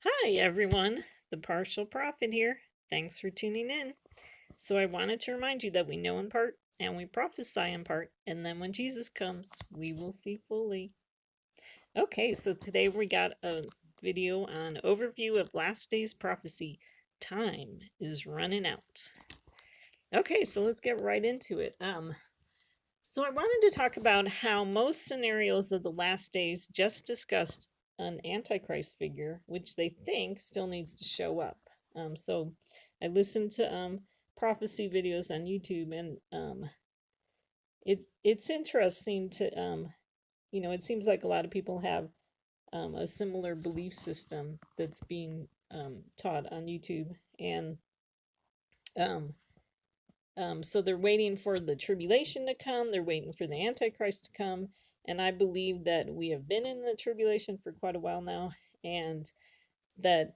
Hi, everyone. The Partial Prophet here. Thanks for tuning in. So, I wanted to remind you that we know in part and we prophesy in part, and then when Jesus comes, we will see fully. Okay, so today we got a video on overview of last day's prophecy. Time is running out. Okay, so let's get right into it. So I wanted to talk about how most scenarios of the last days just discussed an antichrist figure, which they think still needs to show up. So I listened to prophecy videos on YouTube, and it's interesting to it seems like a lot of people have a similar belief system that's being taught on YouTube, and um, so they're waiting for the tribulation to come. They're waiting for the Antichrist to come. And I believe that we have been in the tribulation for quite a while now. And that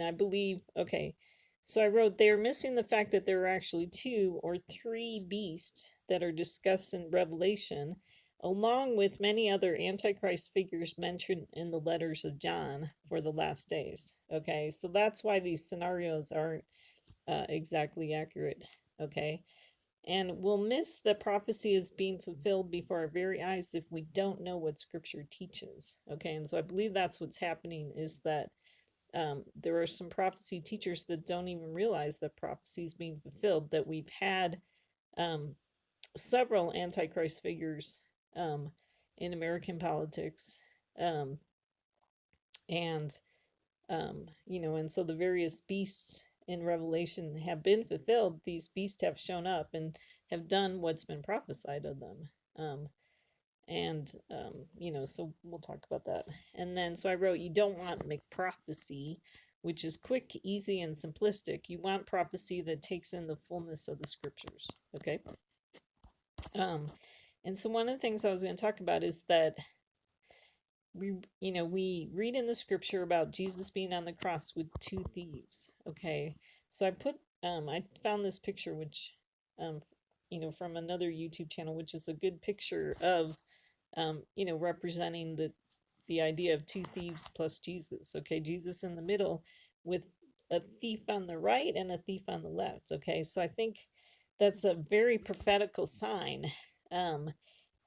I believe, okay. So I wrote, they're missing the fact that there are actually two or three beasts that are discussed in Revelation, along with many other Antichrist figures mentioned in the letters of John for the last days. Okay, so that's why these scenarios aren't exactly accurate. Okay. And we'll miss the prophecy is being fulfilled before our very eyes if we don't know what scripture teaches. Okay. And so I believe that's what's happening is that there are some prophecy teachers that don't even realize that prophecy is being fulfilled, that we've had um, several antichrist figures in American politics. Um, and and so the various beasts in Revelation have been fulfilled. These beasts have shown up and have done what's been prophesied of them. So we'll talk about that. And then, so I wrote, you don't want McProphecy, which is quick, easy, and simplistic. You want prophecy that takes in the fullness of the scriptures. Okay. Um, and so one of the things I was going to talk about is that we read in the scripture about Jesus being on the cross with two thieves. Okay, so I found this picture, which from another YouTube channel, which is a good picture of representing the idea of two thieves plus Jesus. Okay, Jesus in the middle with a thief on the right and a thief on the left. Okay, so I think that's a very prophetical sign um,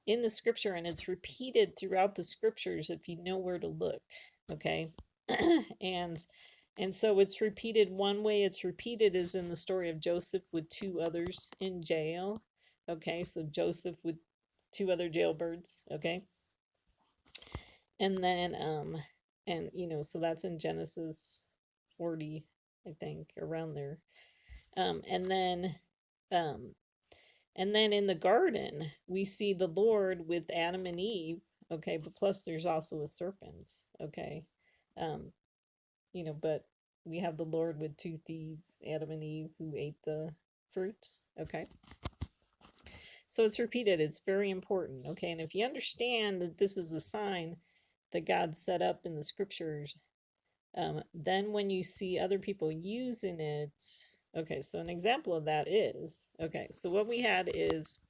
in the scripture, and it's repeated throughout the scriptures if you know where to look. Okay. and and so it's repeated. One way it's repeated is in the story of Joseph with two others in jail. Okay, so Joseph with two other jailbirds. Okay, and then so that's in Genesis 40, I think, around there. And then um and then in the garden, we see the Lord with Adam and Eve. Okay, but plus there's also a serpent. Okay, um, but we have the Lord with two thieves, Adam and Eve, who ate the fruit. Okay, so it's repeated. It's very important. Okay, and if you understand that this is a sign that God set up in the scriptures, then when you see other people using it, okay, so an example of that is, okay, so what we had is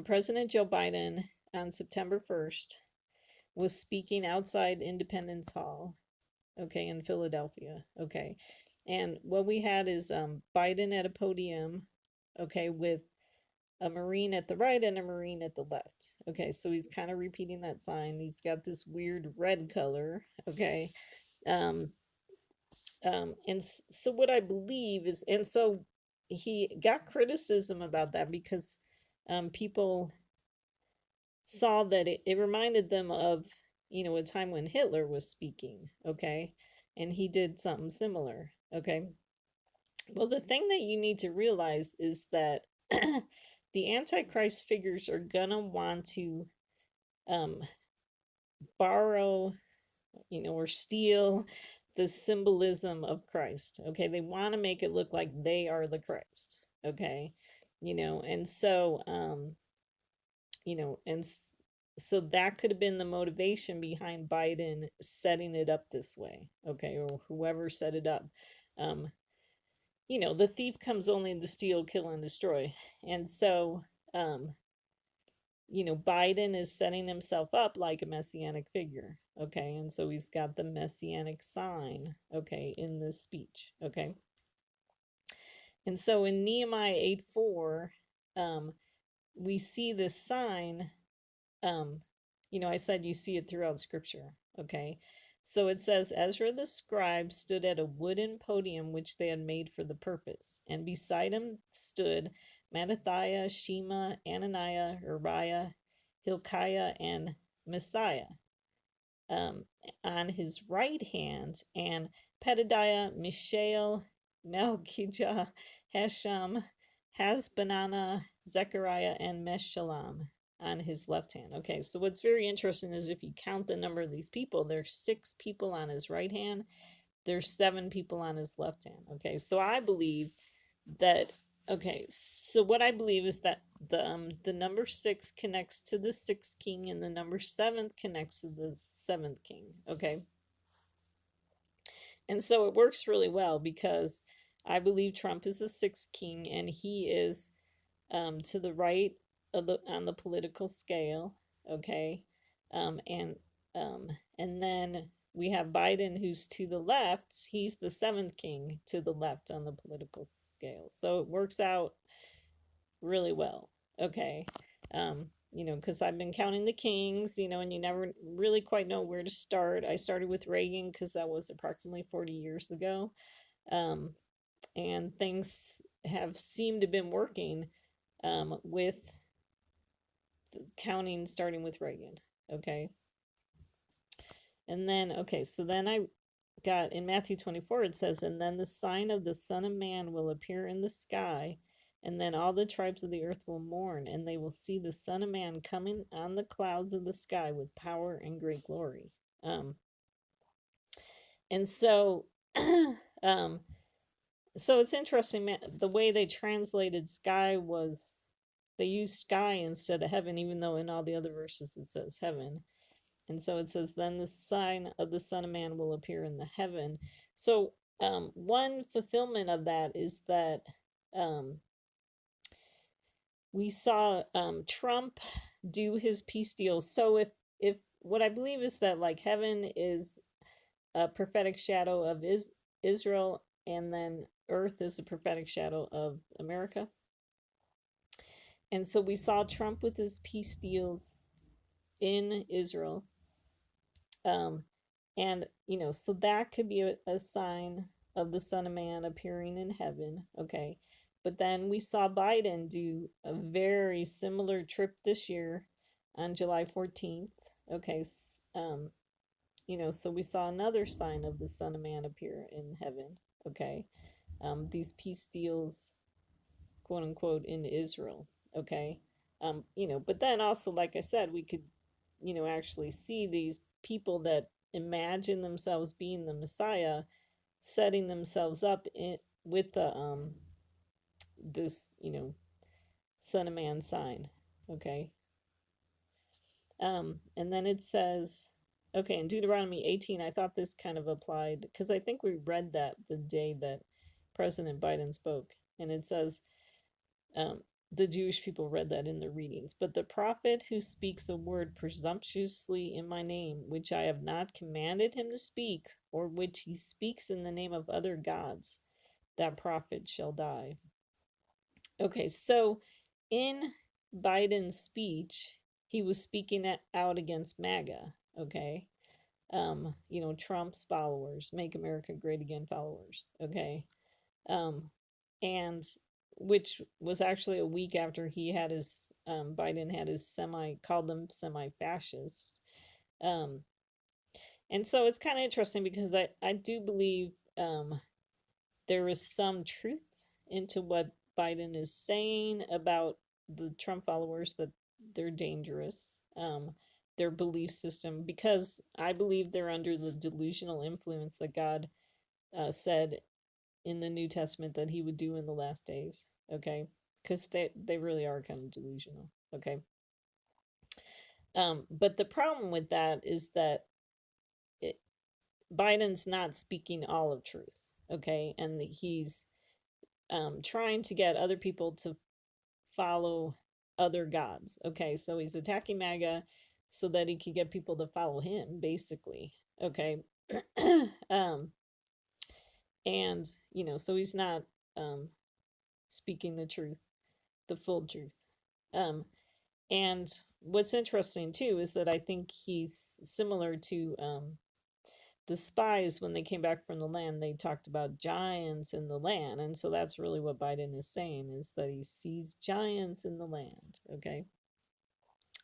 President Joe Biden on September 1st was speaking outside Independence Hall, okay, in Philadelphia, okay. And what we had is Biden at a podium, okay, with a Marine at the right and a Marine at the left. Okay, so he's kind of repeating that sign. He's got this weird red color, okay. Um, so what I believe is, and so he got criticism about that because people saw that it reminded them of, a time when Hitler was speaking, okay? And he did something similar, okay? Well, the thing that you need to realize is that the Antichrist figures are gonna want to um, borrow, or steal the symbolism of Christ, okay? They want to make it look like they are the Christ, okay? And so, and so that could have been the motivation behind Biden setting it up this way, okay, or whoever set it up. Um, the thief comes only to steal, kill, and destroy, and so, Biden is setting himself up like a messianic figure. Okay. And so he's got the messianic sign, okay, in this speech. Okay. And so in Nehemiah 8:4, we see this sign. I said you see it throughout scripture. Okay. So it says, Ezra the scribe stood at a wooden podium which they had made for the purpose, and beside him stood Mattathiah, Shema, Ananiah, Uriah, Hilkiah, and Messiah on his right hand, and Pedadiah, Mishael, Malchijah, Hashum, Hasbanana, Zechariah, and Meshullam on his left hand. Okay, so what's very interesting is if you count the number of these people, there's 6 people on his right hand, there's 7 people on his left hand. Okay, so I believe that. Okay, so what I believe is that the number 6 connects to the 6th king, and the number 7 connects to the 7th king. Okay, and so it works really well because I believe Trump is the 6th king, and he is to the right of on the political scale. Okay, and then we have Biden, who's to the left. He's the 7th king to the left on the political scale. So it works out really well. Okay. Because I've been counting the kings, and you never really quite know where to start. I started with Reagan because that was approximately 40 years ago. And things have seemed to have been working with counting starting with Reagan. Okay. And then, okay, so then I got in Matthew 24, it says, and then the sign of the Son of Man will appear in the sky, and then all the tribes of the earth will mourn, and they will see the Son of Man coming on the clouds of the sky with power and great glory. And so, so it's interesting, the way they translated sky was they used sky instead of heaven, even though in all the other verses it says heaven. And so it says, then the sign of the Son of Man will appear in the heaven. So one fulfillment of that is that we saw Trump do his peace deals. So if what I believe is that like heaven is a prophetic shadow of Israel, and then earth is a prophetic shadow of America. And so we saw Trump with his peace deals in Israel. And so that could be a sign of the Son of Man appearing in heaven. Okay. But then we saw Biden do a very similar trip this year on July 14th. Okay. So we saw another sign of the Son of Man appear in heaven. Okay. These peace deals, quote unquote, in Israel. Okay. But then also, like I said, we could, actually see these people that imagine themselves being the Messiah setting themselves up with the this Son of Man sign. Okay. And then it says, okay, in Deuteronomy 18, I thought this kind of applied because I think we read that the day that President Biden spoke, and it says the Jewish people read that in their readings. But the prophet who speaks a word presumptuously in my name, which I have not commanded him to speak, or which he speaks in the name of other gods, that prophet shall die. Okay, so in Biden's speech, he was speaking out against MAGA. Okay. Trump's followers, Make America Great Again followers. Okay. And which was actually a week after he had his Biden had his called them semi-fascists. And so it's kind of interesting because I do believe there is some truth into what Biden is saying about the Trump followers, that they're dangerous, their belief system, because I believe they're under the delusional influence that God said in the New Testament that he would do in the last days. Okay. Because they really are kind of delusional. Okay. But the problem with that is that Biden's not speaking all of truth. Okay. And he's trying to get other people to follow other gods. Okay, so he's attacking MAGA so that he can get people to follow him, basically. Okay. um, and, so he's not speaking the truth, the full truth. And what's interesting too is that I think he's similar to the spies. When they came back from the land, they talked about giants in the land, and so that's really what Biden is saying, is that he sees giants in the land. Okay,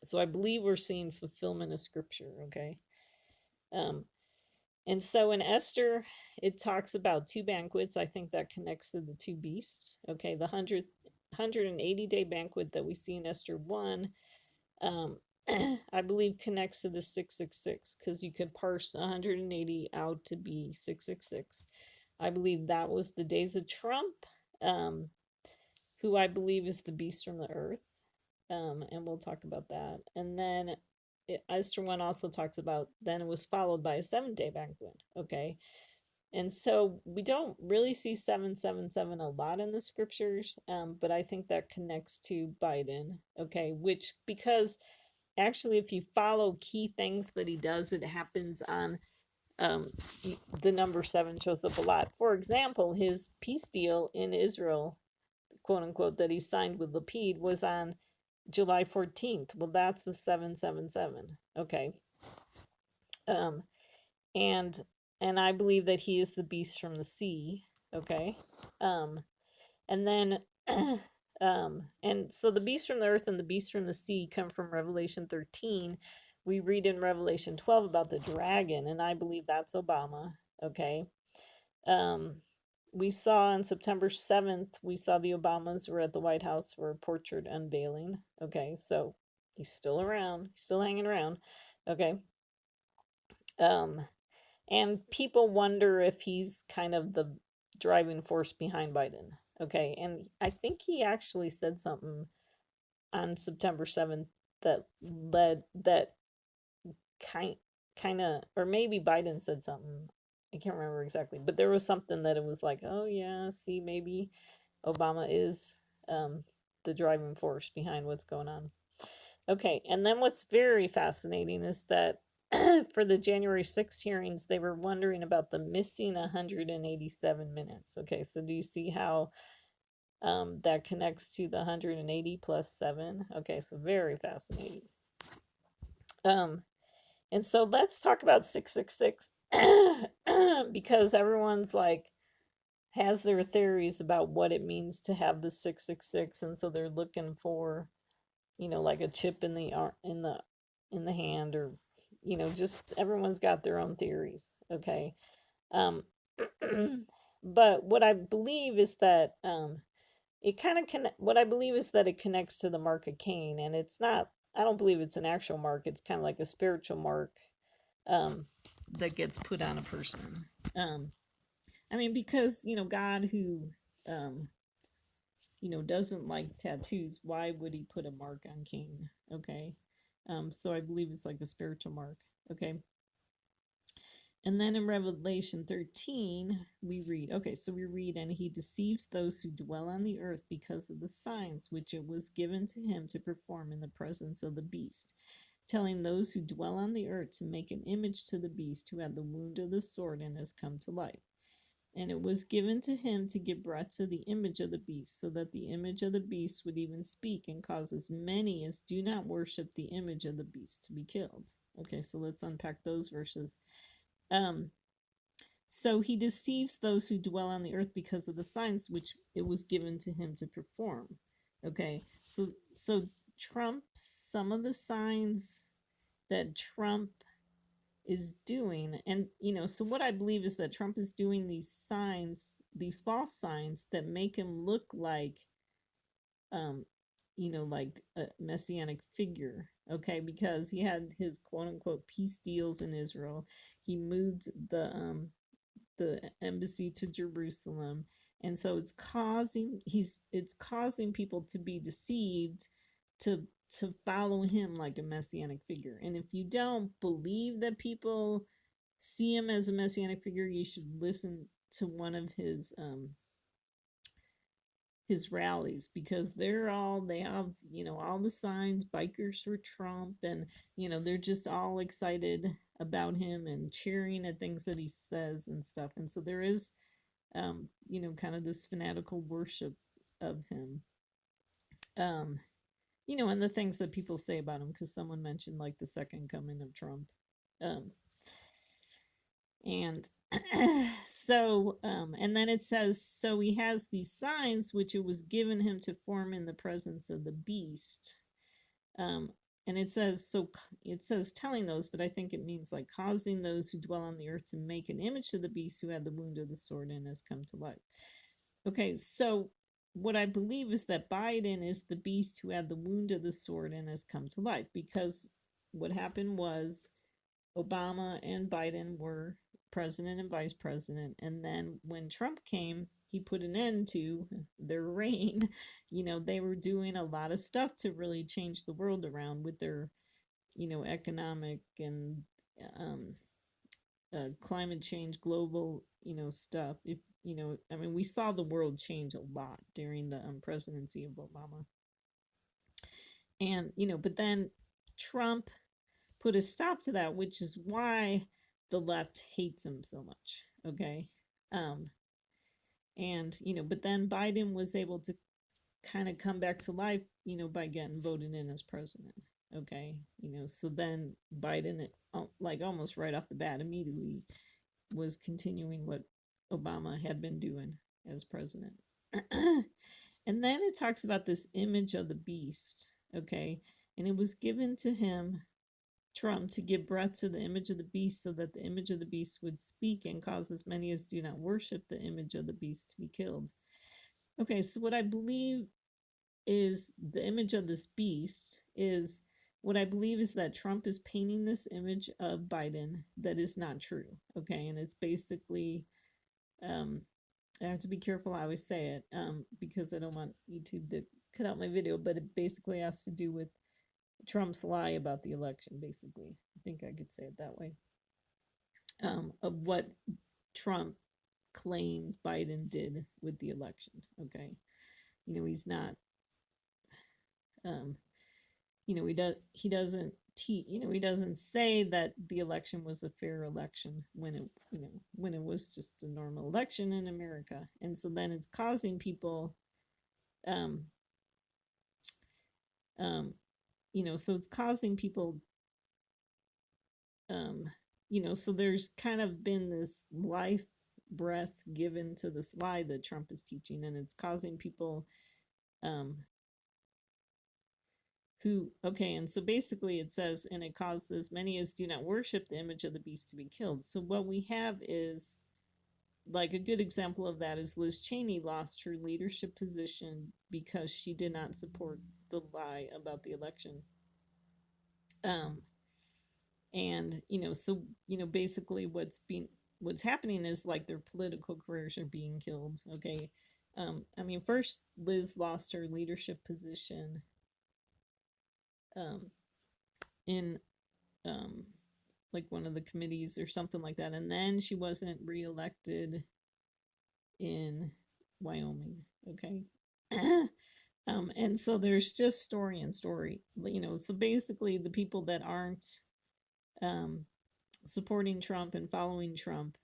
so I believe we're seeing fulfillment of scripture. Okay, and so in Esther, it talks about two banquets. I think that connects to the two beasts. Okay, the 180-day banquet that we see in Esther 1, I believe connects to the 666, because you could parse 180 out to be 666. I believe that was the days of Trump, who I believe is the beast from the earth, and we'll talk about that. And then Esther 1 also talks about, then it was followed by a 7-day banquet. Okay, and so we don't really see 777 a lot in the scriptures, but I think that connects to Biden. Okay, which, because actually, if you follow key things that he does, it happens on the number 7 shows up a lot. For example, his peace deal in Israel, quote unquote, that he signed with Lapid was on July 14th. Well, that's a 777. Okay. And I believe that he is the beast from the sea. Okay. And then and so the beast from the earth and the beast from the sea come from Revelation 13. We read in Revelation 12 about the dragon, and I believe that's Obama. Okay. We saw on September 7th, we saw the Obamas were at the White House for a portrait unveiling. Okay, so he's still around, he's still hanging around. Okay. And people wonder if he's kind of the driving force behind Biden. Okay, and I think he actually said something on September 7th that kind of, or maybe Biden said something. I can't remember exactly, but there was something that it was like, oh yeah, see, maybe Obama is the driving force behind what's going on. Okay, and then what's very fascinating is that for the January 6th hearings, they were wondering about the missing 187 minutes. Okay, so do you see how that connects to the 180 plus 7? Okay, so very fascinating. And so let's talk about 666 because everyone's like has their theories about what it means to have the 666, and so they're looking for, like a chip in the hand, or just everyone's got their own theories. Okay. But what I believe is that what I believe is that it connects to the mark of Cain, and it's not, I don't believe it's an actual mark. It's kind of like a spiritual mark that gets put on a person. I mean, because God, who doesn't like tattoos, why would he put a mark on Cain? Okay. So I believe it's like a spiritual mark. Okay. And then in Revelation 13, we read, and he deceives those who dwell on the earth because of the signs which it was given to him to perform in the presence of the beast, telling those who dwell on the earth to make an image to the beast who had the wound of the sword and has come to life. And it was given to him to give breath to the image of the beast, so that the image of the beast would even speak and cause as many as do not worship the image of the beast to be killed. Okay, so let's unpack those verses. So he deceives those who dwell on the earth because of the signs which it was given to him to perform. Okay, so Trump, some of the signs that Trump is doing, and so what I believe is that Trump is doing these signs, these false signs that make him look like like a messianic figure. Okay, because he had his quote unquote peace deals in Israel. He moved the embassy to Jerusalem, and so it's causing people to be deceived to follow him like a messianic figure. And if you don't believe that people see him as a messianic figure, you should listen to one of his his rallies, because they have, all the signs, bikers for Trump, and they're just all excited about him and cheering at things that he says and stuff. And so there is kind of this fanatical worship of him. And the things that people say about him, because someone mentioned like the second coming of Trump. Um and and then it says, so he has these signs which it was given him to form in the presence of the beast. And it says telling those, but I think it means like causing those who dwell on the earth to make an image to the beast who had the wound of the sword and has come to life. Okay, so what I believe is that Biden is the beast who had the wound of the sword and has come to life, because what happened was Obama and Biden were president and vice president, and then when Trump came, he put an end to their reign. They were doing a lot of stuff to really change the world around with their economic and climate change, global stuff. If I mean, we saw the world change a lot during the presidency of Obama. And but then Trump put a stop to that, which is why the left hates him so much. Okay. And but then Biden was able to kind of come back to life, by getting voted in as president. Okay. So then Biden, like almost right off the bat, immediately was continuing what Obama had been doing as president. And then it talks about this image of the beast. Okay. And it was given to him, Trump, to give breath to the image of the beast, so that the image of the beast would speak and cause as many as do not worship the image of the beast to be killed. Okay, so what I believe is the image of this beast is what I believe is that Trump is painting this image of Biden that is not true. Okay, and it's basically, I have to be careful how I say it, because I don't want YouTube to cut out my video, but it basically has to do with Trump's lie about the election, basically. I think I could say it that way. Of what Trump claims Biden did with the election. Okay. He's not, he doesn't he doesn't say that the election was a fair election when it was just a normal election in America. And so then it's causing people, so it's causing people, so there's kind of been this life breath given to this lie that Trump is teaching, and it's causing people, and so basically it says, and it causes many as do not worship the image of the beast to be killed. So what we have is, like, a good example of that is Liz Cheney lost her leadership position because she did not support the lie about the election. And so basically what's happening is, like, their political careers are being killed. Okay. I mean, first Liz lost her leadership position in like one of the committees or something like that, and then she wasn't reelected in Wyoming. Okay. And so there's just story and story, so basically the people that aren't supporting Trump and following Trump,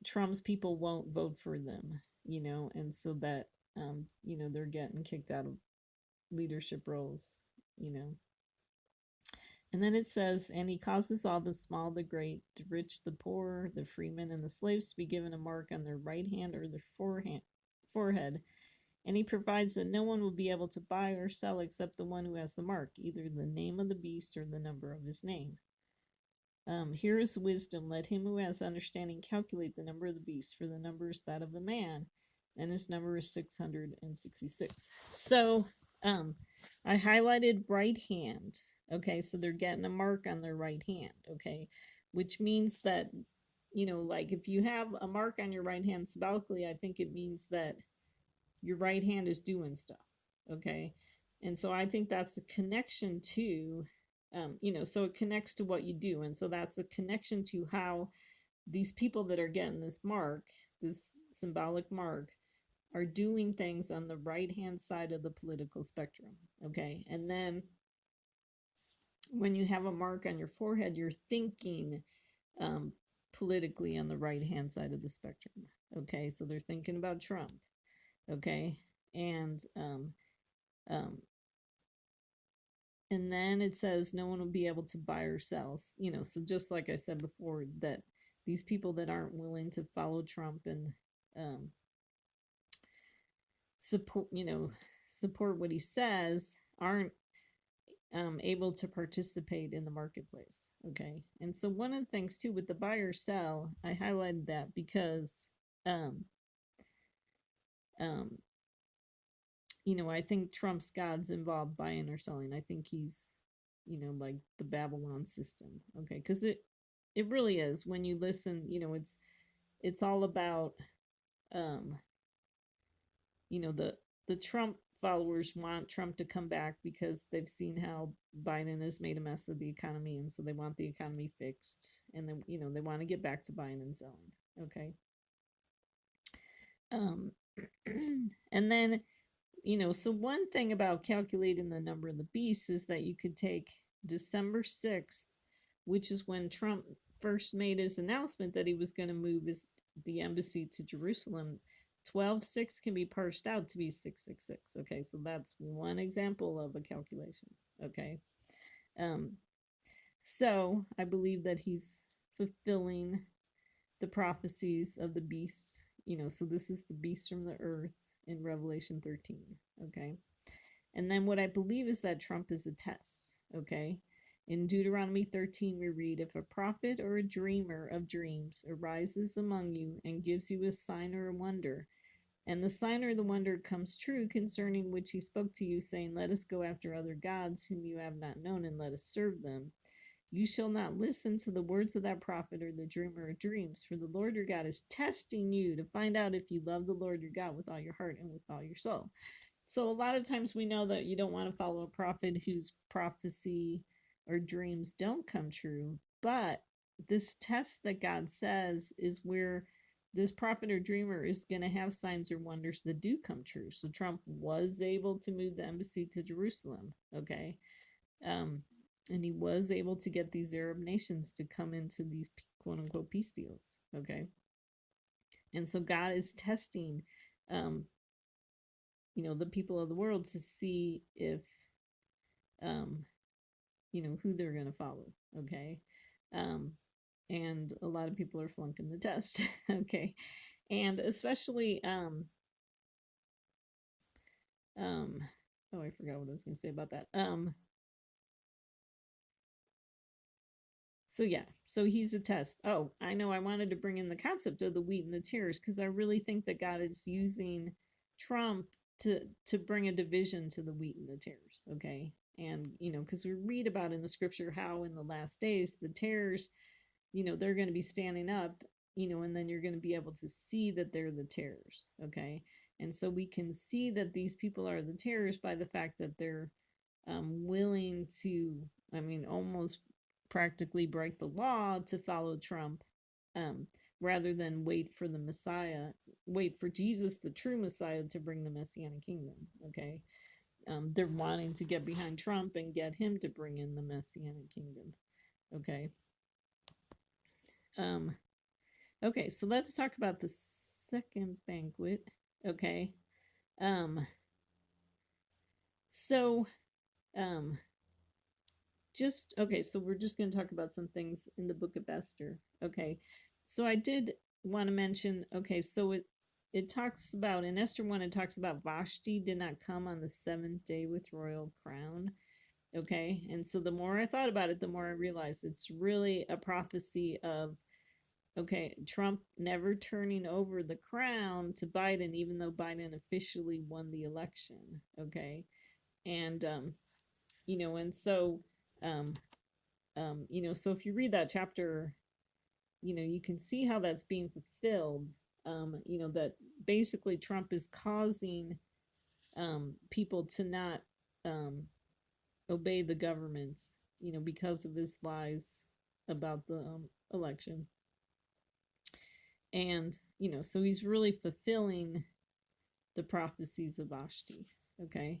Trump's people won't vote for them, and so that they're getting kicked out of leadership roles. And then it says, and he causes all the small, the great, the rich, the poor, the freemen, and the slaves to be given a mark on their right hand or their forehead. And he provides that no one will be able to buy or sell except the one who has the mark, either the name of the beast or the number of his name. Here is wisdom. Let him who has understanding calculate the number of the beast, for the number is that of a man, and his number is 666. So, I highlighted right hand. Okay, so they're getting a mark on their right hand. Okay, which means that, like, if you have a mark on your right hand symbolically, I think it means that your right hand is doing stuff. Okay, and so I think that's a connection to, so it connects to what you do, and so that's a connection to how these people that are getting this mark, this symbolic mark, are doing things on the right hand side of the political spectrum. Okay. And then when you have a mark on your forehead, you're thinking um, politically on the right hand side of the spectrum. Okay. So they're thinking about Trump. Okay. And um, and then it says no one will be able to buy or sell. So just like I said before, that these people that aren't willing to follow Trump and um, support what he says aren't able to participate in the marketplace. Okay. And so one of the things too with the buy or sell, I highlighted that because um, um, I think Trump's God's involved buying or selling. I think he's, like the Babylon system. Okay, because it really is. When you listen, it's all about, um, the Trump followers want Trump to come back because they've seen how Biden has made a mess of the economy, and so they want the economy fixed, and then they want to get back to buying and selling. Okay. Um, and then so one thing about calculating the number of the beast is that you could take December 6th, which is when Trump first made his announcement that he was going to move the embassy to Jerusalem. 12/6 can be parsed out to be 666. Okay, so that's one example of a calculation. Okay. So I believe that he's fulfilling the prophecies of the beast. So this is the beast from the earth in Revelation 13. Okay. And then what I believe is that Trump is a test. Okay. In Deuteronomy 13, we read, if a prophet or a dreamer of dreams arises among you and gives you a sign or a wonder, and the sign or the wonder comes true concerning which he spoke to you, saying, let us go after other gods whom you have not known, and let us serve them, you shall not listen to the words of that prophet or the dreamer of dreams, for the Lord your God is testing you to find out if you love the Lord your God with all your heart and with all your soul. So a lot of times we know that you don't want to follow a prophet whose prophecy or dreams don't come true, but this test that God says is where this prophet or dreamer is going to have signs or wonders that do come true. So Trump was able to move the embassy to Jerusalem. Okay. And he was able to get these Arab nations to come into these quote unquote peace deals. Okay. And so God is testing, the people of the world to see if, who they're going to follow. Okay. And a lot of people are flunking the test. Okay. And especially, oh, I forgot what I was going to say about that. So yeah, so he's a test. Oh, I know I wanted to bring in the concept of the wheat and the tares because I really think that God is using Trump to bring a division to the wheat and the tares. Okay. And because we read about in the scripture how in the last days the tares, they're going to be standing up, and then you're going to be able to see that they're the tares. Okay. And so we can see that these people are the tares by the fact that they're willing to, almost practically break the law to follow Trump, rather than wait for the Messiah, wait for Jesus, the true Messiah, to bring the Messianic kingdom. Okay. They're wanting to get behind Trump and get him to bring in the Messianic kingdom. Okay. Okay, so let's talk about the second banquet. Okay. So, so we're just going to talk about some things in the book of Esther. Okay. So I did want to mention, okay, so it talks about, in Esther 1, it talks about Vashti did not come on the 7th day with royal crown. Okay. And so the more I thought about it, the more I realized it's really a prophecy of, okay, Trump never turning over the crown to Biden, even though Biden officially won the election. Okay. And, and so, so if you read that chapter, you can see how that's being fulfilled. That basically Trump is causing people to not obey the government, because of his lies about the election. And, so he's really fulfilling the prophecies of Vashti. Okay.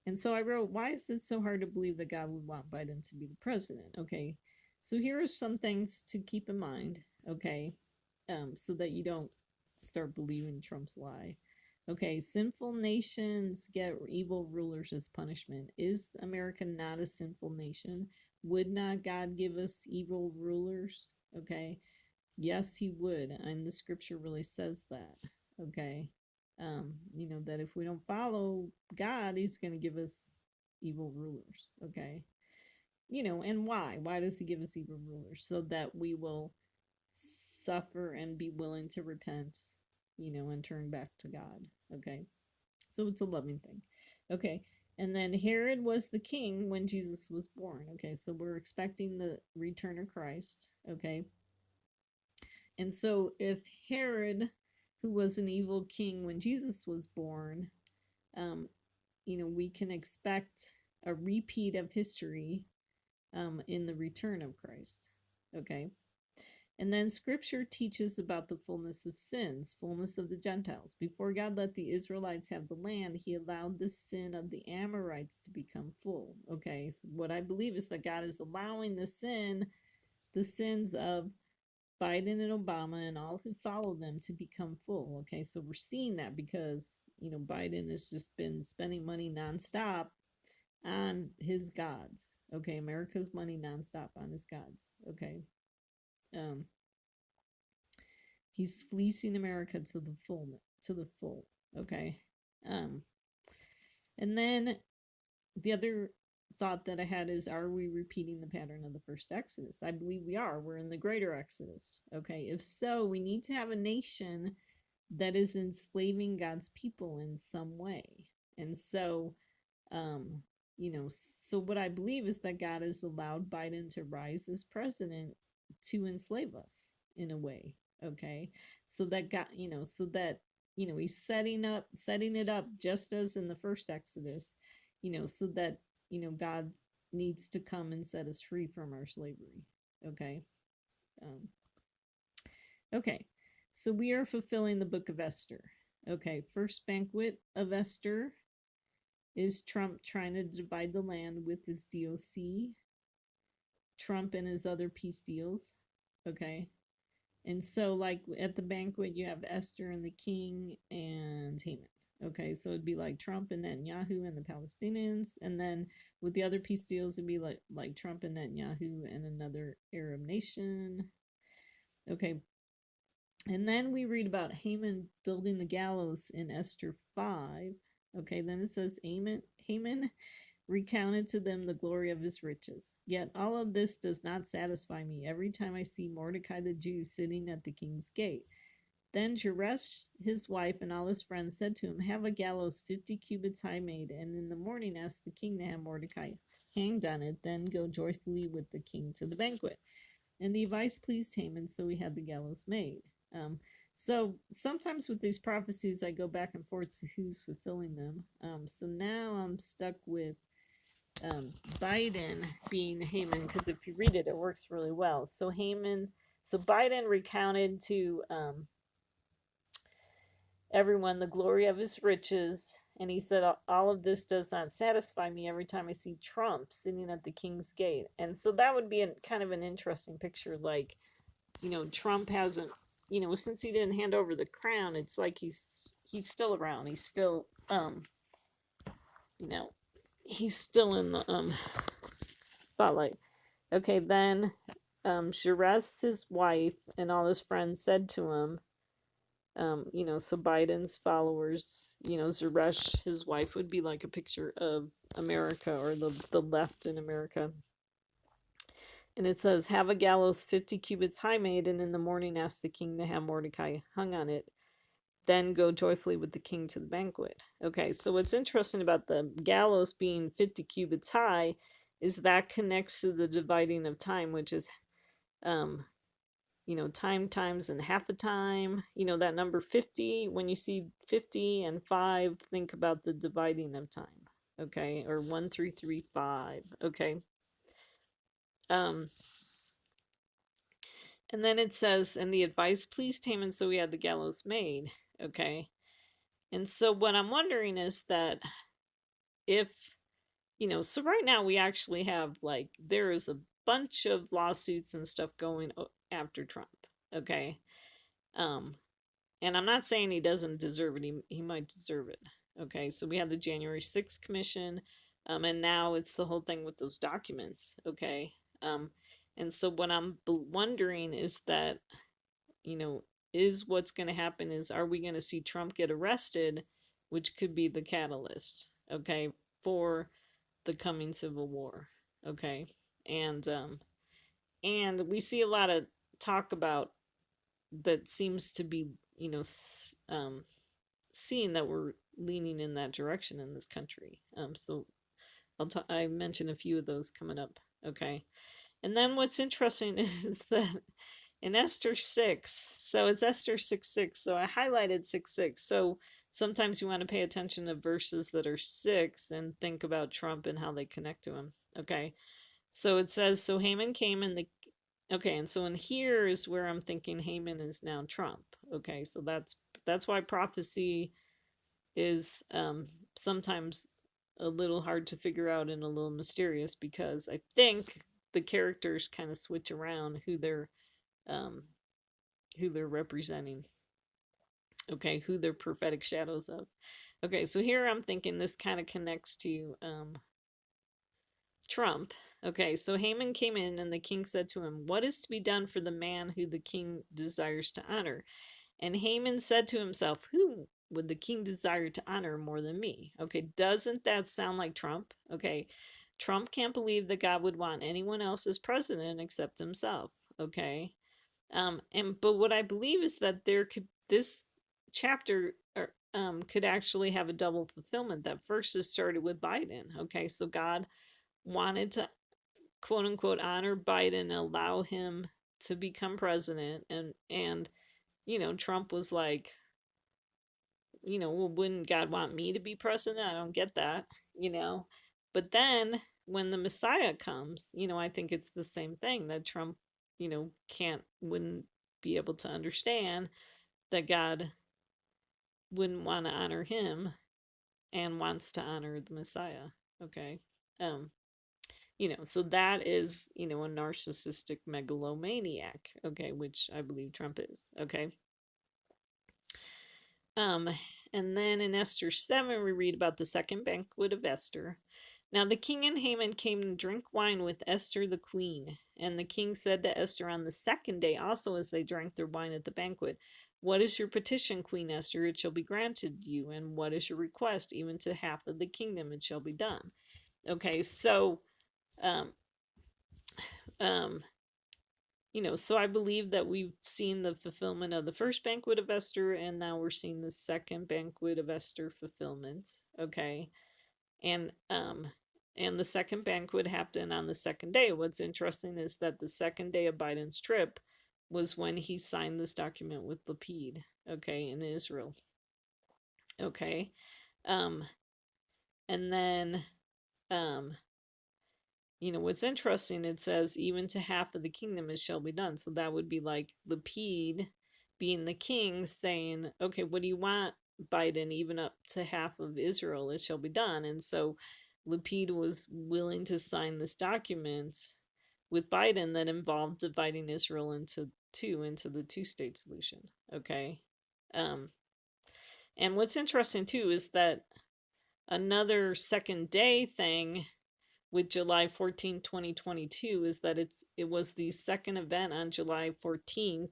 And so I wrote, why is it so hard to believe that God would want Biden to be the president? Okay. So here are some things to keep in mind. Okay. So that you don't start believing Trump's lie. Okay. Sinful nations get evil rulers as punishment. Is America not a sinful nation? Would not God give us evil rulers? Okay. Yes, he would. And the scripture really says that. Okay. That if we don't follow God, he's going to give us evil rulers. Okay. And why? Why does he give us evil rulers? So that we will suffer and be willing to repent, and turn back to God. Okay. So it's a loving thing. Okay. And then Herod was the king when Jesus was born. Okay. So we're expecting the return of Christ. Okay. And so if Herod, who was an evil king when Jesus was born, we can expect a repeat of history in the return of Christ. Okay. And then scripture teaches about the fullness of sins, fullness of the Gentiles. Before God let the Israelites have the land, he allowed the sin of the Amorites to become full. Okay. So what I believe is that God is allowing the sins of Biden and Obama and all who follow them to become full. Okay, so we're seeing that because, Biden has just been spending money nonstop on his gods. Okay, America's money nonstop on his gods. Okay, he's fleecing America to the full. Okay, and then the other thought that I had is, are we repeating the pattern of the first Exodus? I believe we are. We're in the greater Exodus. Okay. If so, we need to have a nation that is enslaving God's people in some way. And so, so what I believe is that God has allowed Biden to rise as president to enslave us in a way. Okay. So that God, he's setting it up just as in the first Exodus, so that, God needs to come and set us free from our slavery. Okay. Okay. So we are fulfilling the book of Esther. Okay. First banquet of Esther is Trump trying to divide the land with his DOC, Trump and his other peace deals. Okay. And so, like at the banquet, you have Esther and the king and Haman. Okay, so it'd be like Trump and Netanyahu and the Palestinians, and then with the other peace deals, it'd be like Trump and Netanyahu and another Arab nation. Okay, and then we read about Haman building the gallows in Esther 5. Okay, then it says Haman recounted to them the glory of his riches. Yet all of this does not satisfy me every time I see Mordecai the Jew sitting at the king's gate. Then Zeresh, his wife, and all his friends said to him, have a gallows 50 cubits high made, and in the morning ask the king to have Mordecai hanged on it, then go joyfully with the king to the banquet. And the advice pleased Haman, so he had the gallows made. So sometimes with these prophecies, I go back and forth to who's fulfilling them. So now I'm stuck with Biden being Haman, because if you read it, it works really well. So Biden recounted to everyone the glory of his riches, and he said, all of this does not satisfy me every time I see Trump sitting at the king's gate. And so that would be kind of an interesting picture, like, Trump hasn't, since he didn't hand over the crown, it's like he's still around. He's still, he's still in the spotlight. Okay, then Zeresh, his wife, and all his friends said to him, so Biden's followers, Zeresh, his wife, would be like a picture of America, or the left in America. And it says, have a gallows 50 cubits high made, and in the morning ask the king to have Mordecai hung on it. Then go joyfully with the king to the banquet. Okay, so what's interesting about the gallows being 50 cubits high is that connects to the dividing of time, which is, time times and half a time. That number 50, when you see 50 and 5, think about the dividing of time. Okay, or 1, 3, 3, 5. Okay. And then it says, and the advice pleased Haman, so he had the gallows made. Okay. And so what I'm wondering is that if, so right now we actually have, like, there is a bunch of lawsuits and stuff going after Trump. Okay. Um, and I'm not saying he doesn't deserve it. He might deserve it. Okay. So we have the January 6th Commission. And now it's the whole thing with those documents. Okay. And so what I'm wondering is that, you know, is what's going to happen is, are we going to see Trump get arrested, which could be the catalyst, okay, for the coming civil war, okay, and we see a lot of talk about that seems to be, seeing that we're leaning in that direction in this country. So I mentioned a few of those coming up, okay, and then what's interesting is that in Esther 6, so it's Esther 6 6. So I highlighted 6 6. So sometimes you want to pay attention to verses that are 6 and think about Trump and how they connect to him. Okay. So it says, so Haman came in the. Okay. And so in here is where I'm thinking Haman is now Trump. Okay. So that's why prophecy is sometimes a little hard to figure out and a little mysterious, because I think the characters kind of switch around um, who they're representing, okay, who they're prophetic shadows of. Okay, so here I'm thinking this kind of connects to Trump. Okay, so Haman came in and the king said to him, what is to be done for the man who the king desires to honor? And Haman said to himself, who would the king desire to honor more than me? Okay, doesn't that sound like Trump? Okay, Trump can't believe that God would want anyone else as president except himself. Okay, but what I believe is that this chapter could actually have a double fulfillment. That first is started with Biden. Okay, so God wanted to, quote unquote, honor Biden and allow him to become president, and Trump was like, well, wouldn't God want me to be president? I don't get that, But then when the Messiah comes, I think it's the same thing, that Trump, wouldn't be able to understand that God wouldn't want to honor him and wants to honor the Messiah. Okay. Um, so that is, a narcissistic megalomaniac, okay, which I believe Trump is. Okay. Um, and then in Esther 7, we read about the second banquet of Esther. Now the king and Haman came to drink wine with Esther the queen. And the king said to Esther on the second day, also as they drank their wine at the banquet, what is your petition, Queen Esther? It shall be granted you. And what is your request? Even to half of the kingdom it shall be done. Okay, so, um, um, so I believe that we've seen the fulfillment of the first banquet of Esther, and now we're seeing the second banquet of Esther fulfillment. Okay, and the second banquet happened on the second day. What's interesting is that the second day of Biden's trip was when he signed this document with Lapid, okay, in Israel. Okay, and then what's interesting, it says even to half of the kingdom it shall be done. So that would be like Lapid being the king saying, okay, what do you want, Biden? Even up to half of Israel it shall be done. And so Lapid was willing to sign this document with Biden that involved dividing Israel into the two-state solution. Okay. And what's interesting too is that another second day thing with July 14, 2022 is that it was the second event on July 14th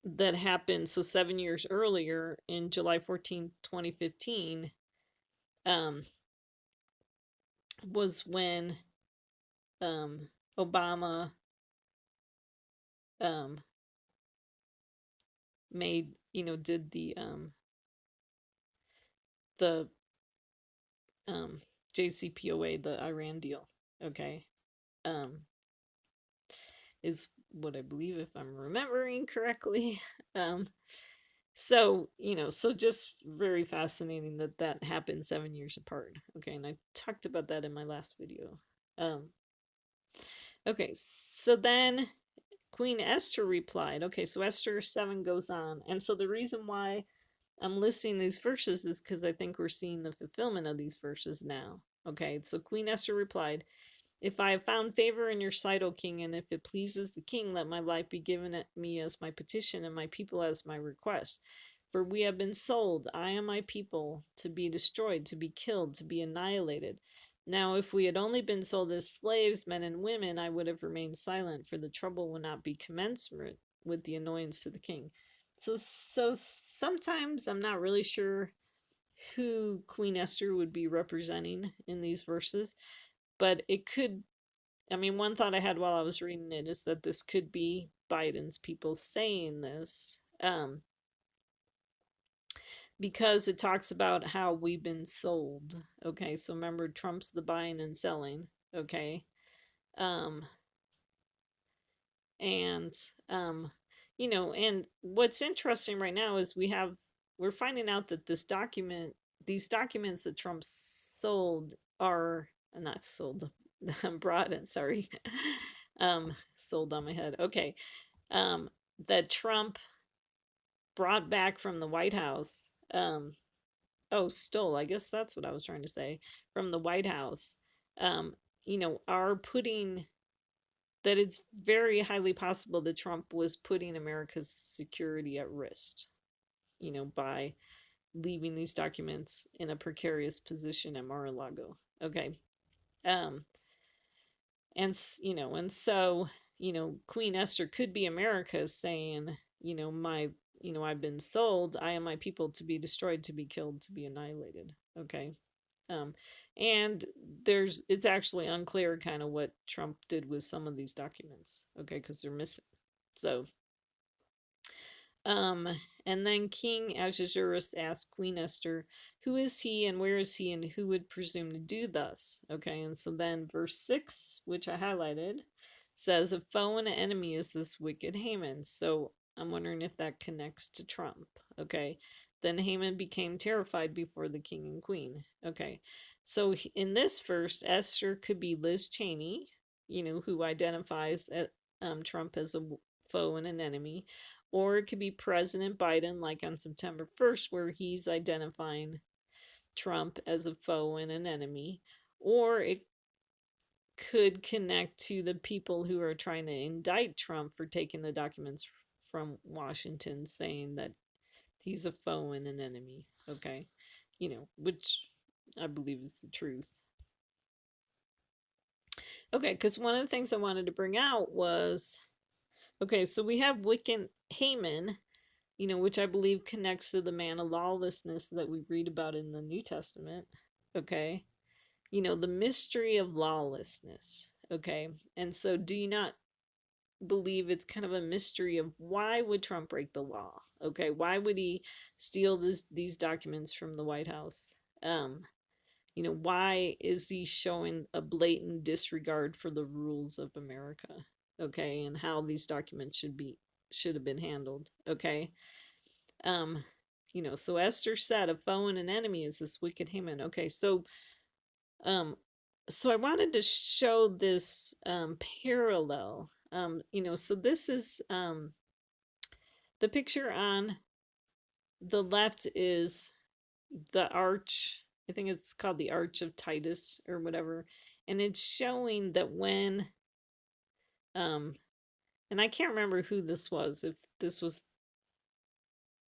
that happened. So 7 years earlier, in July 14th, 2015, was when Obama made, did the JCPOA, the Iran deal. Okay. Is what I believe, if I'm remembering correctly. So just very fascinating that happened 7 years apart. Okay, and I talked about that in my last video. Okay, so then Queen Esther replied. Okay, so Esther 7 goes on. And so the reason why I'm listing these verses is because I think we're seeing the fulfillment of these verses now. Okay, so Queen Esther replied, if I have found favor in your sight, O king, and if it pleases the king, let my life be given at me as my petition and my people as my request. For we have been sold, I and my people, to be destroyed, to be killed, to be annihilated. Now, if we had only been sold as slaves, men and women, I would have remained silent, for the trouble would not be commensurate with the annoyance to the king. So sometimes I'm not really sure who Queen Esther would be representing in these verses, but it could, I mean, one thought I had while I was reading it is that this could be Biden's people saying this, because it talks about how we've been sold. Okay, so remember, Trump's the buying and selling. Okay, um, and and what's interesting right now is we're finding out that these documents that Trump sold are not sold, brought in, sorry, sold on my head. Okay, that Trump brought back from the White House. Stole. I guess that's what I was trying to say, from the White House. Um, are putting that it's very highly possible that Trump was putting America's security at risk, by leaving these documents in a precarious position at Mar-a-Lago. Okay. Um, and so, Queen Esther could be America saying, I've been sold, I am my people, to be destroyed, to be killed, to be annihilated. Okay. Um, and it's actually unclear kind of what Trump did with some of these documents, okay, because they're missing. So, um, and then King Ahasuerus asked Queen Esther, who is he and where is he and who would presume to do thus? Okay, and so then verse 6, which I highlighted, says, a foe and an enemy is this wicked Haman. So I'm wondering if that connects to Trump. Okay, then Haman became terrified before the king and queen. Okay, so in this verse, Esther could be Liz Cheney, who identifies Trump as a foe and an enemy, or it could be President Biden, like on September 1st, where he's identifying Trump as a foe and an enemy, or it could connect to the people who are trying to indict Trump for taking the documents from Washington, saying that he's a foe and an enemy. Okay, which I believe is the truth. Okay, because one of the things I wanted to bring out was, okay, so we have wicked Haman, which I believe connects to the man of lawlessness that we read about in the New Testament. Okay, the mystery of lawlessness. Okay, and so do you not believe it's kind of a mystery of why would Trump break the law? Okay, why would he steal these documents from the White House? Why is he showing a blatant disregard for the rules of America? Okay, and how these documents should have been handled. Okay, so Esther said, a foe and an enemy is this wicked Haman. Okay, so I wanted to show this parallel. So this is the picture on the left is the arch. I think it's called the Arch of Titus or whatever, and it's showing that when and I can't remember who this was. If this was,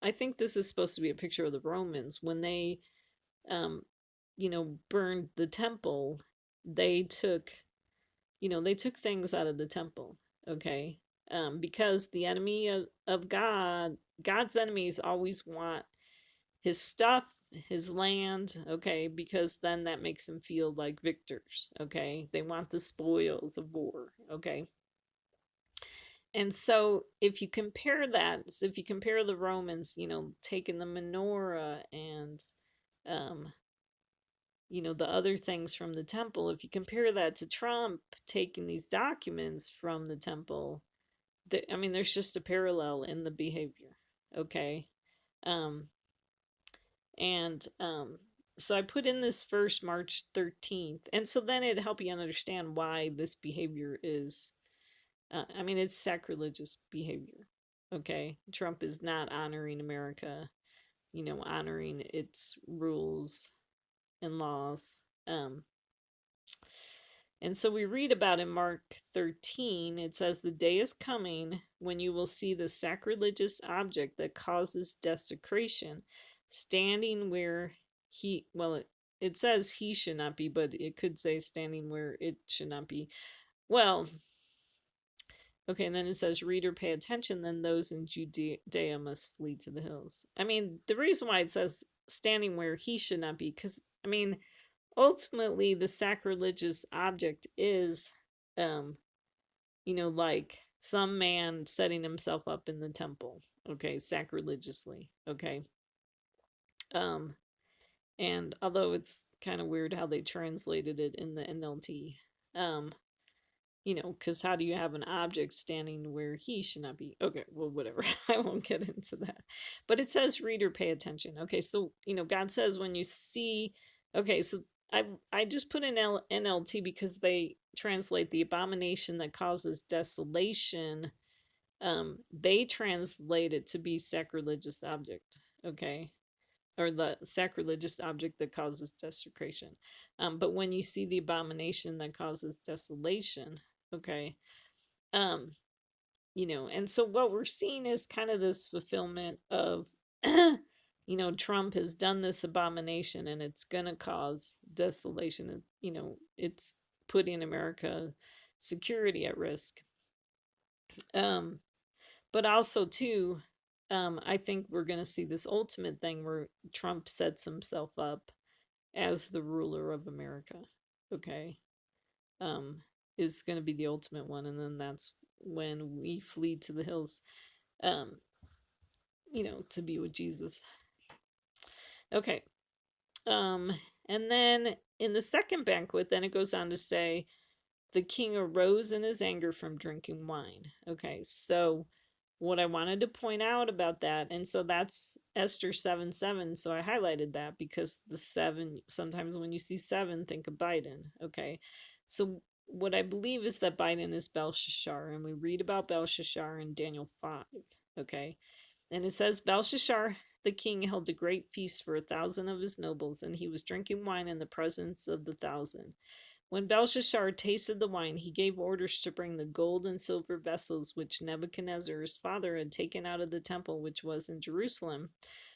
I think this is supposed to be a picture of the Romans when they burned the temple. They took things out of the temple. Okay, because the enemy of God's enemies always want his stuff, his land. Okay, because then that makes them feel like victors. Okay, they want the spoils of war. Okay, and so if you compare the Romans, taking the menorah and the other things from the temple, if you compare that to Trump taking these documents from the temple, there's just a parallel in the behavior. Okay, and so I put in this verse, March 13th, and so then it'd help you understand why this behavior is I mean, it's sacrilegious behavior. Okay. Trump is not honoring America, honoring its rules and laws. Um, and so we read about in Mark 13, it says, "The day is coming when you will see the sacrilegious object that causes desecration standing where it says he should not be, but it could say standing where it should not be." Well, okay, and then it says, "Reader, pay attention, then those in Judea must flee to the hills." I mean, the reason why it says standing where he should not be, because, I mean, ultimately the sacrilegious object is, like some man setting himself up in the temple, okay, sacrilegiously, okay. Um, and although it's kind of weird how they translated it in the NLT, um, because how do you have an object standing where he should not be? Okay, well, whatever. I won't get into that. But it says, "Reader, pay attention." Okay, so, God says when you see, okay, so I just put in NLT because they translate the abomination that causes desolation. They translate it to be sacrilegious object, okay, or the sacrilegious object that causes desecration. But when you see the abomination that causes desolation, okay, um, and so what we're seeing is kind of this fulfillment of, Trump has done this abomination and it's gonna cause desolation. And, it's putting America security at risk. Um, but also too, I think we're gonna see this ultimate thing where Trump sets himself up as the ruler of America. Okay. Um, is going to be the ultimate one, and then that's when we flee to the hills, um, to be with Jesus. Okay. Um, and then in the second banquet, then it goes on to say, "The king arose in his anger from drinking wine." Okay, so what I wanted to point out about that, and so that's Esther 7:7. So I highlighted that because the seven, sometimes when you see seven, think of Biden. Okay, so what I believe is that Biden is Belshazzar, and we read about Belshazzar in Daniel 5. Okay, and it says, "Belshazzar the king held a great feast for 1,000 of his nobles, and he was drinking wine in the presence of the 1,000. When Belshazzar tasted the wine, he gave orders to bring the gold and silver vessels which Nebuchadnezzar his father had taken out of the temple which was in Jerusalem,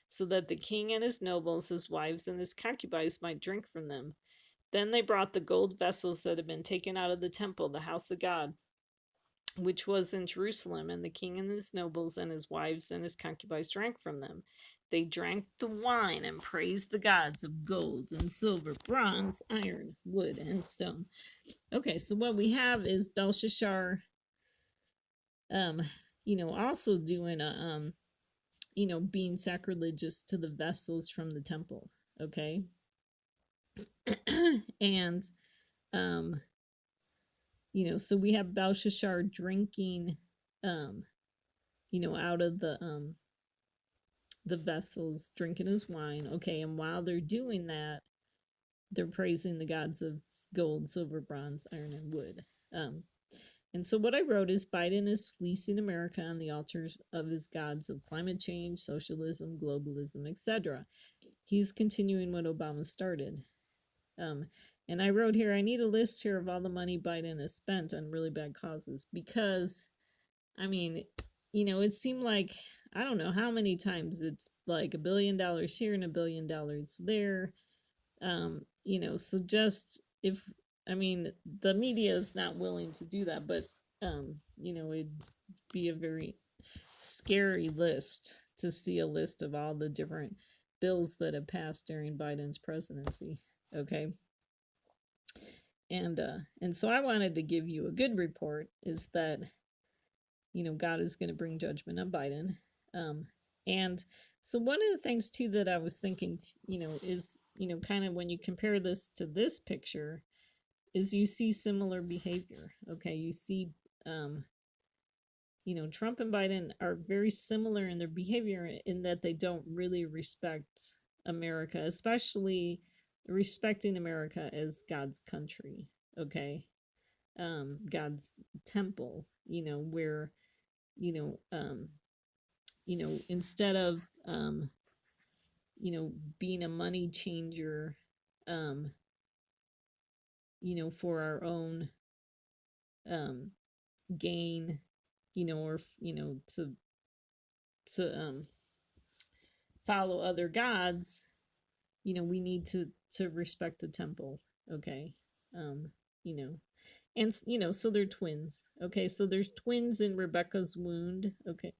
so that the king and his nobles, his wives, and his concubines might drink from them. Then they brought the gold vessels that had been taken out of the temple, the house of God, which was in Jerusalem, and the king and his nobles and his wives and his concubines drank from them. They drank the wine and praised the gods of gold and silver, bronze, iron, wood, and stone." Okay, so what we have is Belshazzar, also doing being sacrilegious to the vessels from the temple. Okay, and so we have Belshazzar drinking, out of the vessels, drinking his wine. Okay, and while they're doing that, they're praising the gods of gold, silver, bronze, iron, and wood. And so what I wrote is, Biden is fleecing America on the altars of his gods of climate change, socialism, globalism, etc. He's continuing what Obama started. And I wrote here, I need a list here of all the money Biden has spent on really bad causes, because, I mean, it seemed like, I don't know how many times it's like $1 billion here and $1 billion there. So just if, the media is not willing to do that, but, it'd be a very scary list to see a list of all the different bills that have passed during Biden's presidency. Okay. And so I wanted to give you a good report, is that, God is going to bring judgment on Biden. And so one of the things too that I was thinking, is, kind of when you compare this to this picture, is you see similar behavior. Okay, you see, Trump and Biden are very similar in their behavior, in that they don't really respect America, especially respecting America as God's country. Okay, God's temple, where, you know, instead of, being a money changer, um, for our own, um, gain, or, to follow other gods, we need to respect the temple. Okay. Um, you know, and so they're twins. Okay, so there's twins in Rebecca's wound. Okay,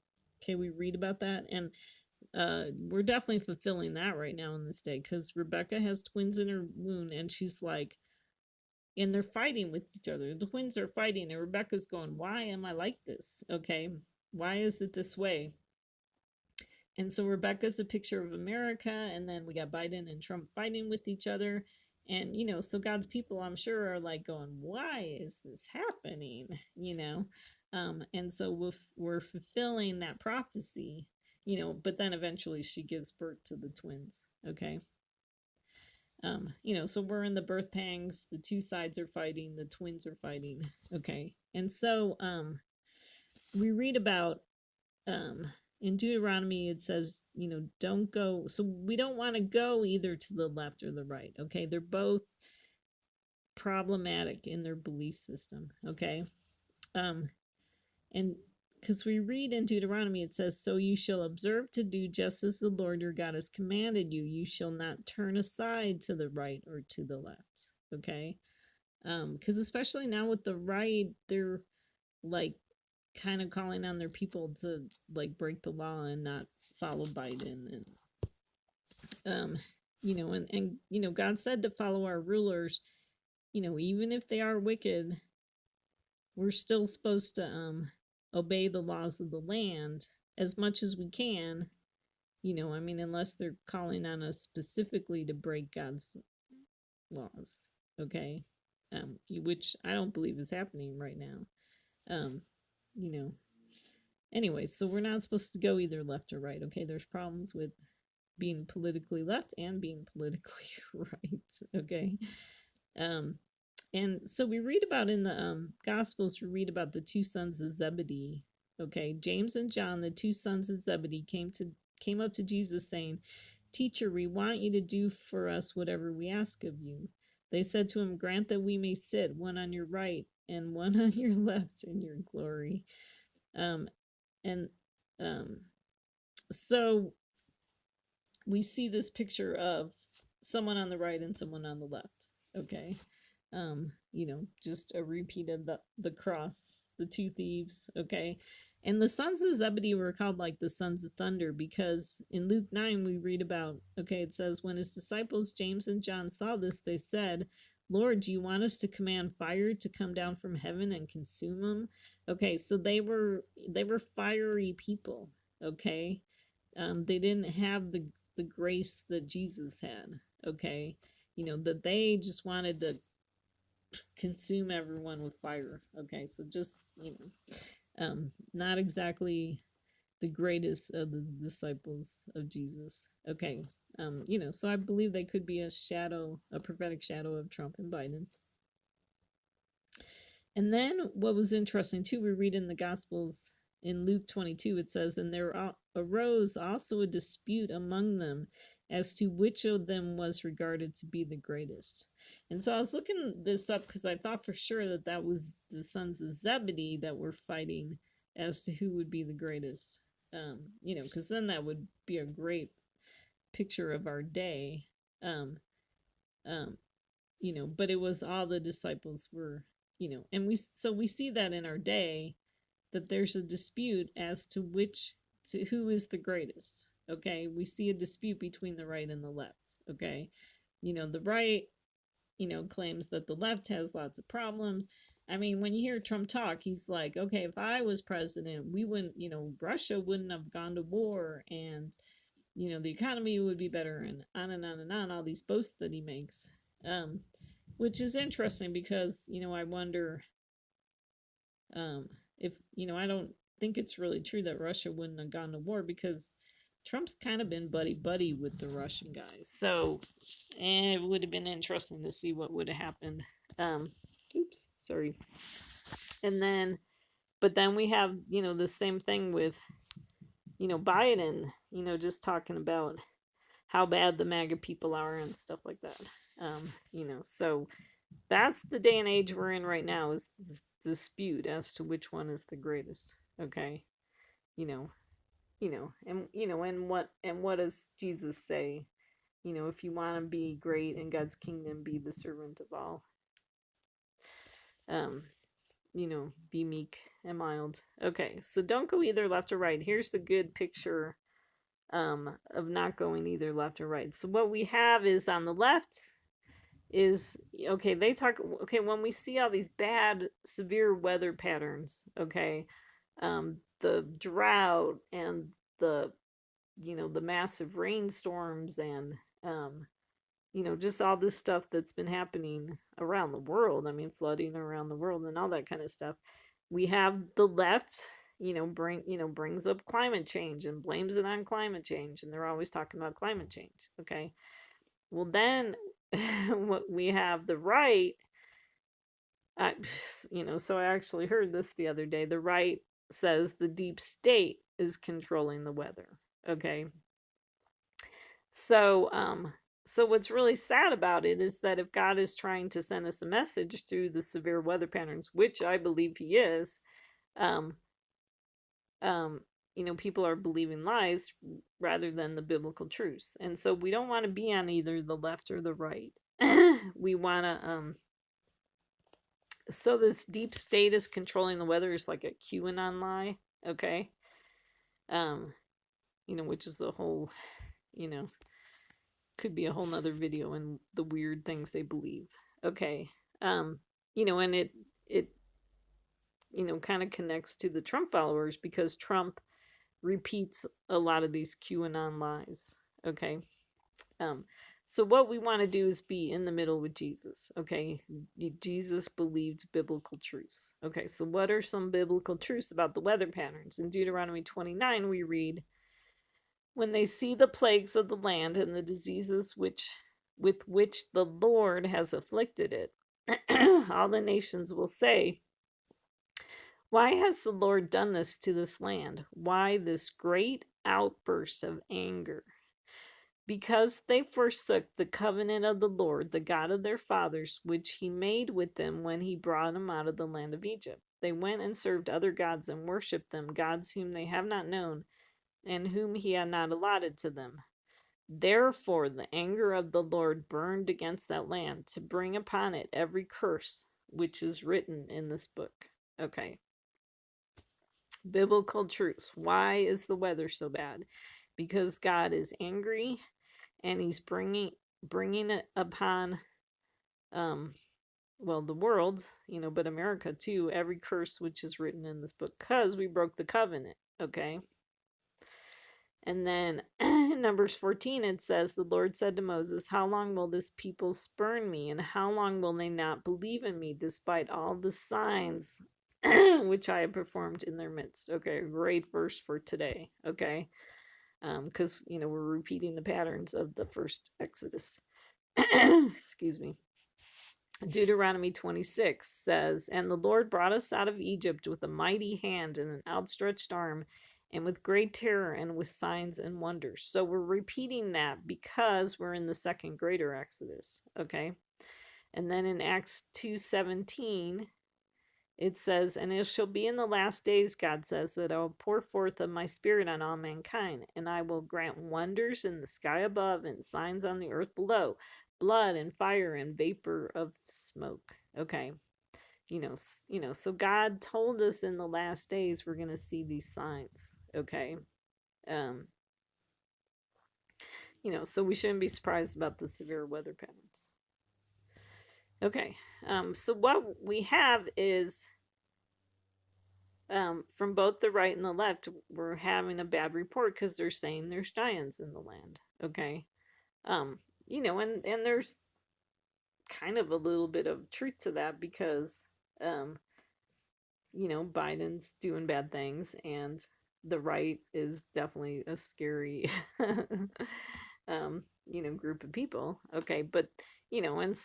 we read about that, and we're definitely fulfilling that right now in this day, because Rebecca has twins in her wound, and she's like, and they're fighting with each other. The twins are fighting, and Rebecca's going, why am I like this? Okay, why is it this way? And so Rebecca's a picture of America, and then we got Biden and Trump fighting with each other. And, so God's people, I'm sure, are like going, why is this happening? And so we're fulfilling that prophecy, but then eventually she gives birth to the twins. Okay. So we're in the birth pangs, the two sides are fighting, the twins are fighting. Okay. And so, we read about, in Deuteronomy, it says, don't go. So we don't want to go either to the left or the right. Okay. They're both problematic in their belief system. Okay. And because we read in Deuteronomy, it says, so you shall observe to do just as the Lord your God has commanded you. You shall not turn aside to the right or to the left. Okay. Because especially now with the right, they're like kind of calling on their people to like break the law and not follow Biden, and God said to follow our rulers, even if they are wicked, we're still supposed to obey the laws of the land as much as we can, unless they're calling on us specifically to break God's laws. Okay. Which I don't believe is happening right now. You know, Anyways, so we're not supposed to go either left or right. Okay, there's problems with being politically left and being politically right. Okay. And so we read about in the Gospels, we read about the two sons of Zebedee. Okay, James and John, the two sons of Zebedee, came up to Jesus saying, "Teacher, we want you to do for us whatever we ask of you." They said to him, "Grant that we may sit, one on your right and one on your left in your glory." Um, and so we see this picture of someone on the right and someone on the left. Okay. Just a repeat of the cross, the two thieves. Okay. And the sons of Zebedee were called like the sons of thunder, because in Luke 9 we read about, okay, it says, when his disciples James and John saw this, they said, "Lord, do you want us to command fire to come down from heaven and consume them?" Okay, so they were fiery people. Okay. They didn't have the grace that Jesus had. Okay. That they just wanted to consume everyone with fire. Okay, so just not exactly the greatest of the disciples of Jesus. Okay. So I believe they could be a prophetic shadow of Trump and Biden. And then what was interesting too, we read in the Gospels in Luke 22, it says, "And there arose also a dispute among them as to which of them was regarded to be the greatest." And so I was looking this up because I thought for sure that was the sons of Zebedee that were fighting as to who would be the greatest. Because then that would be a great picture of our day. But it was all the disciples were, and we see that in our day, that there's a dispute as to who is the greatest. Okay, we see a dispute between the right and the left. Okay, the right, claims that the left has lots of problems. I mean, when you hear Trump talk, he's like, okay, if I was president, we wouldn't, Russia wouldn't have gone to war, and the economy would be better, and on and on and on, all these boasts that he makes, which is interesting because, I wonder if, I don't think it's really true that Russia wouldn't have gone to war, because Trump's kind of been buddy with the Russian guys. So it would have been interesting to see what would have happened. Oops, sorry. And then, but then we have, the same thing with, Biden, just talking about how bad the MAGA people are and stuff like that. So that's the day and age we're in right now, is this dispute as to which one is the greatest. Okay. You know, and what does Jesus say? If you want to be great in God's kingdom, be the servant of all. Be meek and mild. Okay, so don't go either left or right. Here's a good picture of not going either left or right. So what we have is on the left is, okay, when we see all these bad, severe weather patterns, okay, the drought and the massive rainstorms and, just all this stuff that's been happening around the world. I mean, flooding around the world and all that kind of stuff. We have the left, brings up climate change and blames it on climate change, and they're always talking about climate change. Okay, well then, what we have the right, so I actually heard this the other day. The right says the deep state is controlling the weather. Okay, so what's really sad about it is that if God is trying to send us a message through the severe weather patterns, which I believe He is, um, people are believing lies rather than the biblical truths, and so we don't want to be on either the left or the right. We want to. So this deep state is controlling the weather is like a QAnon lie, okay? Which is a whole, could be a whole nother video and the weird things they believe. Okay. And it kind of connects to the Trump followers because Trump repeats a lot of these QAnon lies. Okay. So what we want to do is be in the middle with Jesus. Okay. Jesus believed biblical truths. Okay. So what are some biblical truths about the weather patterns? In Deuteronomy 29, we read, when they see the plagues of the land and the diseases with which the Lord has afflicted it, all the nations will say, why has the Lord done this to this land? Why this great outburst of anger? Because they forsook the covenant of the Lord, the God of their fathers, which He made with them when He brought them out of the land of Egypt. They went and served other gods and worshipped them, gods whom they have not known, and whom He had not allotted to them. Therefore the anger of the Lord burned against that land, to bring upon it every curse which is written in this book. Okay. Biblical truths. Why is the weather so bad? Because God is angry, and He's bringing it upon the world, but America too, every curse which is written in this book, because we broke the covenant. Okay. And then in Numbers 14, it says, the Lord said to Moses, how long will this people spurn me? And how long will they not believe in me, despite all the signs which I have performed in their midst? Okay, a great verse for today. Okay. Because, we're repeating the patterns of the first Exodus. Excuse me. Deuteronomy 26 says, and the Lord brought us out of Egypt with a mighty hand and an outstretched arm, and with great terror and with signs and wonders. So we're repeating that because we're in the second greater Exodus. Okay. And then in Acts 2:17, it says, and it shall be in the last days, God says, that I will pour forth of my spirit on all mankind, and I will grant wonders in the sky above and signs on the earth below, blood and fire and vapor of smoke. Okay. So God told us in the last days we're going to see these signs. Okay. So we shouldn't be surprised about the severe weather patterns. Okay. So what we have is, from both the right and the left, we're having a bad report because they're saying there's giants in the land. Okay. And there's kind of a little bit of truth to that because, Biden's doing bad things, and the right is definitely a scary, group of people. Okay, but and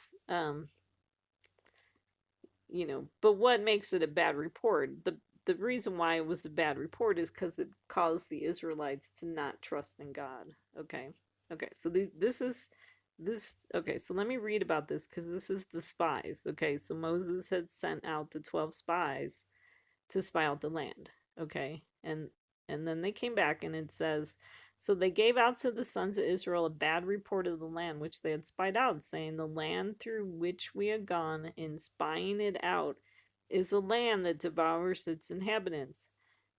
but what makes it a bad report? The reason why it was a bad report is because it caused the Israelites to not trust in God. Okay. Okay. So this is this. Okay. So let me read about this because this is the spies. Okay. So Moses had sent out the 12 spies to spy out the land. Okay. And then they came back and it says, so they gave out to the sons of Israel a bad report of the land which they had spied out, saying, the land through which we had gone in spying it out is a land that devours its inhabitants,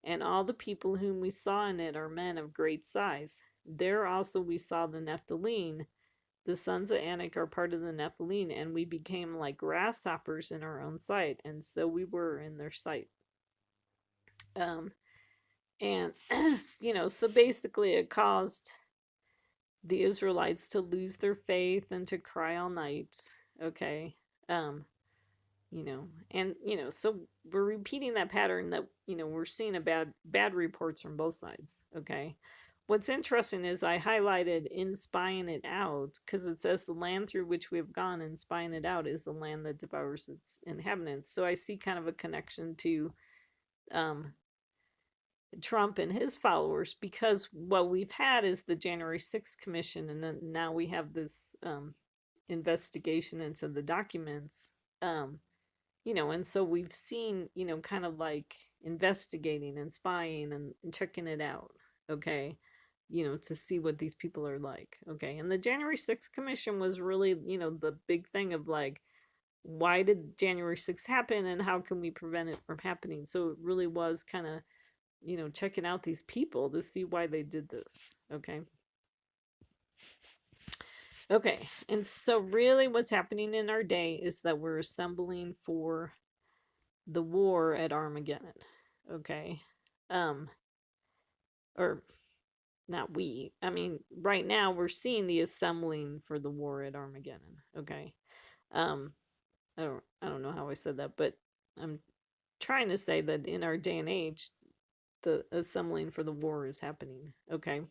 and all the people whom we saw in it are men of great size. There also we saw the Nephilim. The sons of Anak are part of the Nephilim, and we became like grasshoppers in our own sight, and so we were in their sight. Um, and so basically it caused the Israelites to lose their faith and to cry all night. Okay. So we're repeating that pattern that, we're seeing bad reports from both sides. Okay. What's interesting is I highlighted in spying it out because it says the land through which we have gone and spying it out is the land that devours its inhabitants. So I see kind of a connection to Trump and his followers, because what we've had is the January 6th commission, and then now we have this investigation into the documents. And so we've seen, kind of like investigating and spying and checking it out, okay, to see what these people are like, okay. And the January 6th commission was really, the big thing of like, why did January 6th happen and how can we prevent it from happening? So it really was kind of, checking out these people to see why they did this. Okay. Okay. And so really what's happening in our day is that we're assembling for the war at Armageddon. Okay. Or not we. I mean, right now we're seeing the assembling for the war at Armageddon. Okay. I don't know how I said that, but I'm trying to say that in our day and age, the assembling for the war is happening. Okay.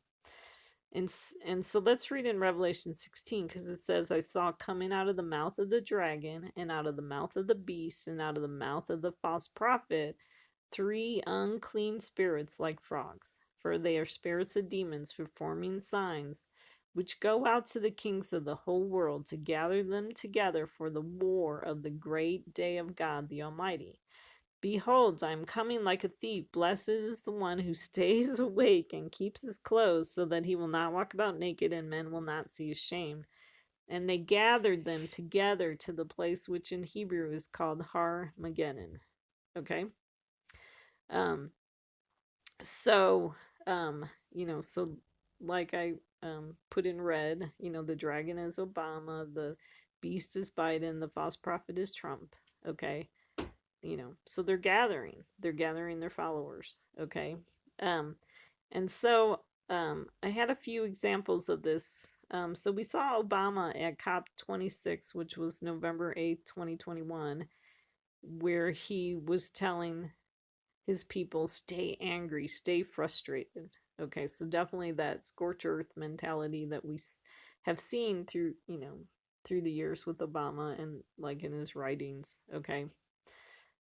And so let's read in Revelation 16, because it says, I saw coming out of the mouth of the dragon and out of the mouth of the beast and out of the mouth of the false prophet 3 unclean spirits like frogs, for they are spirits of demons performing signs, which go out to the kings of the whole world to gather them together for the war of the great day of God the Almighty. Behold, I am coming like a thief. Blessed is the one who stays awake and keeps his clothes, so that he will not walk about naked, and men will not see his shame. And they gathered them together to the place which in Hebrew is called Har Mageddon. Okay. So, so like I put in red, the dragon is Obama, the beast is Biden, the false prophet is Trump. Okay. So they're gathering their followers. Okay. And so I had a few examples of this. So we saw Obama at COP26, which was November 8th, 2021, where he was telling his people, stay angry, stay frustrated. Okay, so definitely that scorched earth mentality that we have seen through, through the years with Obama and like in his writings. Okay.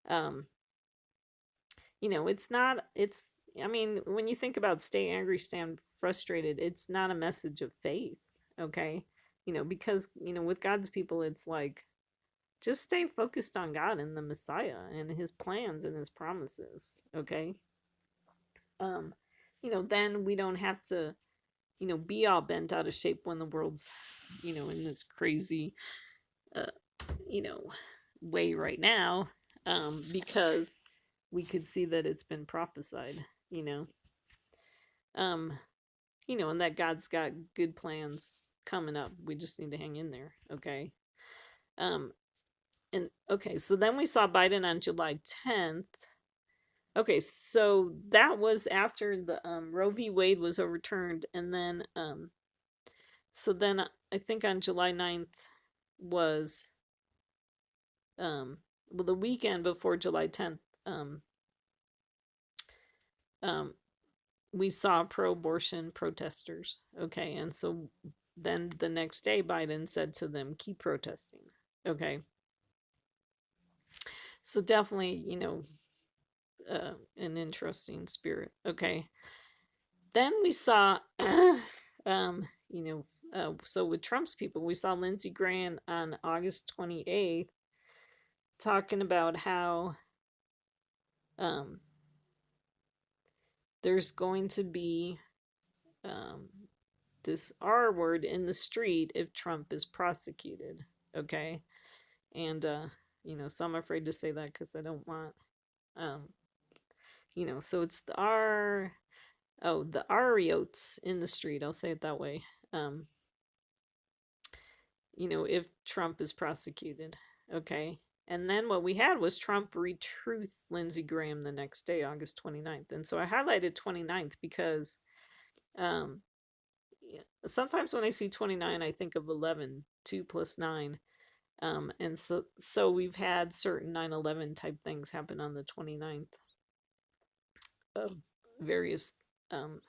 I mean, when you think about stay angry, stand frustrated, it's not a message of faith. Okay. Because, with God's people, it's like, just stay focused on God and the Messiah and his plans and his promises. Okay. Then we don't have to, be all bent out of shape when the world's, in this crazy, uh, you know, way right now, because we could see that it's been prophesied, um, and that God's got good plans coming up. We just need to hang in there. Okay. And okay, so then we saw Biden on July 10th. Okay, so that was after the Roe v. Wade was overturned, and then so then I think on July 9th was the weekend before July 10th, we saw pro-abortion protesters. Okay, and so then the next day Biden said to them, keep protesting. Okay. So definitely, an interesting spirit. Okay. Then we saw, so with Trump's people, we saw Lindsey Graham on August 28th talking about how um, there's going to be um, this R word in the street if Trump is prosecuted. Okay. And, so I'm afraid to say that because I don't want, um, so it's the Ariotes in the street. I'll say it that way. Um, if Trump is prosecuted. Okay. And then what we had was Trump retruth Lindsey Graham the next day, August 29th. And so I highlighted 29th because um, sometimes when I see 29, I think of 11, 2 plus 9. And so we've had certain 9/11 type things happen on the 29th of various um,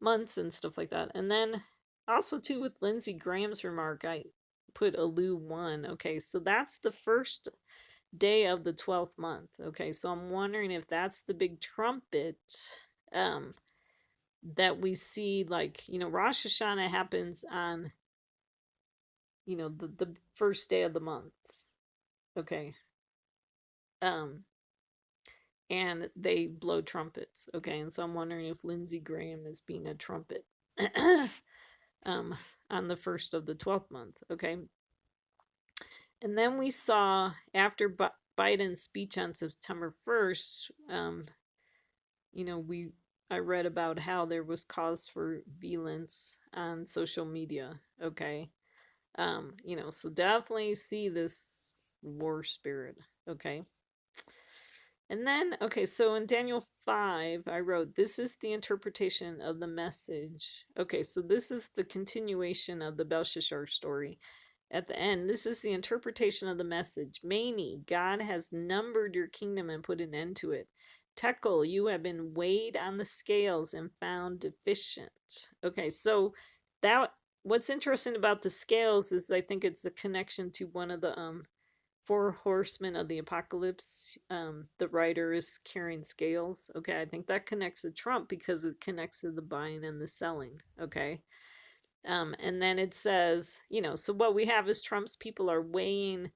months and stuff like that. And then also too with Lindsey Graham's remark, I put Elu 1. Okay, so that's the first day of the 12th month. Okay, so I'm wondering if that's the big trumpet um that we see, like, Rosh Hashanah happens on the first day of the month. Okay. Um and they blow trumpets. Okay, and so I'm wondering if Lindsey Graham is being a trumpet um on the first of the 12th month. Okay. And then we saw after Biden's speech on September 1st, we I read about how there was cause for violence on social media. Okay. So definitely see this war spirit. Okay. And then, okay, so in Daniel 5, I wrote, this is the interpretation of the message. Okay, so this is the continuation of the Belshazzar story. At the end, this is the interpretation of the message. Mani, God has numbered your kingdom and put an end to it. Tekel, you have been weighed on the scales and found deficient. Okay, so what's interesting about the scales is I think it's a connection to one of the four horsemen of the apocalypse. The writer is carrying scales. Okay, I think that connects to Trump because it connects to the buying and the selling. Okay. And then it says, so what we have is Trump's people are weighing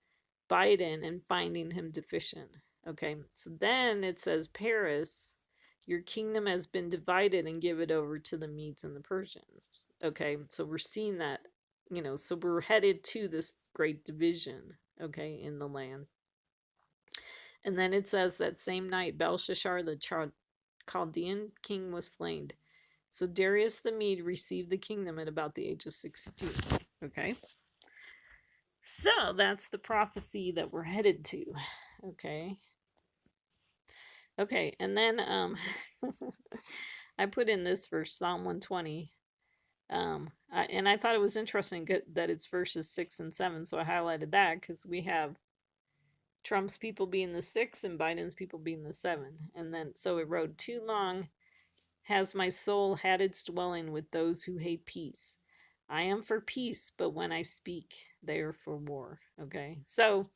Biden and finding him deficient. Okay. So then it says, Paris, your kingdom has been divided and give it over to the Medes and the Persians. Okay. So we're seeing that, so we're headed to this great division, okay, in the land. And then it says that same night, Belshazzar, the Chaldean king, was slain. So Darius the Mede received the kingdom at about the age of 16. Okay. So that's the prophecy that we're headed to. Okay. Okay. And then I put in this verse, Psalm 120. And I thought it was interesting that it's verses 6 and 7. So I highlighted that because we have Trump's people being the 6 and Biden's people being the 7. And then so it wrote, too long has my soul had its dwelling with those who hate peace. I am for peace, but when I speak, they are for war. Okay. So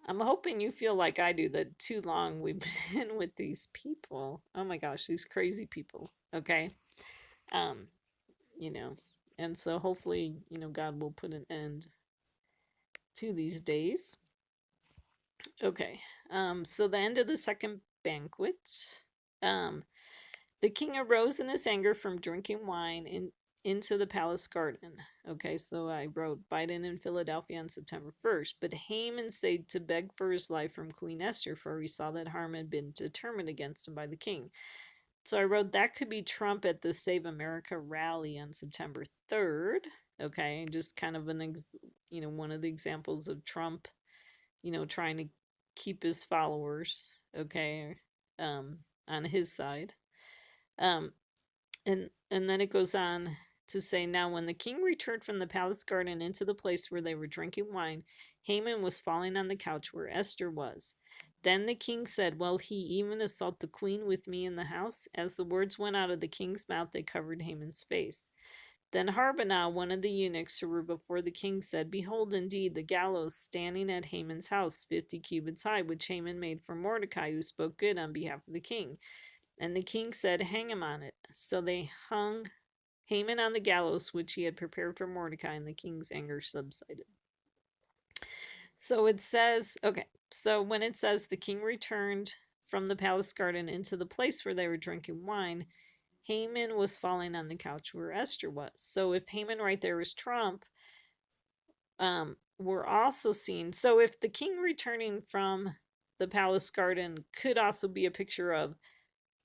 I'm hoping you feel like I do, that too long we've been with these people. Oh my gosh, these crazy people. Okay. Um, and so hopefully, God will put an end to these days. Okay. So the end of the second banquet. The king arose in his anger from drinking wine into the palace garden. Okay, so I wrote Biden in Philadelphia on September 1st. But Haman stayed to beg for his life from Queen Esther, for he saw that harm had been determined against him by the king. So I wrote that could be Trump at the Save America rally on September 3rd. Okay, just kind of one of the examples of Trump, trying to keep his followers, okay, on his side. And then it goes on to say, now when the king returned from the palace garden into the place where they were drinking wine, Haman was falling on the couch where Esther was. Then the king said, will he even assault the queen with me in the house? As the words went out of the king's mouth, they covered Haman's face. Then Harbonah, one of the eunuchs who were before the king, said, Behold, indeed, the gallows standing at Haman's house, 50 cubits high, which Haman made for Mordecai, who spoke good on behalf of the king. And the king said, Hang him on it. So they hung Haman on the gallows, which he had prepared for Mordecai, and the king's anger subsided. So it says, okay, so when it says the king returned from the palace garden into the place where they were drinking wine, Haman was falling on the couch where Esther was. So if Haman right there is Trump, we're also seeing, so if the king returning from the palace garden could also be a picture of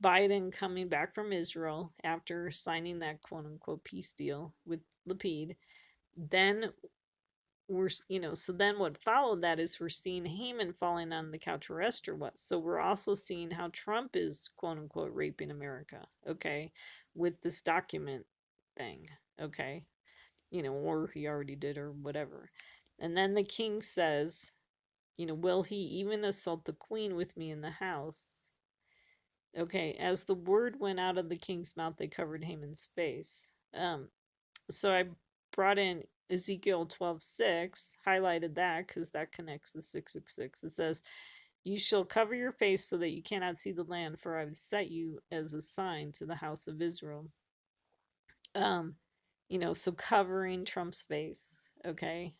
Biden coming back from Israel after signing that quote unquote peace deal with Lapid, then we're, so then what followed that is we're seeing Haman falling on the couch where Esther was. So we're also seeing how Trump is quote unquote raping America, okay, with this document thing, okay, or he already did or whatever. And then the king says, will he even assault the queen with me in the house? Okay, as the word went out of the king's mouth, they covered Haman's face. So I brought in Ezekiel 12:6, highlighted that because that connects to 666. It says, You shall cover your face so that you cannot see the land, for I have set you as a sign to the house of Israel. So covering Trump's face, okay?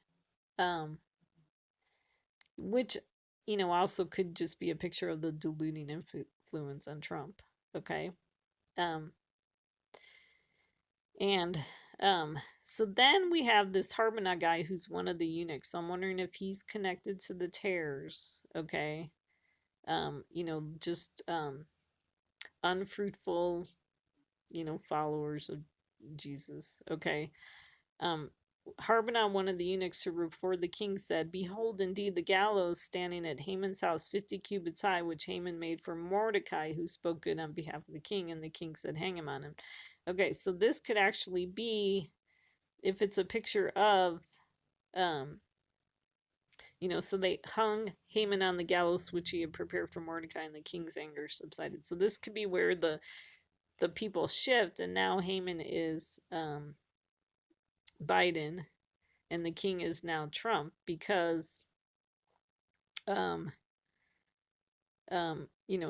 Which, also could just be a picture of the diluting influence on Trump, okay? And so then we have this Harbonah guy who's one of the eunuchs. So I'm wondering if he's connected to the tares, okay? Just unfruitful, followers of Jesus, okay? Harbonah, one of the eunuchs who were before the king, said, Behold, indeed, the gallows standing at Haman's house, 50 cubits high, which Haman made for Mordecai, who spoke good on behalf of the king. And the king said, Hang him on him. Okay, so this could actually be, if it's a picture of, so they hung Haman on the gallows, which he had prepared for Mordecai, and the king's anger subsided. So this could be where the people shift, and now Haman is Biden, and the king is now Trump, because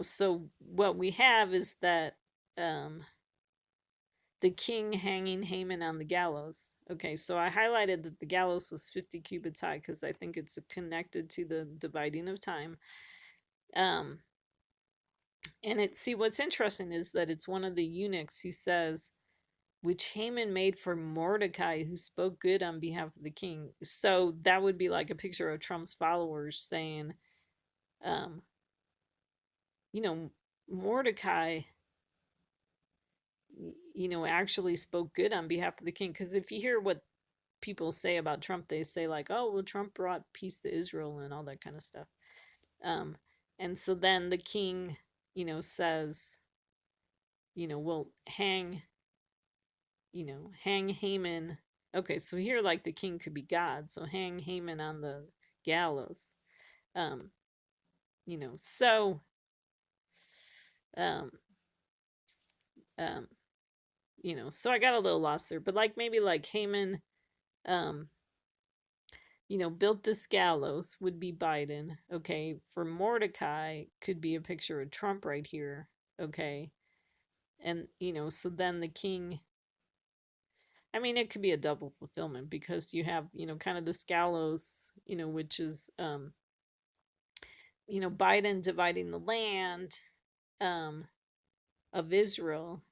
so what we have is that the king hanging Haman on the gallows. Okay, so I highlighted that the gallows was 50 cubits high because I think it's connected to the dividing of time. And what's interesting is that it's one of the eunuchs who says, which Haman made for Mordecai, who spoke good on behalf of the king. So that would be like a picture of Trump's followers saying, Mordecai, actually spoke good on behalf of the king. Because if you hear what people say about Trump, they say like, oh, well, Trump brought peace to Israel and all that kind of stuff. And so then the king, says, well, hang Haman. Okay, so here, like, the king could be God, so hang Haman on the gallows. So so I got a little lost there, but like maybe like Haman built this gallows would be Biden. Okay, for Mordecai could be a picture of Trump right here. Okay, and so then the king, I mean, it could be a double fulfillment because you have kind of this gallows, which is Biden dividing the land of Israel.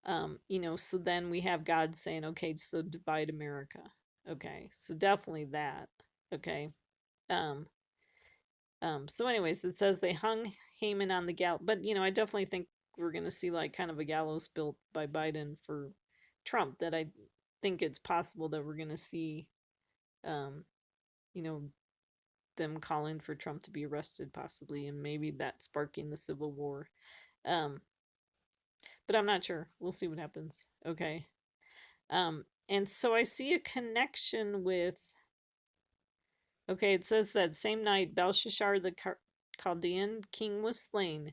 So then we have God saying, okay, so divide America. Okay, so definitely that. Okay. So anyways, it says they hung Haman on the gallows, but I definitely think we're gonna see like kind of a gallows built by Biden for Trump. That I think it's possible that we're gonna see, them calling for Trump to be arrested possibly, and maybe that sparking the civil war. But I'm not sure. We'll see what happens. Okay. And so I see a connection with, okay, it says that same night Belshazzar the Chaldean king was slain.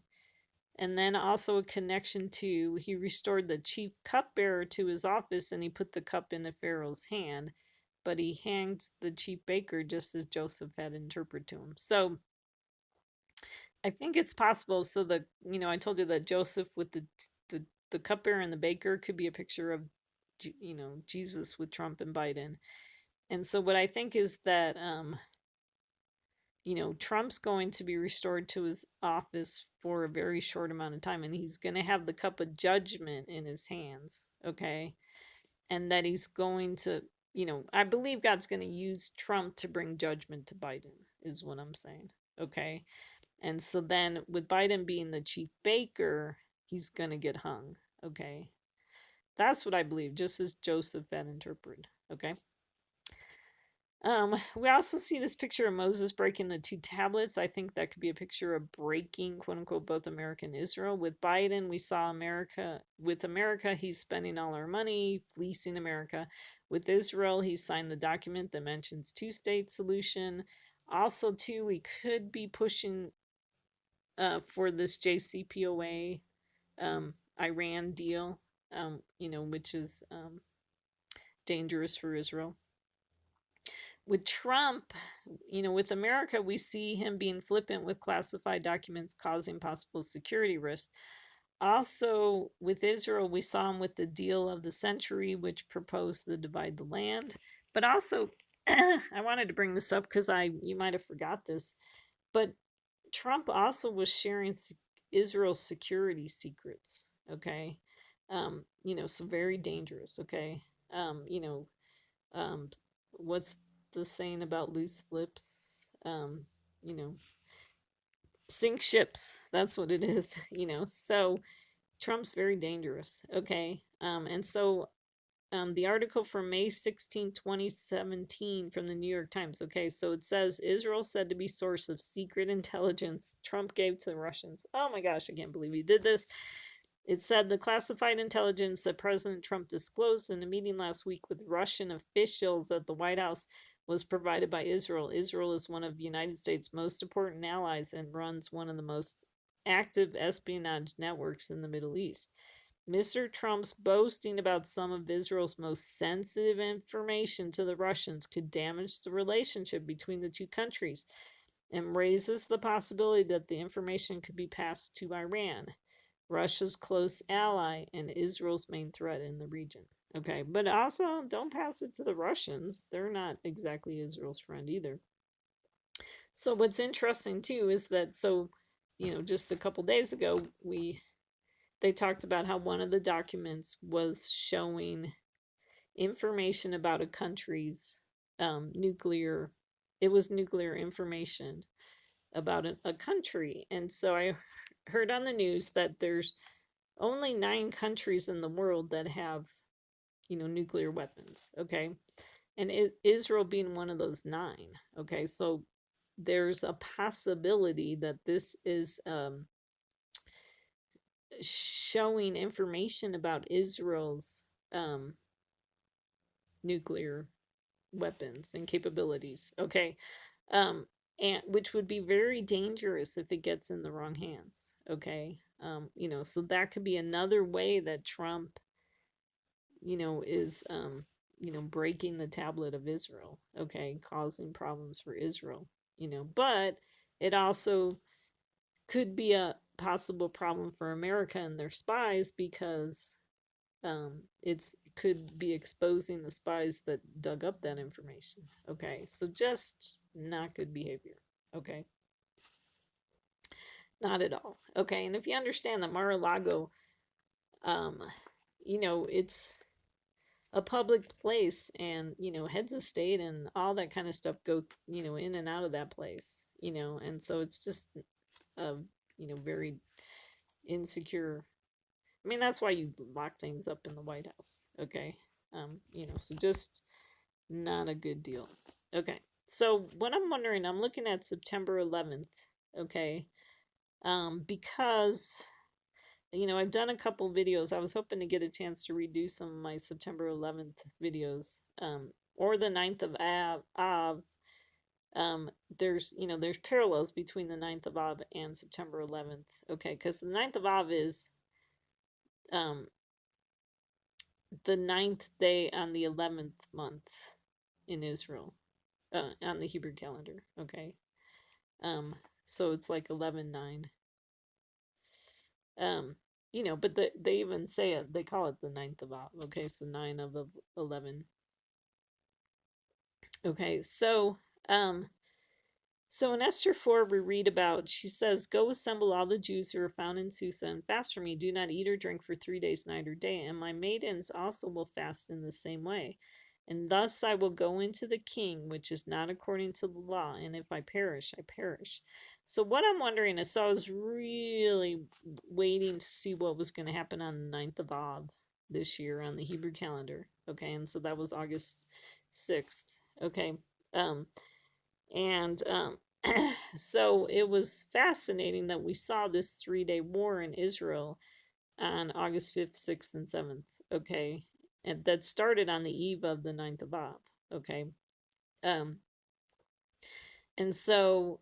And then also a connection to, he restored the chief cupbearer to his office and he put the cup in the Pharaoh's hand, but he hangs the chief baker just as Joseph had interpreted to him. So I think it's possible. So I told you that Joseph with the cupbearer and the baker could be a picture of, Jesus with Trump and Biden. And so what I think is that, Trump's going to be restored to his office for a very short amount of time, and he's going to have the cup of judgment in his hands, okay? And that he's going to, I believe God's going to use Trump to bring judgment to Biden, is what I'm saying, okay? And so then with Biden being the chief baker, he's going to get hung, okay? That's what I believe, just as Joseph had interpreted, okay? We also see this picture of Moses breaking the two tablets. I think that could be a picture of breaking, quote unquote, both America and Israel. With Biden, we saw with America, he's spending all our money, fleecing America. With Israel, he signed the document that mentions two-state solution. Also, too, we could be pushing for this JCPOA Iran deal, which is dangerous for Israel. With Trump, with America, we see him being flippant with classified documents causing possible security risks. Also, with Israel, we saw him with the deal of the century, which proposed to divide the land. But also, I wanted to bring this up because you might have forgot this, but Trump also was sharing Israel's security secrets. Okay, so very dangerous. Okay, um, what's the saying about loose lips? You know, sink ships. That's what it is. So Trump's very dangerous. Okay, and so the article from May 16, 2017 from the New York Times. Okay, so it says Israel said to be source of secret intelligence Trump gave to the Russians. Oh my gosh, I can't believe he did this. It said the classified intelligence that President Trump disclosed in a meeting last week with Russian officials at the White House was provided by Israel. Israel is one of the United States' most important allies and runs one of the most active espionage networks in the Middle East. Mr. Trump's boasting about some of Israel's most sensitive information to the Russians could damage the relationship between the two countries and raises the possibility that the information could be passed to Iran, Russia's close ally and Israel's main threat in the region. Okay, but also don't pass it to the Russians. They're not exactly Israel's friend either. So what's interesting too is that just a couple days ago they talked about how one of the documents was showing information about a country's nuclear. It was nuclear information about a country, and so I heard on the news that there's only 9 countries in the world that have nuclear weapons. Okay, and Israel being one of those 9. Okay, so there's a possibility that this is showing information about Israel's nuclear weapons and capabilities. Okay, and which would be very dangerous if it gets in the wrong hands. Okay, so that could be another way that Trump, is breaking the tablet of Israel. Okay, causing problems for Israel. But it also could be a possible problem for America and their spies because it's could be exposing the spies that dug up that information. Okay, so just not good behavior. Okay, not at all. Okay, and if you understand that Mar-a-Lago, it's a public place, and heads of state and all that kind of stuff go in and out of that place. And so it's just a very insecure. I mean, that's why you lock things up in the White House. Okay, so just not a good deal. Okay, so what I'm wondering, I'm looking at September 11th. Okay, because I've done a couple videos. I was hoping to get a chance to redo some of my September 11th videos, or the 9th of Av, there's, there's parallels between the ninth of Av and September 11th. Okay, because the ninth of Av is um, the ninth day on the 11th month in Israel, on the Hebrew calendar. Okay. So it's like 11/9. Um, but they even say it, they call it the ninth of Av. Okay, so 9 of 11. Okay, so in Esther 4, we read about, she says, "Go assemble all the Jews who are found in Susa and fast for me. Do not eat or drink for 3 days, night or day. And my maidens also will fast in the same way. And thus I will go into the king, which is not according to the law. And if I perish, I perish." So what I'm wondering is, so I was really waiting to see what was going to happen on the 9th of Av this year on the Hebrew calendar. Okay, and so that was August 6th. Okay. And so it was fascinating that we saw this 3-day war in Israel on August 5th, 6th, and 7th. Okay. And that started on the eve of the 9th of Av. Okay. And so,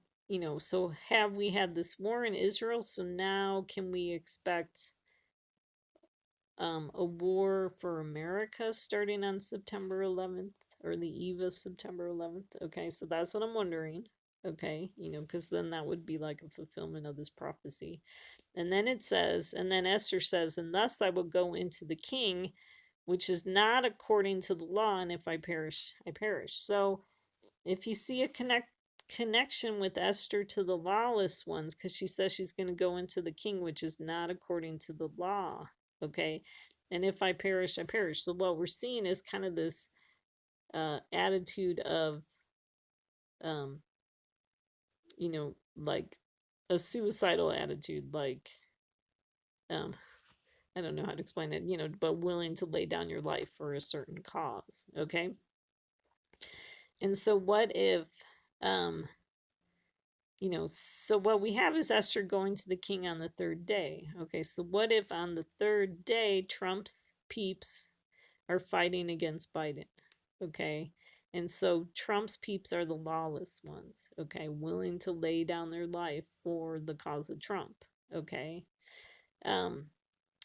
so have we had this war in Israel? So now can we expect a war for America starting on September 11th or the eve of September 11th? Okay, so that's what I'm wondering. Okay, because then that would be like a fulfillment of this prophecy. And then it says, and then Esther says, "And thus I will go into the king, which is not according to the law, and if I perish, I perish." So if you see a connection with Esther to the lawless ones, because she says she's going to go into the king, which is not according to the law. Okay, and if I perish, I perish. So what we're seeing is kind of this attitude of, like a suicidal attitude, like, I don't know how to explain it, but willing to lay down your life for a certain cause. Okay, and so what if, so what we have is Esther going to the king on the 3rd day. Okay, so what if on the 3rd day Trump's peeps are fighting against Biden? Okay, and so Trump's peeps are the lawless ones. Okay, willing to lay down their life for the cause of Trump. Okay,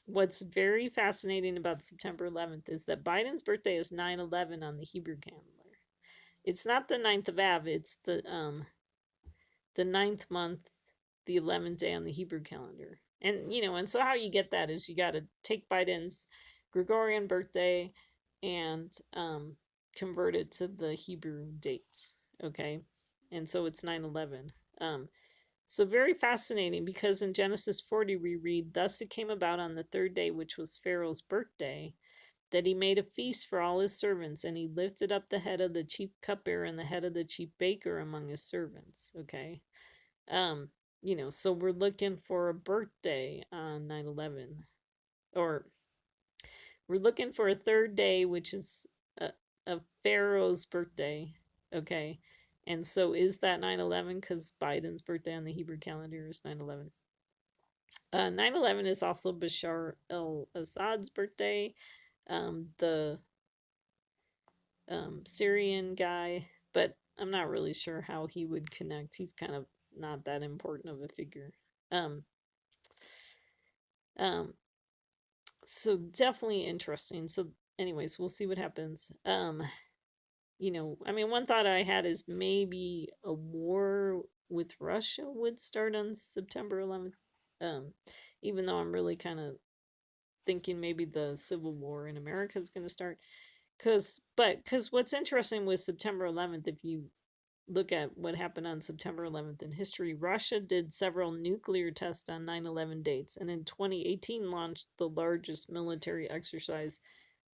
what's very fascinating about September 11th is that Biden's birthday is 9/11 on the Hebrew calendar. It's not the 9th of Av, it's the 9th month, the 11th day on the Hebrew calendar. And, and so how you get that is you got to take Biden's Gregorian birthday and convert it to the Hebrew date. Okay. And so it's 9/11. So very fascinating, because in Genesis 40 we read, "Thus it came about on the 3rd day, which was Pharaoh's birthday, that he made a feast for all his servants, and he lifted up the head of the chief cupbearer and the head of the chief baker among his servants." Okay. So we're looking for a birthday on 9/11, or we're looking for a 3rd day, which is a Pharaoh's birthday. Okay. And so is that 9/11? Because Biden's birthday on the Hebrew calendar is 9/11. 9/11 is also Bashar al-Assad's birthday, the Syrian guy, but I'm not really sure how he would connect. He's kind of not that important of a figure. So definitely interesting. So anyways, we'll see what happens. One thought I had is maybe a war with Russia would start on September 11th. Even though I'm really kind of thinking maybe the Civil War in America is going to start. Because what's interesting with September 11th, if you look at what happened on September 11th in history, Russia did several nuclear tests on 9/11 dates, and in 2018 launched the largest military exercise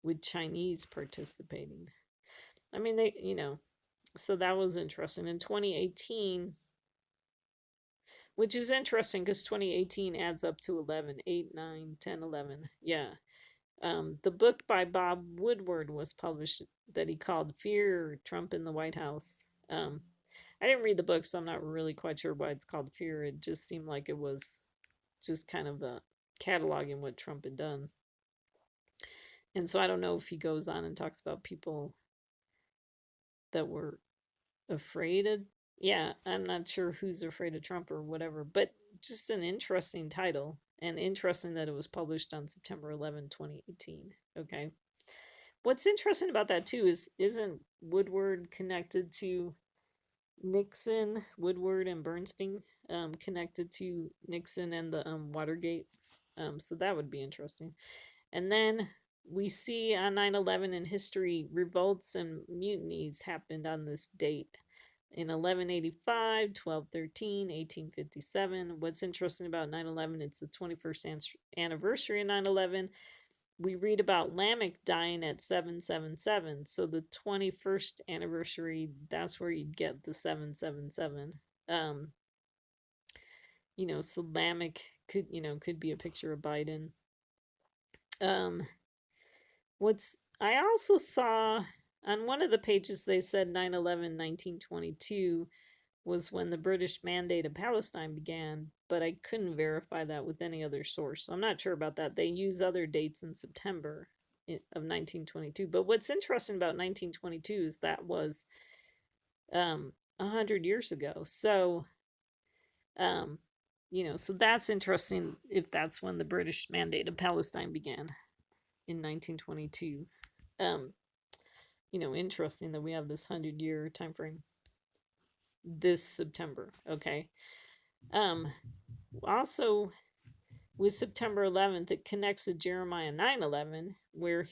with Chinese participating. I mean, so that was interesting. In 2018, which is interesting because 2018 adds up to 11, 8, 9, 10, 11. Yeah. The book by Bob Woodward was published that he called Fear, Trump in the White House. I didn't read the book, so I'm not really quite sure why it's called Fear. It just seemed like it was just kind of cataloging what Trump had done. And so I don't know if he goes on and talks about people that were afraid of Yeah, I'm not sure who's afraid of Trump or whatever, but just an interesting title, and interesting that it was published on September 11, 2018. Okay. What's interesting about that too is isn't Woodward connected to Nixon, Woodward and Bernstein, connected to Nixon and the Watergate. So that would be interesting. And then we see on 9/11 in history, revolts and mutinies happened on this date in 1185, 1213, 1857. What's interesting about 9/11, it's the 21st anniversary of 9/11. We read about Lamech dying at 777. So the 21st anniversary, that's where you get the 777. Um, so Lamech could be a picture of Biden. Um, what's I also saw on one of the pages they said 9/11 1922 was when the British Mandate of Palestine began, but I couldn't verify that with any other source. So I'm not sure about that. They use other dates in September of 1922. But what's interesting about 1922 is that was 100 years ago. So, um, so that's interesting if that's when the British Mandate of Palestine began in 1922. Um, interesting that we have this 100-year time frame this September. Okay. Also, with September 11th, it connects to Jeremiah 9:11, where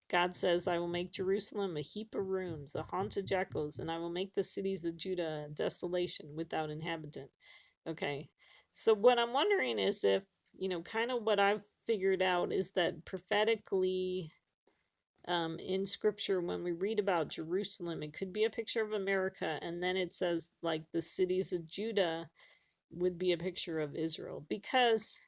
God says, I will make Jerusalem a heap of rooms, a haunt of jackals, and I will make the cities of Judah a desolation without inhabitant. Okay. So what I'm wondering is if, kind of what I've figured out is that prophetically, in scripture, when we read about Jerusalem, it could be a picture of America, and then it says like the cities of Judah would be a picture of Israel. Because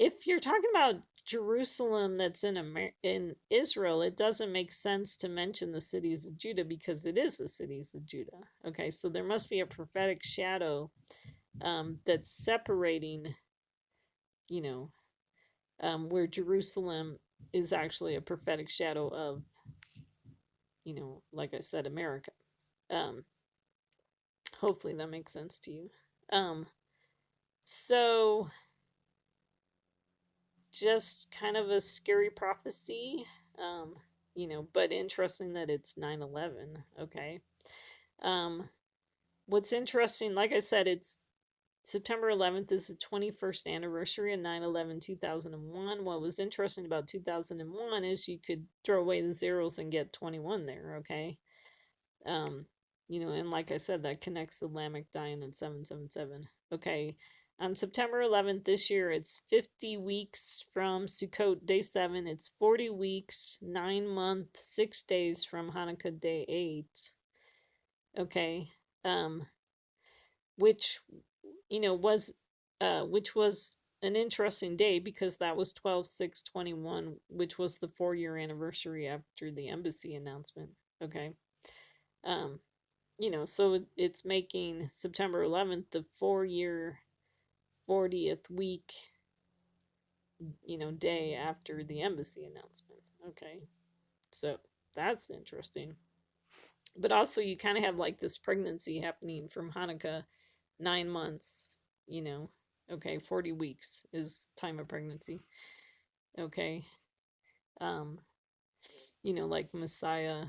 if you're talking about Jerusalem that's in Israel, it doesn't make sense to mention the cities of Judah because it is the cities of Judah. Okay, so there must be a prophetic shadow that's separating, you know, where Jerusalem is actually a prophetic shadow of, like I said, America. Um, hopefully that makes sense to you. So just kind of a scary prophecy, but interesting that it's 9/11. Okay. Um, what's interesting, like I said, it's September 11th is the 21st anniversary of 9/11 2001. What was interesting about 2001 is you could throw away the zeros and get 21 there. Okay. Um, and like I said, that connects the Lamech dying at 777. Okay. On September 11th this year, it's 50 weeks from Sukkot day 7. It's 40 weeks, 9 months, 6 days from Hanukkah day 8. Okay. Which, which was an interesting day because that was 12/6/21, which was the 4-year anniversary after the embassy announcement. Okay. So it's making September 11th the 4-year 40th week, day after the embassy announcement. Okay. So that's interesting. But also, you kind of have like this pregnancy happening from Hanukkah, 9 months, Okay, 40 weeks is time of pregnancy. Okay. Like Messiah,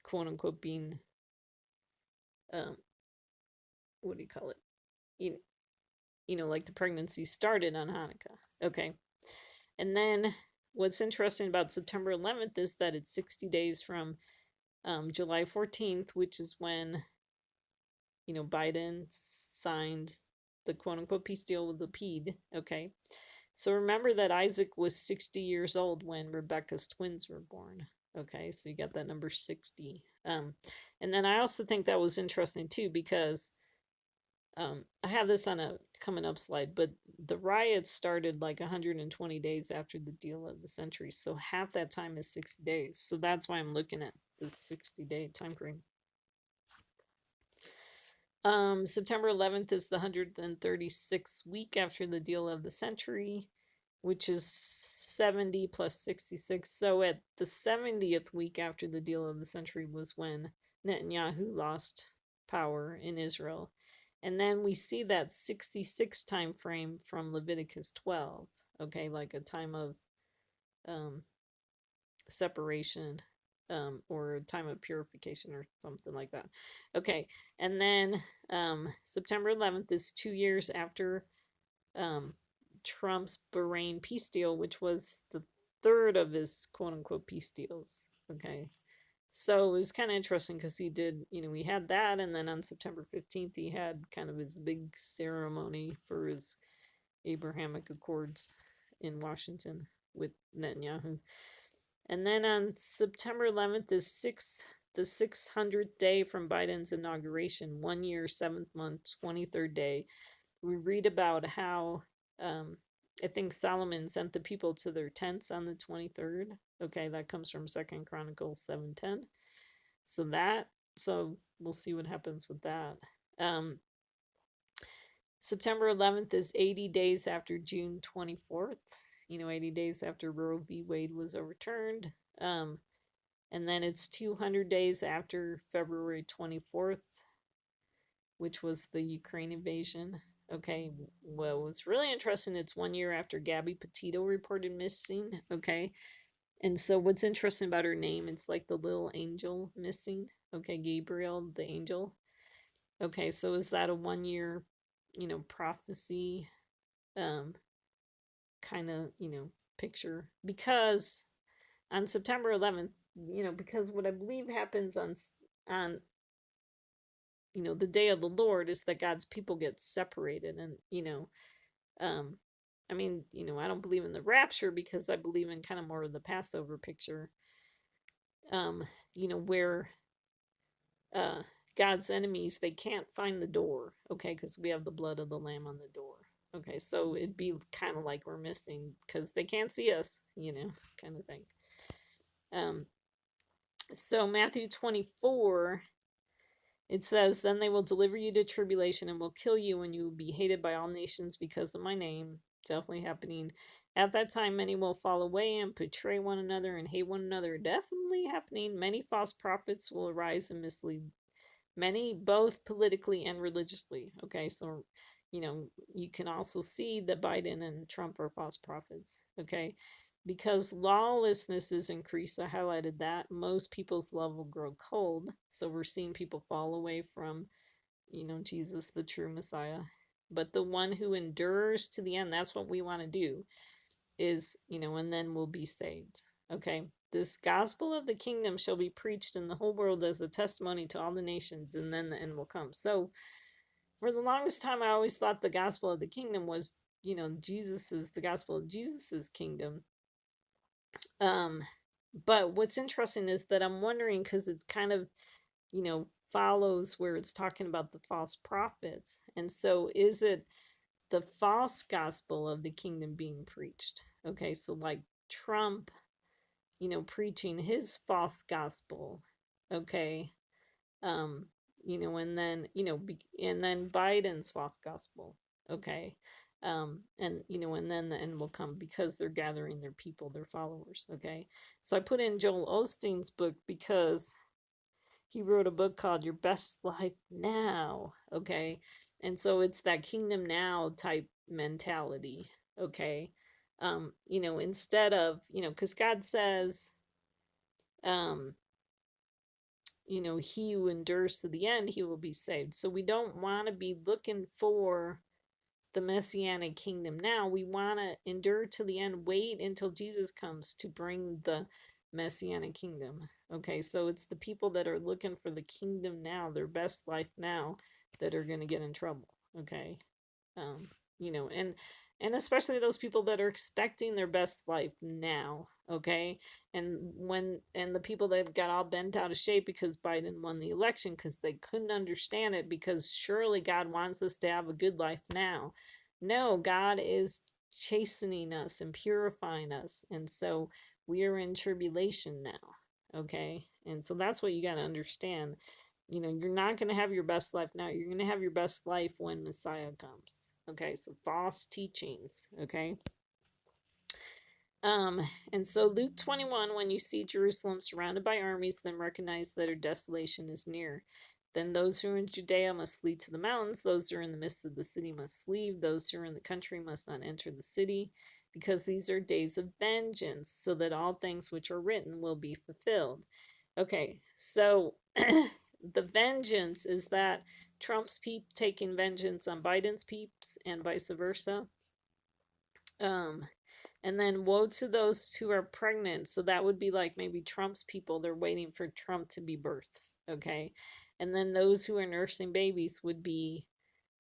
quote unquote, being, what do you call it? Like the pregnancy started on Hanukkah. Okay. And then what's interesting about September 11th is that it's 60 days from July 14th, which is when, Biden signed the quote unquote peace deal with Lapid. Okay. So remember that Isaac was 60 years old when Rebecca's twins were born. Okay. So you got that number 60. And then I also think that was interesting too because I have this on a coming up slide, but the riots started like 120 days after the deal of the century. So half that time is 60 days. So that's why I'm looking at the 60-day time frame. September 11th is the 136th week after the deal of the century, which is 70 plus 66. So at the 70th week after the deal of the century was when Netanyahu lost power in Israel. And then we see that 66 time frame from Leviticus 12, okay, like a time of um, separation, or a time of purification or something like that. Okay, and then September 11th is 2 years after um, Trump's Bahrain peace deal, which was the third of his quote unquote peace deals. Okay, so it was kind of interesting because he did, we had that, and then on September 15th, he had kind of his big ceremony for his Abrahamic Accords in Washington with Netanyahu. And then on September 11th is the 600th day from Biden's inauguration, 1 year, 7th month, 23rd day. We read about how I think Solomon sent the people to their tents on the 23rd. Okay, that comes from 2nd Chronicles 7:10. So we'll see what happens with that. September 11th is 80 days after June 24th. 80 days after Roe v. Wade was overturned. And then it's 200 days after February 24th, which was the Ukraine invasion. Okay, well, what's really interesting, it's 1 year after Gabby Petito reported missing. Okay, and so what's interesting about her name, it's like the little angel missing. Okay, Gabriel, the angel. Okay, so is that a 1 year, prophecy kind of, picture? Because on September 11th, because what I believe happens on the day of the Lord is that God's people get separated. And I don't believe in the rapture because I believe in kind of more of the Passover picture, where God's enemies, they can't find the door, okay, because we have the blood of the Lamb on the door. Okay, so it'd be kind of like we're missing because they can't see us, kind of thing. So Matthew 24, it says, "Then they will deliver you to tribulation and will kill you, and you will be hated by all nations because of my name." Definitely happening. At that time, many will fall away and betray one another and hate one another. Definitely happening. Many false prophets will arise and mislead many, both politically and religiously. Okay, so you can also see that Biden and Trump are false prophets. Okay, because lawlessness is increased. I highlighted that. Most people's love will grow cold. So we're seeing people fall away from, Jesus, the true Messiah. But the one who endures to the end, that's what we want to do, is, and then we'll be saved. Okay. This gospel of the kingdom shall be preached in the whole world as a testimony to all the nations, and then the end will come. So for the longest time, I always thought the gospel of the kingdom was, the gospel of Jesus's kingdom. But what's interesting is that I'm wondering, because it's kind of, follows where it's talking about the false prophets. And so is it the false gospel of the kingdom being preached? Okay, so like Trump, preaching his false gospel. Okay. And then, and then Biden's false gospel. Okay. And then the end will come because they're gathering their people, their followers. Okay. So I put in Joel Osteen's book because he wrote a book called Your Best Life Now. Okay. And so it's that kingdom now type mentality. Okay. Instead of, because God says, he who endures to the end, he will be saved. So we don't want to be looking for the messianic kingdom now. We want to endure to the end, wait until Jesus comes to bring the messianic kingdom. Okay, so it's the people that are looking for the kingdom now, their best life now, that are going to get in trouble. Okay. And especially those people that are expecting their best life now. Okay. And the people that got all bent out of shape because Biden won the election because they couldn't understand it, because surely God wants us to have a good life now. No, God is chastening us and purifying us, and so we are in tribulation now. Okay. And so that's what you got to understand. You're not going to have your best life now. You're going to have your best life when Messiah comes. Okay, so false teachings. Okay. Um, and so Luke 21, when you see Jerusalem surrounded by armies, then recognize that her desolation is near. Then those who are in Judea must flee to the mountains. Those who are in the midst of the city must leave. Those who are in the country must not enter the city, because these are days of vengeance, so that all things which are written will be fulfilled. Okay, so the vengeance is that Trump's peep taking vengeance on Biden's peeps and vice versa. Um, and then woe to those who are pregnant. So that would be like maybe Trump's people. They're waiting for Trump to be birthed. Okay. And then those who are nursing babies would be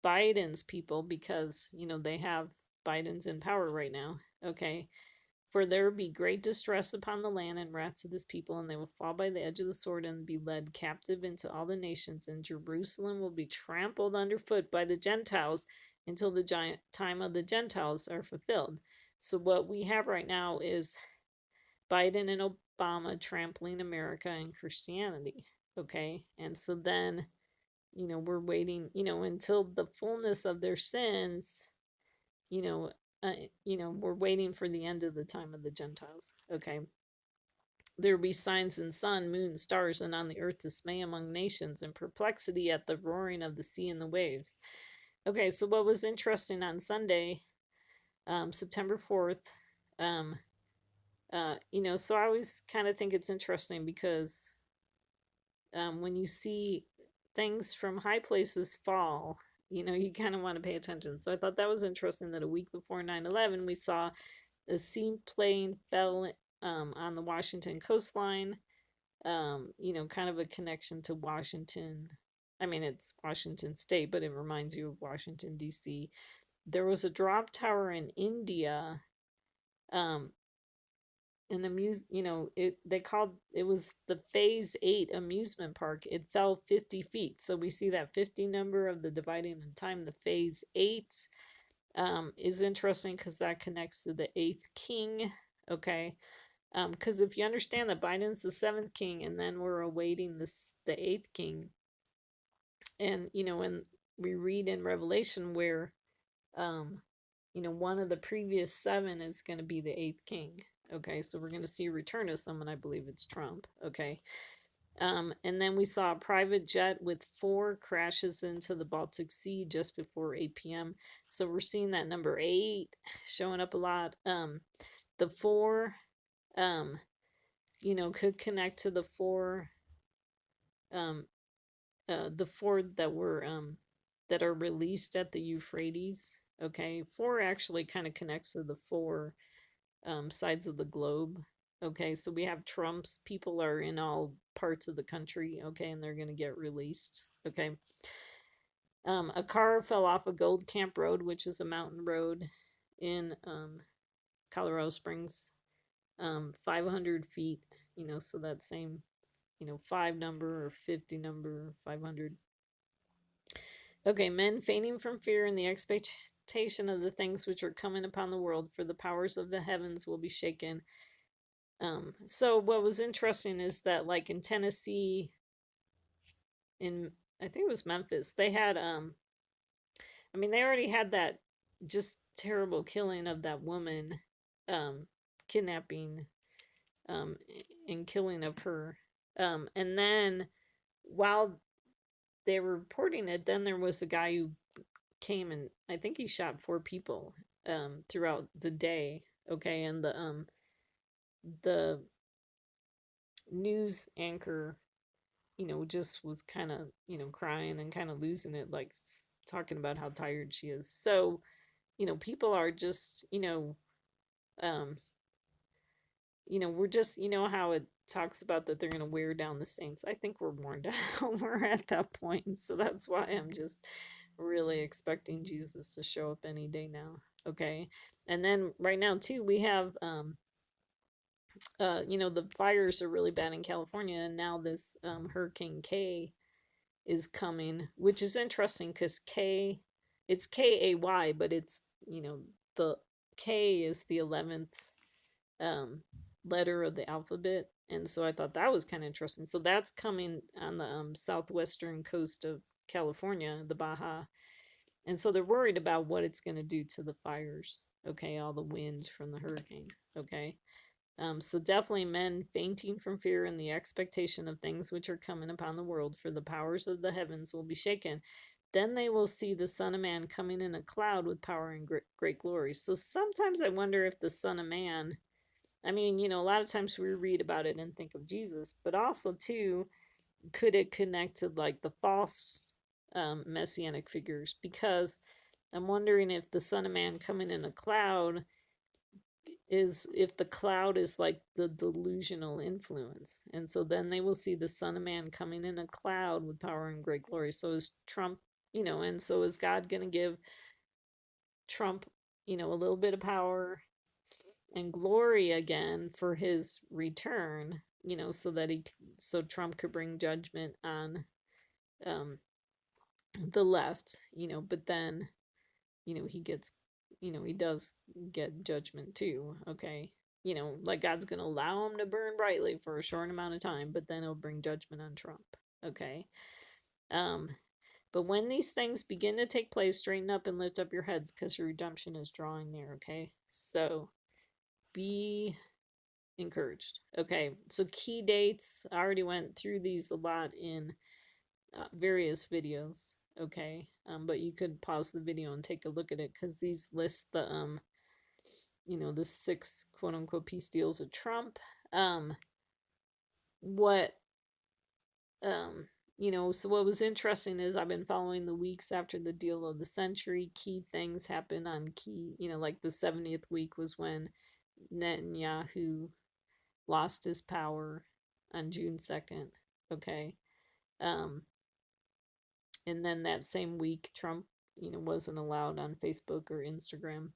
Biden's people because, they have Biden's in power right now. Okay. For there will be great distress upon the land and wrath to this people, and they will fall by the edge of the sword and be led captive into all the nations, and Jerusalem will be trampled underfoot by the Gentiles until the giant time of the Gentiles are fulfilled. So what we have right now is Biden and Obama trampling America and Christianity. Okay. And so then, we're waiting, until the fullness of their sins, you know, we're waiting for the end of the time of the Gentiles. Okay. There will be signs in sun, moon, stars, and on the earth dismay among nations, and perplexity at the roaring of the sea and the waves. Okay, so what was interesting on Sunday, September 4th, so I always kind of think it's interesting because when you see things from high places fall, you kind of want to pay attention. So I thought that was interesting that a week before 9/11, we saw a seaplane fell on the Washington coastline, kind of a connection to Washington. I mean, it's Washington State, but it reminds you of Washington, D.C. There was a drop tower in India, um, they called it was the phase 8 amusement park. It fell 50 feet. So we see that 50 number of the dividing in time. The phase 8 is interesting because that connects to the 8th king. Okay. Because if you understand that Biden's the 7th king and then we're awaiting the 8th king, and when we read in Revelation where one of the previous 7 is going to be the 8th king. Okay, so we're going to see a return of someone. I believe it's Trump. Okay. And then we saw a private jet with 4 crashes into the Baltic Sea just before 8 p.m. So we're seeing that number 8 showing up a lot. The 4, could connect to um, the 4 that are released at the Euphrates. Okay, 4 actually kind of connects to the 4 sides of the globe. Okay, so we have Trump's people are in all parts of the country. Okay, and they're gonna get released. Okay. A car fell off a Gold Camp Road, which is a mountain road in Colorado Springs. 500 feet. So that same 5 number or 50 number, 500. Okay, men fainting from fear and the expectation of the things which are coming upon the world, for the powers of the heavens will be shaken. So what was interesting is that, like in Tennessee, in I think it was Memphis, they had they already had that just terrible killing of that woman, kidnapping, and killing of her. And then while they were reporting it, then there was a guy who came and I think he shot 4 people throughout the day. Okay, and the news anchor, just was kind of, crying and kind of losing it, like talking about how tired she is. So, people are just, um, we're just, how it talks about that they're going to wear down the saints. I think we're worn down. We're at that point. So that's why I'm just really expecting Jesus to show up any day now. Okay. And then right now too, we have, the fires are really bad in California, and now this Hurricane K is coming, which is interesting because it's K-A-Y, but it's, the K is the 11th letter of the alphabet. And so I thought that was kind of interesting. So that's coming on the southwestern coast of California, the Baja. And so they're worried about what it's going to do to the fires. Okay, all the winds from the hurricane. Okay. So definitely men fainting from fear and the expectation of things which are coming upon the world, for the powers of the heavens will be shaken. Then they will see the Son of Man coming in a cloud with power and great glory. So sometimes I wonder if the Son of Man, I mean, a lot of times we read about it and think of Jesus, but also too, could it connect to like the false messianic figures? Because I'm wondering if the Son of Man coming in a cloud is, if the cloud is like the delusional influence, and so then they will see the Son of Man coming in a cloud with power and great glory. So is Trump, and so is God going to give Trump, a little bit of power and glory again for his return, so that so Trump could bring judgment on um the left, but then, he gets, he does get judgment too, okay? Like God's going to allow him to burn brightly for a short amount of time, but then he'll bring judgment on Trump, okay? Um, but when these things begin to take place, straighten up and lift up your heads, because your redemption is drawing near, okay? So be encouraged, okay? So key dates, I already went through these a lot in various videos, okay? But you could pause the video and take a look at it, because these list the 6 quote unquote peace deals with Trump. What so what was interesting is I've been following the weeks after the deal of the century. Key things happen on key, like the 70th week was when Netanyahu lost his power on June 2nd, okay? Um, and then that same week, Trump, wasn't allowed on Facebook or Instagram.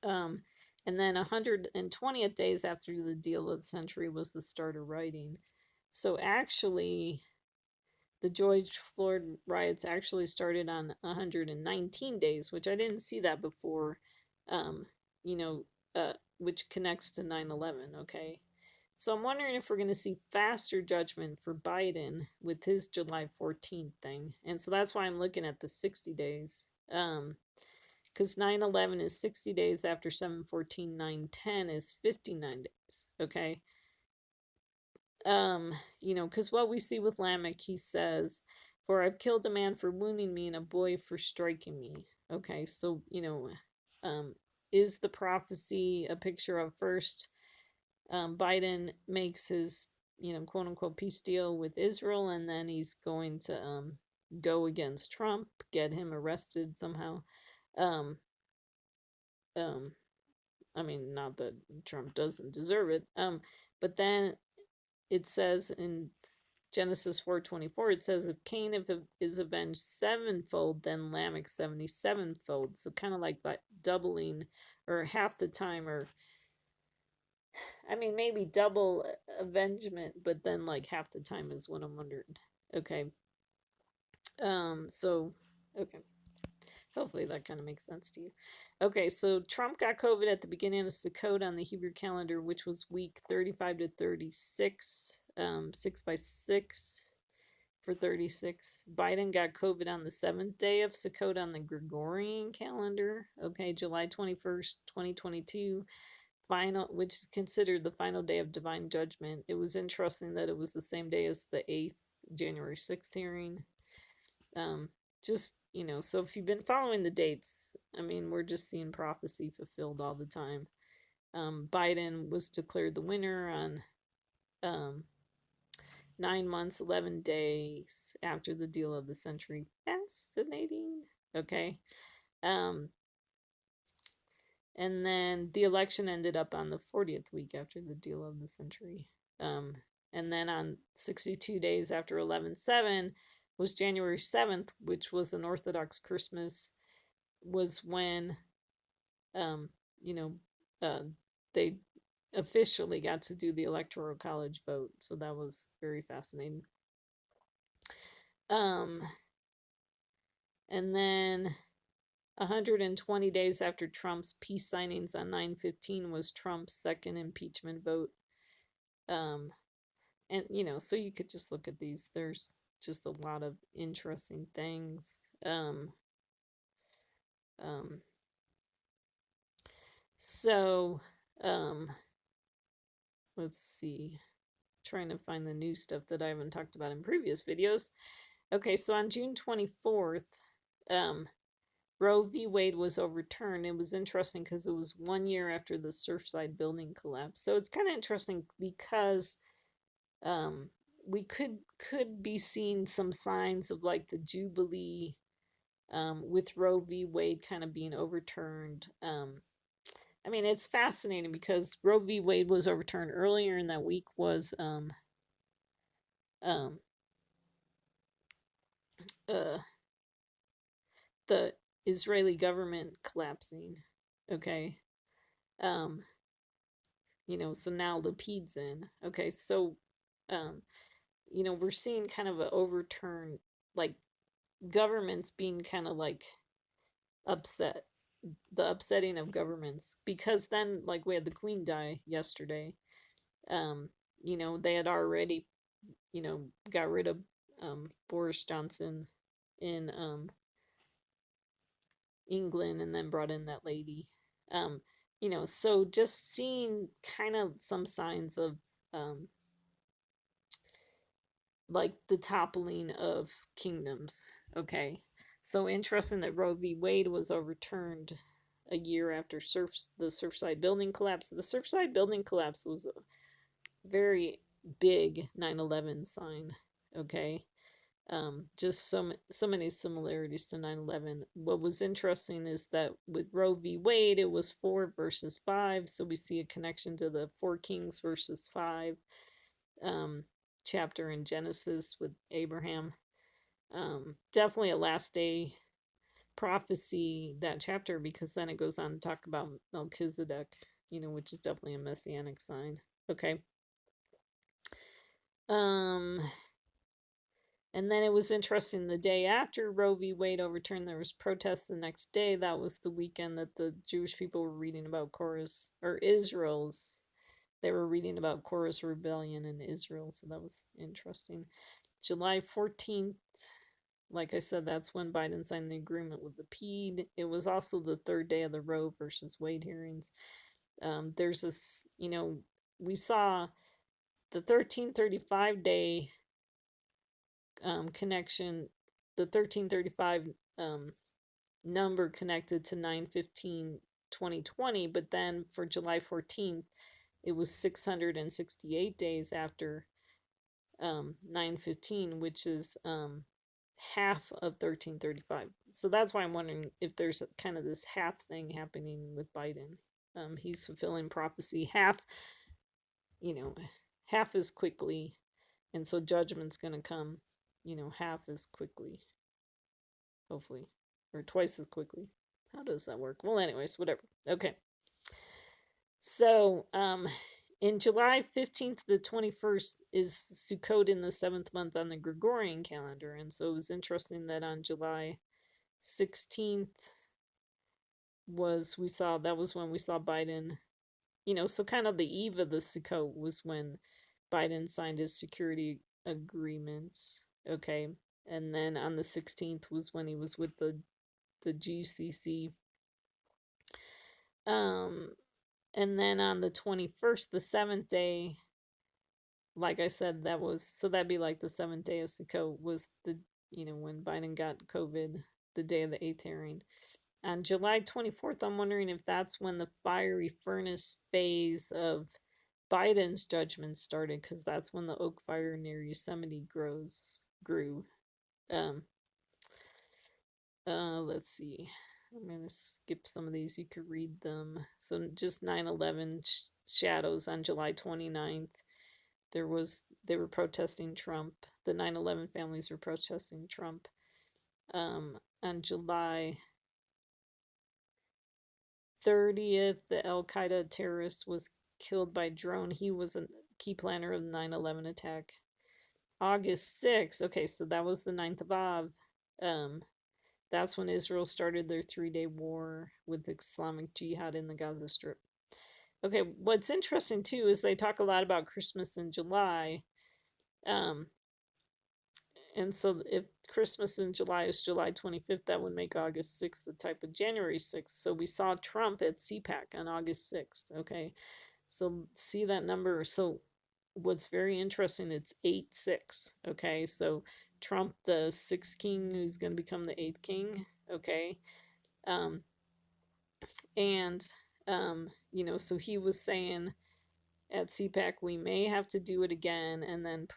Um, and then 120th days after the deal of the century was the start of writing. So actually, the George Floyd riots actually started on 119 days, which I didn't see that before, um, which connects to 9/11, okay? So I'm wondering if we're going to see faster judgment for Biden with his July 14th thing. And so that's why I'm looking at the 60 days. Because 9/11 is 60 days after 7/14, 9/10 is 59 days, okay? Because what we see with Lamech, he says, "For I've killed a man for wounding me and a boy for striking me." Okay, so, is the prophecy a picture of first Biden makes his, quote unquote peace deal with Israel, and then he's going to go against Trump, get him arrested somehow. Um, um, I mean, not that Trump doesn't deserve it. But then it says in Genesis 4:24, it says, if Cain is avenged sevenfold, then Lamech 77-fold. So kind of like that doubling, or half the time, or I mean maybe double avengement, but then like half the time is what I'm wondering. Okay. So okay. Hopefully that kind of makes sense to you. Okay, so Trump got COVID at the beginning of Sukkot on the Hebrew calendar, which was week 35 to 36, 6 by 6 for 36. Biden got COVID on the 7th day of Sukkot on the Gregorian calendar, okay, July 21st, 2022, which is considered the final day of divine judgment. It was interesting that it was the same day as the 8th, January 6th hearing. Just, so if you've been following the dates, I mean, we're just seeing prophecy fulfilled all the time. Biden was declared the winner on 9 months, 11 days after the deal of the century. Fascinating. Okay. And then the election ended up on the 40th week after the deal of the century. And then on 62 days after 11/7 was January 7th, which was an Orthodox Christmas, was when, you know, they officially got to do the Electoral College vote. So that was very fascinating. And then 120 days after Trump's peace signings on 9/15 was Trump's second impeachment vote. And so you could just look at these. There's just a lot of interesting things. Um, so, um, let's see. Trying to find the new stuff that I haven't talked about in previous videos. Okay, so on June 24th, Roe v. Wade was overturned. It was interesting because it was 1 year after the Surfside building collapse. So it's kind of interesting because um, we could be seeing some signs of like the Jubilee with Roe v. Wade kind of being overturned. I mean, it's fascinating because Roe v. Wade was overturned earlier in that week was um, uh, the Israeli government collapsing. Okay. Um, so now Lapid's in. Okay, so um, we're seeing kind of an overturn, like governments being kind of like upset, the upsetting of governments, because then like we had the Queen die yesterday. Um, they had already, got rid of Boris Johnson in England and then brought in that lady. Um, so just seeing kind of some signs of um, like the toppling of kingdoms. Okay. So interesting that Roe v. Wade was overturned a year after the Surfside building collapse. The Surfside building collapse was a very big 9/11 sign. Okay. Just so many similarities to 9/11. What was interesting is that with Roe v. Wade, it was 4 versus 5, so we see a connection to the 4 kings versus 5 um, chapter in Genesis with Abraham. Definitely a last day prophecy, that chapter, because then it goes on to talk about Melchizedek, which is definitely a messianic sign. Okay. And then it was interesting, the day after Roe v. Wade overturned, there was protests the next day. That was the weekend that the Jewish people were reading about Korah's, or Israel's, they were reading about Korah's rebellion in Israel, so that was interesting. July 14th, like I said, that's when Biden signed the agreement with the PED. It was also the third day of the Roe versus Wade hearings. There's this, we saw the 1335 day connection, the 1335 number connected to 9/15/2020, but then for July 14th, it was 668 days after 9/15, which is half of 1335. So that's why I'm wondering if there's kind of this half thing happening with Biden. He's fulfilling prophecy half as quickly, and so judgment's going to come, half as quickly, hopefully, or twice as quickly. How does that work? Well, anyways, whatever. Okay. So, in July 15th to the 21st is Sukkot in the 7th month on the Gregorian calendar. And so it was interesting that on July 16th was when we saw Biden, so kind of the eve of the Sukkot was when Biden signed his security agreements. Okay. And then on the 16th was when he was with the GCC. And then on the 21st, the 7th day, like I said, that'd be like the 7th day of Sukkot was when Biden got COVID, the day of the 8th hearing. On July 24th, I'm wondering if that's when the fiery furnace phase of Biden's judgment started, because that's when the oak fire near Yosemite grew. Let's see. I'm going to skip some of these. You could read them. So just 9/11 shadows on July 29th. They were protesting Trump. The 9/11 families were protesting Trump. On July 30th, the Al Qaeda terrorist was killed by drone. He was a key planner of the 9/11 attack. August 6th, okay, so that was the 9th of Av. That's when Israel started their 3-day war with Islamic Jihad in the Gaza Strip. Okay, what's interesting too is they talk a lot about Christmas in July. And so if Christmas in July is July 25th, that would make August 6th the type of January 6th. So we saw Trump at CPAC on August 6th. Okay. So see that number. So what's very interesting, it's 8-6. Okay. So Trump, the sixth king, who's going to become the eighth king. Okay. Um, and, so he was saying at CPAC, we may have to do it again, and then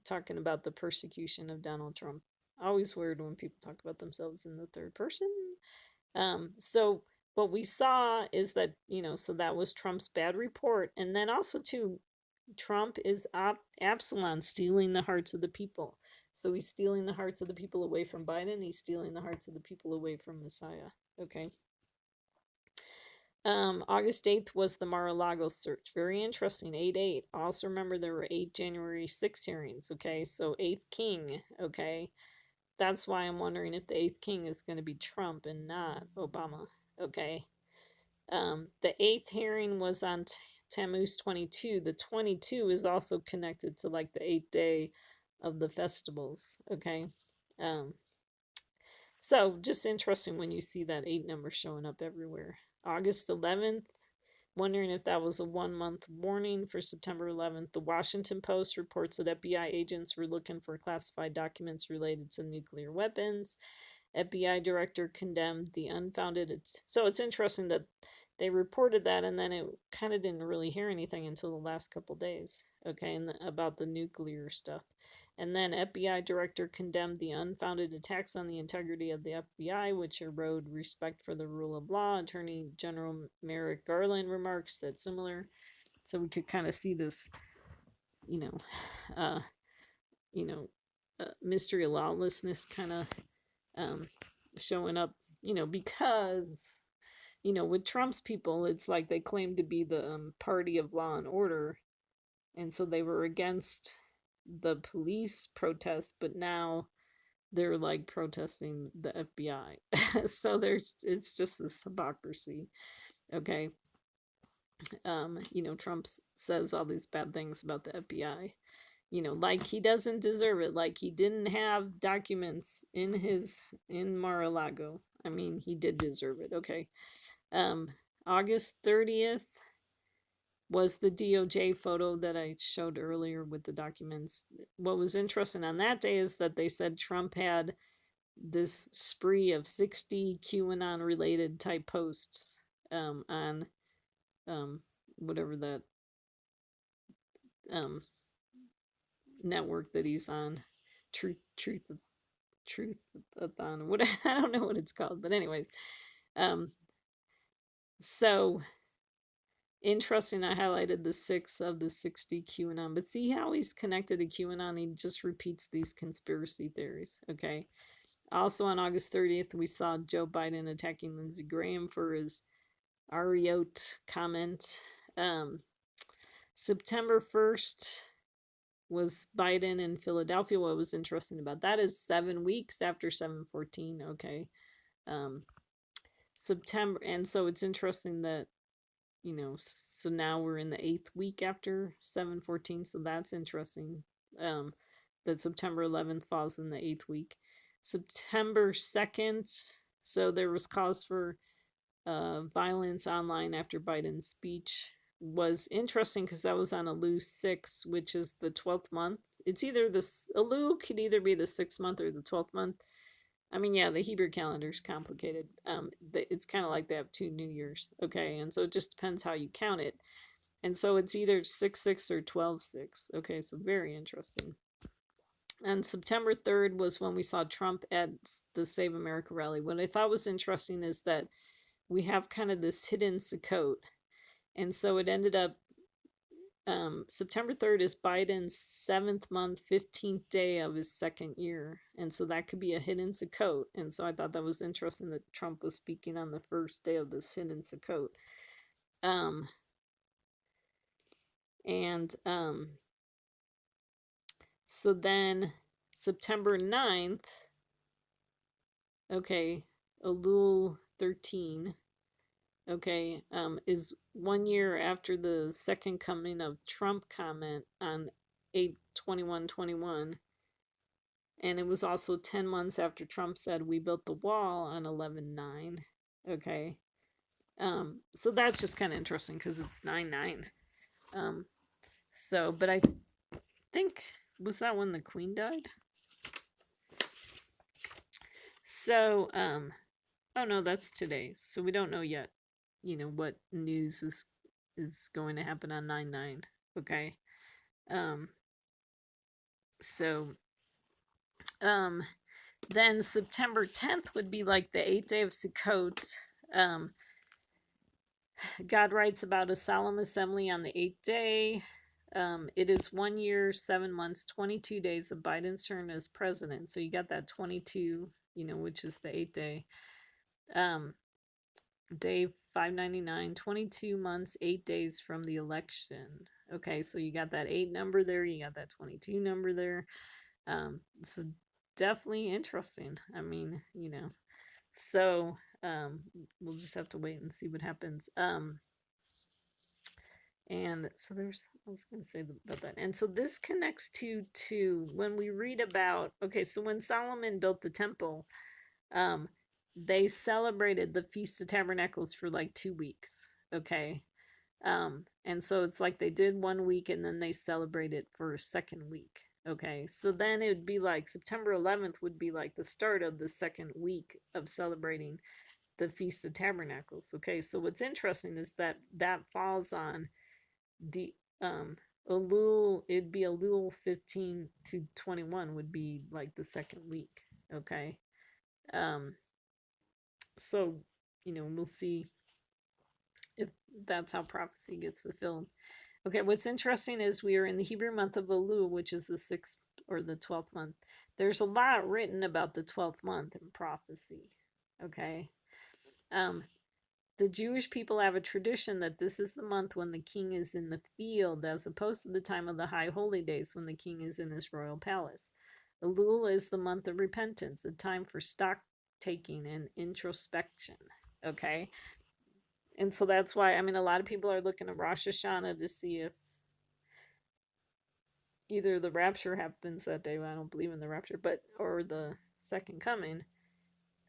talking about the persecution of Donald Trump. Always weird when people talk about themselves in the third person. So what we saw is that, so that was Trump's bad report. And then also, too, Trump is Absalom, stealing the hearts of the people. So he's stealing the hearts of the people away from Biden. He's stealing the hearts of the people away from Messiah. Okay. August 8th was the Mar-a-Lago search. Very interesting. 8-8. Also remember there were 8 January 6 hearings. Okay, so 8th king. Okay, that's why I'm wondering if the 8th king is going to be Trump and not Obama. Okay. The 8th hearing was on Tammuz 22. The 22 is also connected to like the 8th day of the festivals. Okay. So just interesting when you see that 8 number showing up everywhere. August 11th, wondering if that was a 1-month warning for September 11th. The Washington Post reports that FBI agents were looking for classified documents related to nuclear weapons. FBI director condemned the unfounded. So it's interesting that they reported that, and then it kind of didn't really hear anything until the last couple days, okay, and about the nuclear stuff. And then FBI director condemned the unfounded attacks on the integrity of the FBI, which erode respect for the rule of law. Attorney General Merrick Garland remarks that similar. So we could kind of see this, uh, mystery of lawlessness kind of showing up, because, with Trump's people, it's like they claim to be the party of law and order. And so they were against the police protests, but now they're like protesting the FBI. So it's just this hypocrisy. Okay. Trump says all these bad things about the FBI. Like he doesn't deserve it. Like he didn't have documents in Mar-a-Lago. I mean, he did deserve it. Okay. August 30th was the DOJ photo that I showed earlier with the documents. What was interesting on that day is that they said Trump had this spree of 60 QAnon related type posts on whatever that network that he's on, Truthathon, what I don't know what it's called, but anyways, so interesting. I highlighted the 6 of the 60 QAnon, but see how he's connected to QAnon. He just repeats these conspiracy theories. Okay. Also on August 30th, we saw Joe Biden attacking Lindsey Graham for his Ariot comment. September 1st was Biden in Philadelphia. What was interesting about that is 7 weeks after 7/14. Okay. September. And so it's interesting that, so now we're in the 8th week after 7/14. So that's interesting. That September 11th falls in the 8th week. September 2nd. So there was cause for violence online after Biden's speech. Was interesting because that was on Elul 6, which is the 12th month. It's either this Elul could either be the 6th month or the 12th month. I mean, yeah, the Hebrew calendar is complicated. It's kind of like they have 2 New Years, okay, and so it just depends how you count it. And so it's either 6/6 or 12/6. Okay, so very interesting. And September 3rd was when we saw Trump at the Save America rally. What I thought was interesting is that we have kind of this hidden Sukkot. And so it ended up, September 3rd is Biden's 7th month, 15th day of his 2nd year. And so that could be a hidden Sukkot. And so I thought that was interesting that Trump was speaking on the first day of this hidden Sukkot. So then September 9th, okay, Elul 13, okay, is 1 year after the second coming of Trump comment on 8/21/21. And it was also 10 months after Trump said we built the wall on 11/9. Okay. So that's just kind of interesting because it's 9/9. Um, so, but I think, was that when the Queen died? So, oh no, that's today. So we don't know yet, what news is going to happen on 9/9. Okay. Um, so, um, then September 10th would be like the 8th day of Sukkot. God writes about a solemn assembly on the 8th day. It is 1 year, 7 months, 22 days of Biden's term as president. So you got that 22, which is the 8th day. Day 599, 22 months, 8 days from the election. Okay, so you got that 8 number there, you got that 22 number there. It's definitely interesting. I mean, so we'll just have to wait and see what happens. And so I was going to say about that. And so this connects to when we read about, okay, so when Solomon built the temple, they celebrated the Feast of Tabernacles for like 2 weeks. Okay. And so it's like they did 1 week and then they celebrated for a second week. Okay. So then it would be like September 11th would be like the start of the second week of celebrating the Feast of Tabernacles. Okay. So what's interesting is that falls on the Elul, it'd be Elul 15 to 21 would be like the second week. Okay. So we'll see if that's how prophecy gets fulfilled. Okay, what's interesting is we are in the Hebrew month of Elul, which is the 6th or the 12th month. There's a lot written about the 12th month in prophecy. Okay. The Jewish people have a tradition that this is the month when the king is in the field, as opposed to the time of the high holy days when the king is in his royal palace. Elul is the month of repentance, a time for stock taking and introspection. Okay. And so that's why, I mean, a lot of people are looking at Rosh Hashanah to see if either the rapture happens that day. Well, I don't believe in the rapture, or the second coming.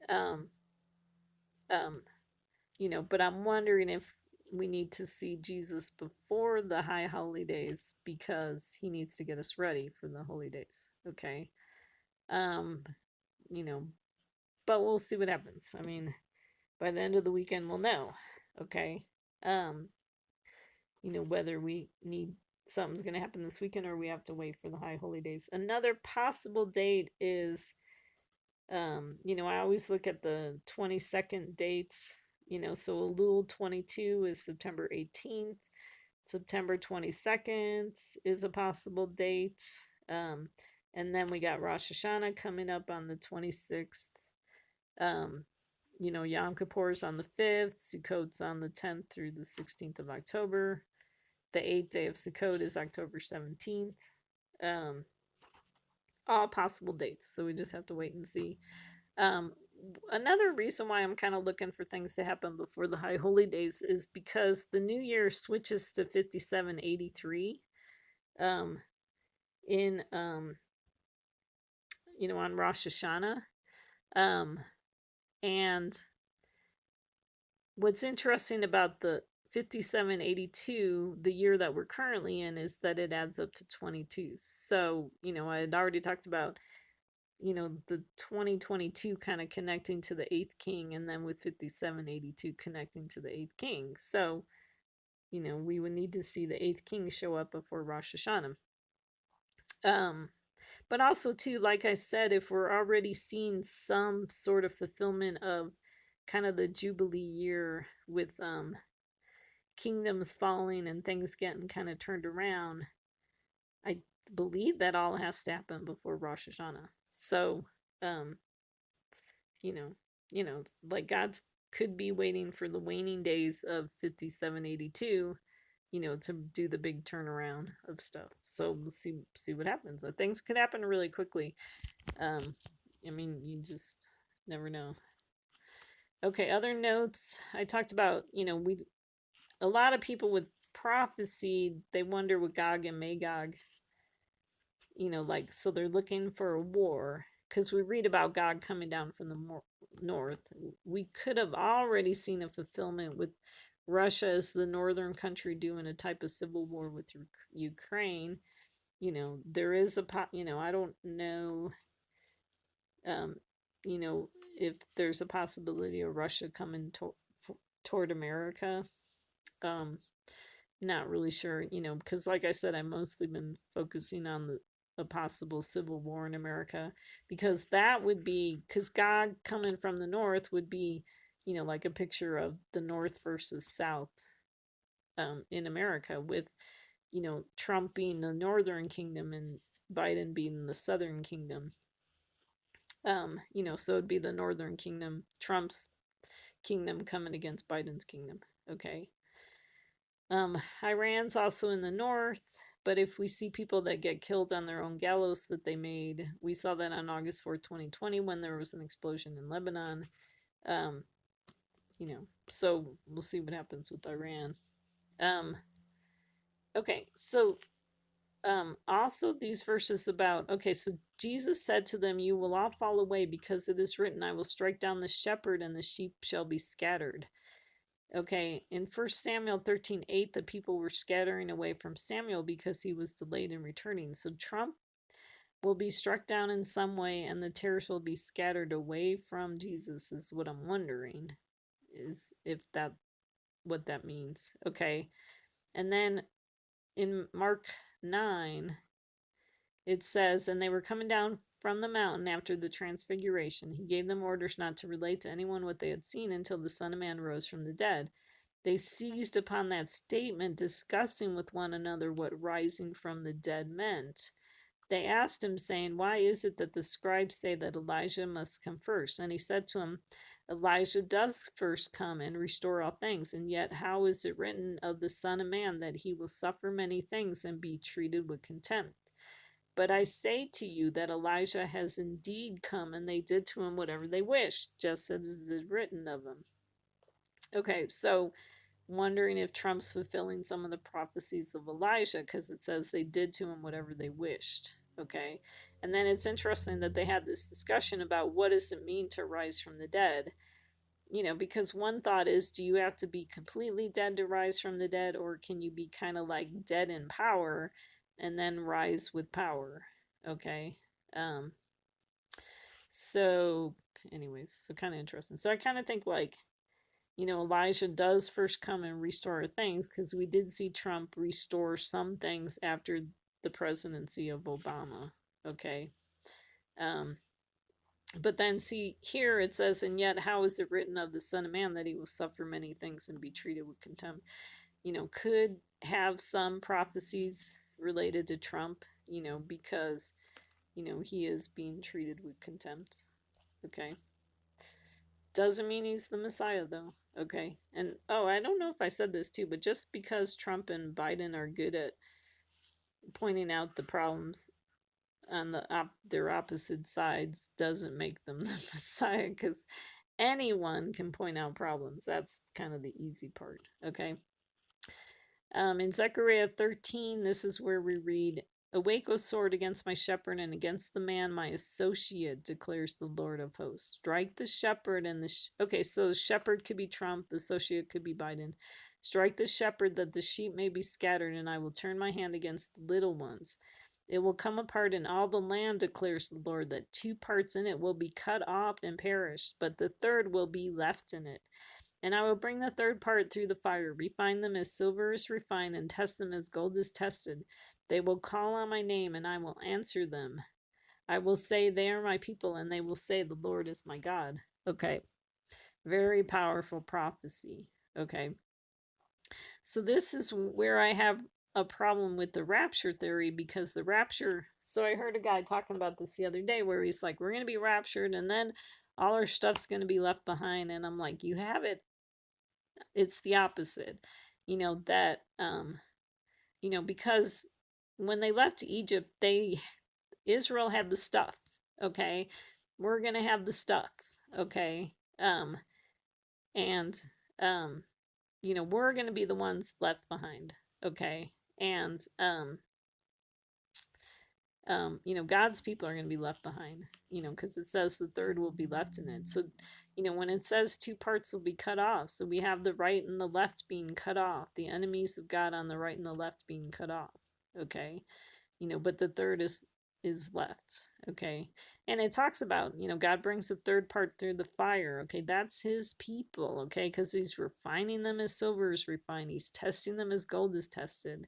Um, but I'm wondering if we need to see Jesus before the high holy days because he needs to get us ready for the holy days. Okay. Um, you know, but we'll see what happens. I mean, by the end of the weekend we'll know. Okay. Whether we need something's going to happen this weekend or we have to wait for the high holy days. Another possible date is I always look at the 22nd dates. So Elul 22 is September 18th. September 22nd is a possible date. And then we got Rosh Hashanah coming up on the 26th. Yom Kippur's on the 5th. Sukkot's on the 10th through the 16th of October. The 8th day of Sukkot is October 17th. All possible dates. So we just have to wait and see. Another reason why I'm kind of looking for things to happen before the high holy days is because the new year switches to 5783 in on Rosh Hashanah. And what's interesting about the 5782, the year that we're currently in, is that it adds up to 22. So I had already talked about the 2022 kind of connecting to the 8th king, and then with 5782 connecting to the 8th king. So, we would need to see the 8th king show up before Rosh Hashanah. But also too, like I said, if we're already seeing some sort of fulfillment of kind of the Jubilee year with kingdoms falling and things getting kind of turned around, I believe that all has to happen before Rosh Hashanah. So, like God's could be waiting for the waning days of 5782, to do the big turnaround of stuff. So we'll see what happens. Things could happen really quickly. I mean, you just never know. Okay, other notes. I talked about, a lot of people with prophecy, they wonder what Gog and Magog like, so they're looking for a war because we read about God coming down from the north. We could have already seen a fulfillment with Russia as the northern country doing a type of civil war with Ukraine. There is I don't know, um, you know, if there's a possibility of Russia coming toward America. Um, Not really sure, because like I said, I've mostly been focusing on a possible civil war in America, because that would be, because God coming from the north would be, like a picture of the north versus south, in America, with, Trump being the northern kingdom and Biden being the southern kingdom. So it'd be the northern kingdom, Trump's kingdom coming against Biden's kingdom. Okay. Iran's also in the north, but if we see people that get killed on their own gallows that they made, we saw that on August 4th, 2020, when there was an explosion in Lebanon. Um, so we'll see what happens with Iran. Okay, so also these verses about, okay, so Jesus said to them, "You will all fall away, because it is written, I will strike down the shepherd, and the sheep shall be scattered." Okay, in 1 Samuel 13:8, the people were scattering away from Samuel because he was delayed in returning. So Trump will be struck down in some way, and the tares will be scattered away from Jesus, is what I'm wondering, is if that what that means. Okay, and then in Mark 9, it says, "And they were coming down from the mountain after the transfiguration. He gave them orders not to relate to anyone what they had seen until the Son of Man rose from the dead." They seized upon that statement, discussing with one another what rising from the dead meant. They asked him, saying, "Why is it that the scribes say that Elijah must come first?" And he said to him, "Elijah does first come and restore all things. And yet, how is it written of the Son of Man that he will suffer many things and be treated with contempt? But I say to you that Elijah has indeed come, and they did to him whatever they wished, just as it is written of him." Okay, so wondering if Trump's fulfilling some of the prophecies of Elijah, because it says they did to him whatever they wished. Okay, and then it's interesting that they had this discussion about what does it mean to rise from the dead. Because one thought is, do you have to be completely dead to rise from the dead, or can you be kind of like dead in power and then rise with power? Okay. um so anyways, so kind of interesting. So I kind of think, like, Elijah does first come and restore things, because we did see Trump restore some things after the presidency of Obama. Okay. Um, but then see here it says, "And yet, how is it written of the Son of Man that he will suffer many things and be treated with contempt?" Could have some prophecies related to Trump, because, he is being treated with contempt. Okay. Doesn't mean he's the Messiah, though. Okay. And oh, I don't know if I said this too, but just because Trump and Biden are good at pointing out the problems on their opposite sides doesn't make them the Messiah, because anyone can point out problems. That's kind of the easy part. Okay. In Zechariah 13, this is where we read, "Awake, O sword, against my shepherd and against the man, my associate, declares the Lord of hosts. Strike the shepherd and the..." Okay, so shepherd could be Trump, the associate could be Biden. "Strike the shepherd that the sheep may be scattered, and I will turn my hand against the little ones. It will come apart in all the land, declares the Lord, that 2 parts in it will be cut off and perish, but the third will be left in it. And I will bring the third part through the fire, refine them as silver is refined, and test them as gold is tested. They will call on my name, and I will answer them. I will say, they are my people, and they will say, the Lord is my God." Okay. Very powerful prophecy. Okay. So this is where I have a problem with the rapture theory, because the rapture... So I heard a guy talking about this the other day, where he's like, we're going to be raptured, and then all our stuff's going to be left behind. And I'm like, you have it. It's the opposite. That, because when they left Egypt, Israel had the stuff. Okay. We're going to have the stuff. Okay. And, we're going to be the ones left behind. Okay. And, God's people are going to be left behind, because it says the third will be left in it. So, when it says two parts will be cut off, so we have the right and the left being cut off, the enemies of God on the right and the left being cut off. Okay. But the third is left. Okay. And it talks about, God brings the third part through the fire. Okay. That's his people. Okay. Because he's refining them as silver is refined. He's testing them as gold is tested.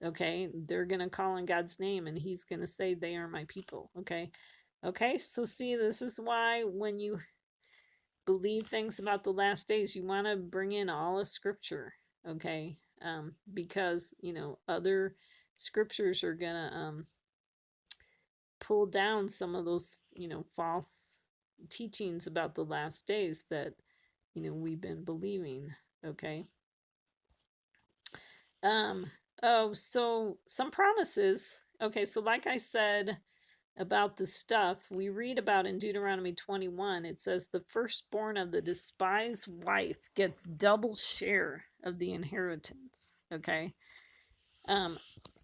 Okay. They're going to call on God's name and he's going to say, they are my people. Okay. Okay. So see, this is why when you believe things about the last days, you want to bring in all of scripture. Okay. Because, other scriptures are going to, pull down some of those, false teachings about the last days that, we've been believing. Okay. So some promises. Okay, so like I said about the stuff we read about in Deuteronomy 21, it says the firstborn of the despised wife gets double share of the inheritance. Okay.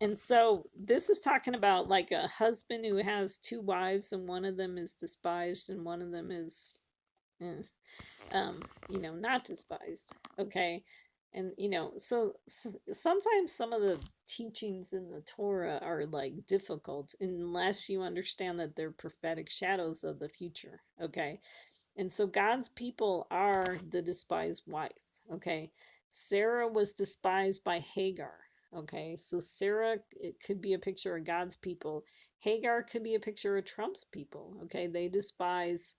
And so this is talking about like a husband who has two wives and one of them is despised and one of them is not despised. Okay. And so sometimes some of the teachings in the Torah are like difficult unless you understand that they're prophetic shadows of the future. Okay. And so God's people are the despised wife. Okay. Sarah was despised by Hagar. Okay. So Sarah, it could be a picture of God's people. Hagar could be a picture of Trump's people. Okay. They despise,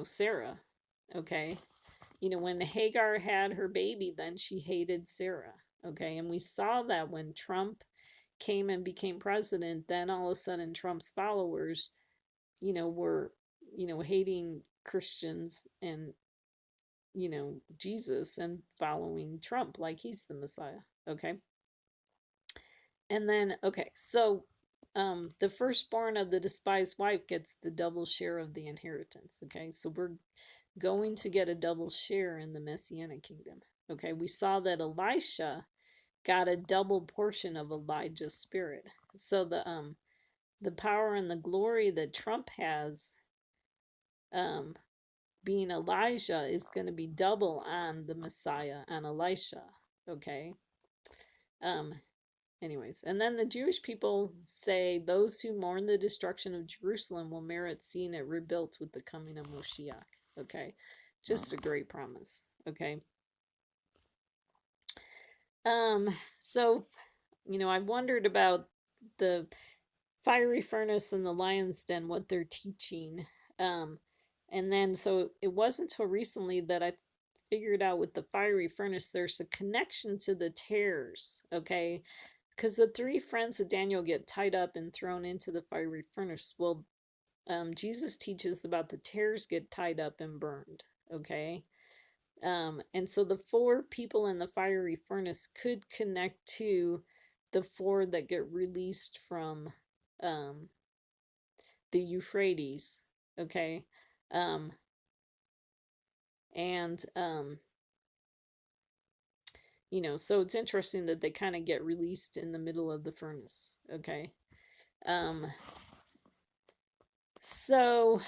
Sarah. Okay. When Hagar had her baby, then she hated Sarah. Okay. And we saw that when Trump came and became president, then all of a sudden Trump's followers, were, hating Christians and, Jesus and following Trump like he's the Messiah. Okay. And then, okay, so the firstborn of the despised wife gets the double share of the inheritance. Okay. So we're going to get a double share in the Messianic kingdom. Okay. We saw that Elisha got a double portion of Elijah's spirit. So the power and the glory that Trump has, being Elijah, is going to be double on the Messiah, on Elisha. Okay. Anyways, and then the Jewish people say those who mourn the destruction of Jerusalem will merit seeing it rebuilt with the coming of Moshiach. Okay. Just a great promise. Okay. So, I wondered about the fiery furnace and the lion's den, what they're teaching. And then, so it wasn't until recently that I figured out with the fiery furnace, there's a connection to the tares. Okay. Because the three friends of Daniel get tied up and thrown into the fiery furnace. Well, Jesus teaches about the tares get tied up and burned. Okay. And so the four people in the fiery furnace could connect to the four that get released from the Euphrates. Okay. And so it's interesting that they kind of get released in the middle of the furnace. Okay. So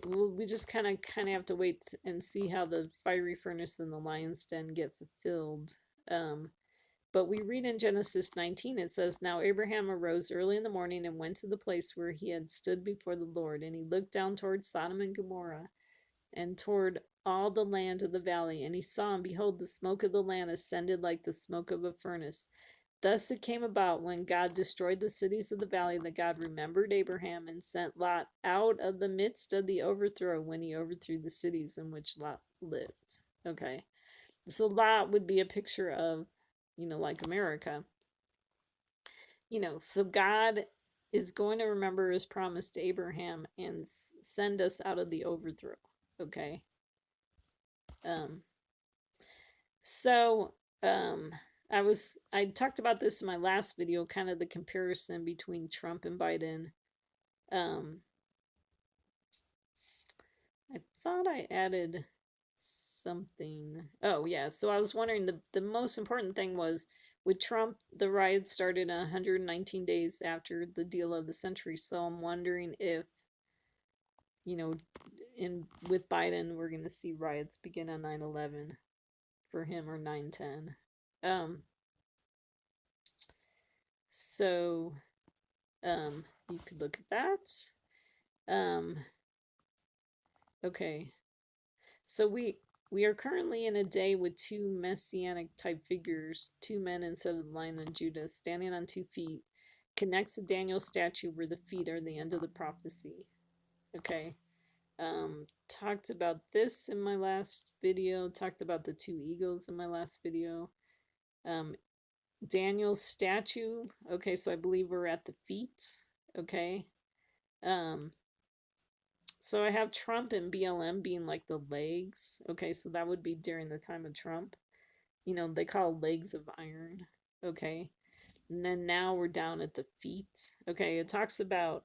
we just kind of have to wait and see how the fiery furnace and the lion's den get fulfilled. But we read in Genesis 19, it says, now Abraham arose early in the morning and went to the place where he had stood before the Lord, and he looked down toward Sodom and Gomorrah and toward all the land of the valley, and he saw, and behold, the smoke of the land ascended like the smoke of a furnace. Thus it came about when God destroyed the cities of the valley that God remembered Abraham and sent Lot out of the midst of the overthrow when he overthrew the cities in which Lot lived. Okay. So Lot would be a picture of, like America. So God is going to remember his promise to Abraham and send us out of the overthrow. Okay. I talked about this in my last video, kind of the comparison between Trump and Biden. I thought I added something. Oh, yeah. So I was wondering, the most important thing was with Trump, the riots started 119 days after the deal of the century. So I'm wondering if, you know, with Biden, we're going to see riots begin on 9/11 for him, or 9/10. Um, so you could look at that. Okay. So we are currently in a day with two messianic type figures, two men instead of the Lion of Judah, standing on 2 feet, connects to Daniel's statue where the feet are the end of the prophecy. Okay. Talked about this in my last video, talked about the two eagles in my last video. Daniel's statue. Okay, so I believe we're at the feet. Okay. So I have Trump and BLM being like the legs. Okay, so that would be during the time of Trump. They call legs of iron. Okay. And then now we're down at the feet. Okay, it talks about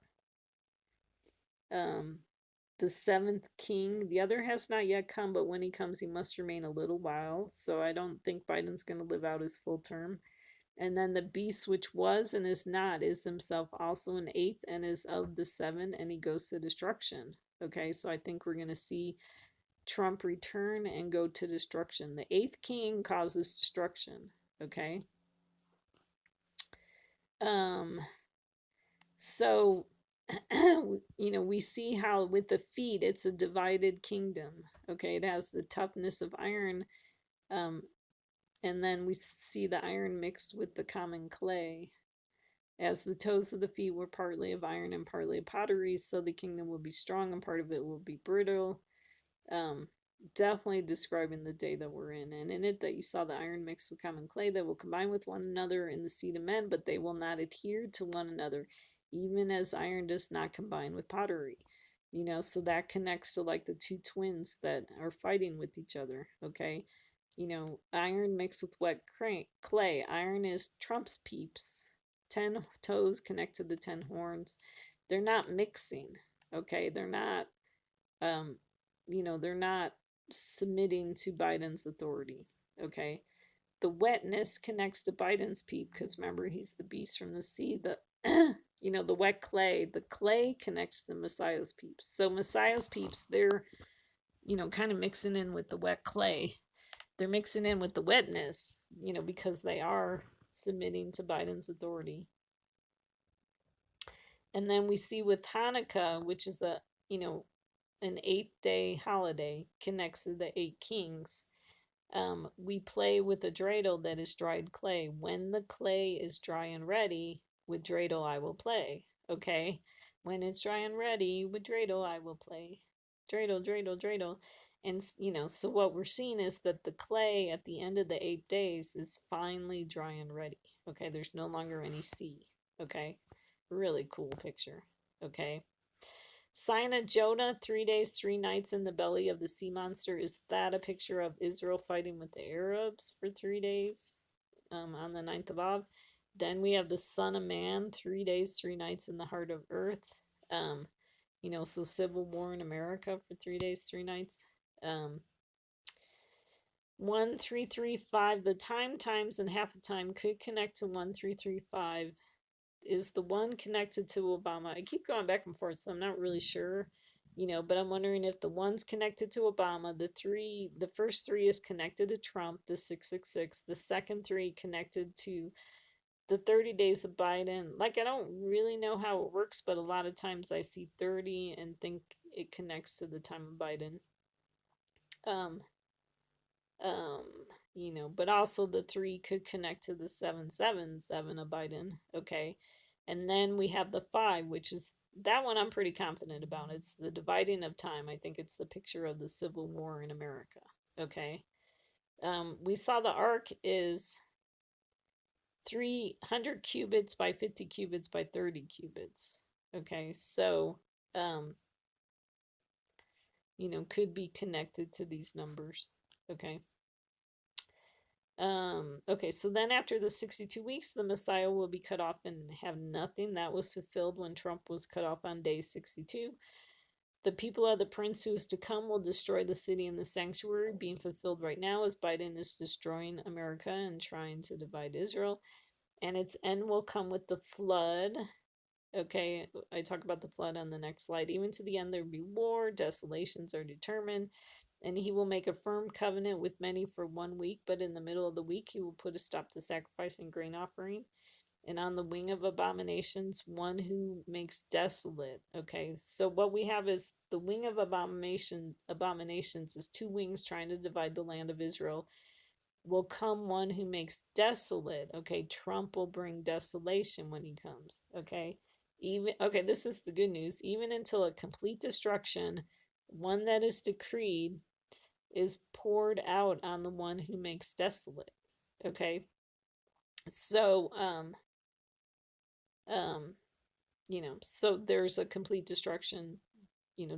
the seventh king. The other has not yet come, but when he comes, he must remain a little while. So I don't think Biden's going to live out his full term. And then the beast which was and is not is himself also an eighth and is of the seven, and he goes to destruction. Okay, so I think we're going to see Trump return and go to destruction. The eighth king causes destruction. Okay. So we see how with the feet it's a divided kingdom. Okay, it has the toughness of iron, and then we see the iron mixed with the common clay. As the toes of the feet were partly of iron and partly of pottery, so the kingdom will be strong and part of it will be brittle. Definitely describing the day that we're in. And in it that you saw the iron mixed with common clay that will combine with one another in the seed of men, but they will not adhere to one another, even as iron does not combine with pottery. So that connects to like the two twins that are fighting with each other. Okay. Iron mixed with wet clay. Iron is Trump's peeps. 10 toes connect to the 10 horns. They're not mixing. Okay. They're not, they're not submitting to Biden's authority. Okay. The wetness connects to Biden's peep because remember, he's the beast from the sea. The wet clay, the clay connects to Messiah's peeps. So Messiah's peeps, they're, kind of mixing in with the wet clay. They're mixing in with the wetness, because they are submitting to Biden's authority. And then we see with Hanukkah, which is an 8-day holiday, connects to the 8 kings. We play with a dreidel that is dried clay. When the clay is dry and ready, with dreidel I will play. Okay? When it's dry and ready, with dreidel I will play. Dreidel, dreidel, dreidel. And, so what we're seeing is that the clay at the end of the 8 days is finally dry and ready. Okay? There's no longer any sea. Okay? Really cool picture. Okay? Sign of Jonah, 3 days, 3 nights in the belly of the sea monster. Is that a picture of Israel fighting with the Arabs for 3 days on the 9th of Av? Then we have the Son of Man, 3 days, 3 nights in the heart of earth. So civil war in America for 3 days, 3 nights. 1335, the times and half a time could connect to 1335. Is the one connected to Obama? I keep going back and forth, so I'm not really sure, but I'm wondering if the one's connected to Obama, the first 3 is connected to Trump, the 666, the second 3 connected to the 30 days of Biden. Like, I don't really know how it works, but a lot of times I see 30 and think it connects to the time of Biden. But also the 3 could connect to the 777 of Biden. Okay. And then we have the 5, which is that one I'm pretty confident about. It's the dividing of time. I think it's the picture of the Civil War in America. Okay. We saw the ark is 300 cubits by 50 cubits by 30 cubits. Okay. So, could be connected to these numbers. Okay. Okay, so then after the 62 weeks, the Messiah will be cut off and have nothing. That was fulfilled when Trump was cut off on day 62. The people of the prince who is to come will destroy the city and the sanctuary, being fulfilled right now as Biden is destroying America and trying to divide Israel. And its end will come with the flood. Okay, I talk about the flood on the next slide. Even to the end, there will be war, desolations are determined, and he will make a firm covenant with many for 1 week, but in the middle of the week, he will put a stop to sacrifice and grain offering. And on the wing of abominations, one who makes desolate. Okay, so what we have is the wing of abominations is two wings trying to divide the land of Israel. Will come one who makes desolate. Okay, Trump will bring desolation when he comes. Okay, this is the good news. Even until a complete destruction, one that is decreed is poured out on the one who makes desolate. Okay, so so there's a complete destruction,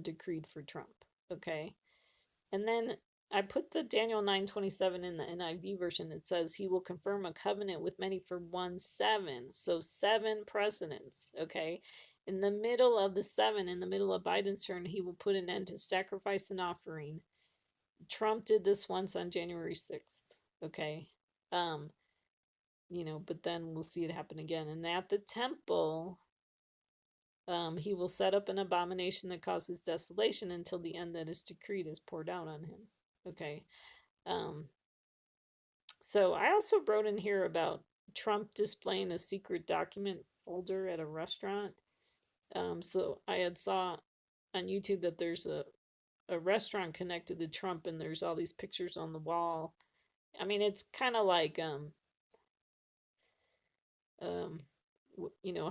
decreed for Trump. Okay, and then I put the Daniel 9:27 in the NIV version. It says he will confirm a covenant with many for 1/7. So 7 presidents. Okay, in the middle of the 7, in the middle of Biden's term, he will put an end to sacrifice and offering. Trump did this once on January 6th. Okay, but then we'll see it happen again. And at the temple, he will set up an abomination that causes desolation until the end that is decreed is poured out on him. Okay. So I also wrote in here about Trump displaying a secret document folder at a restaurant. So I had saw on YouTube that there's a restaurant connected to Trump, and there's all these pictures on the wall. I mean, it's kind of like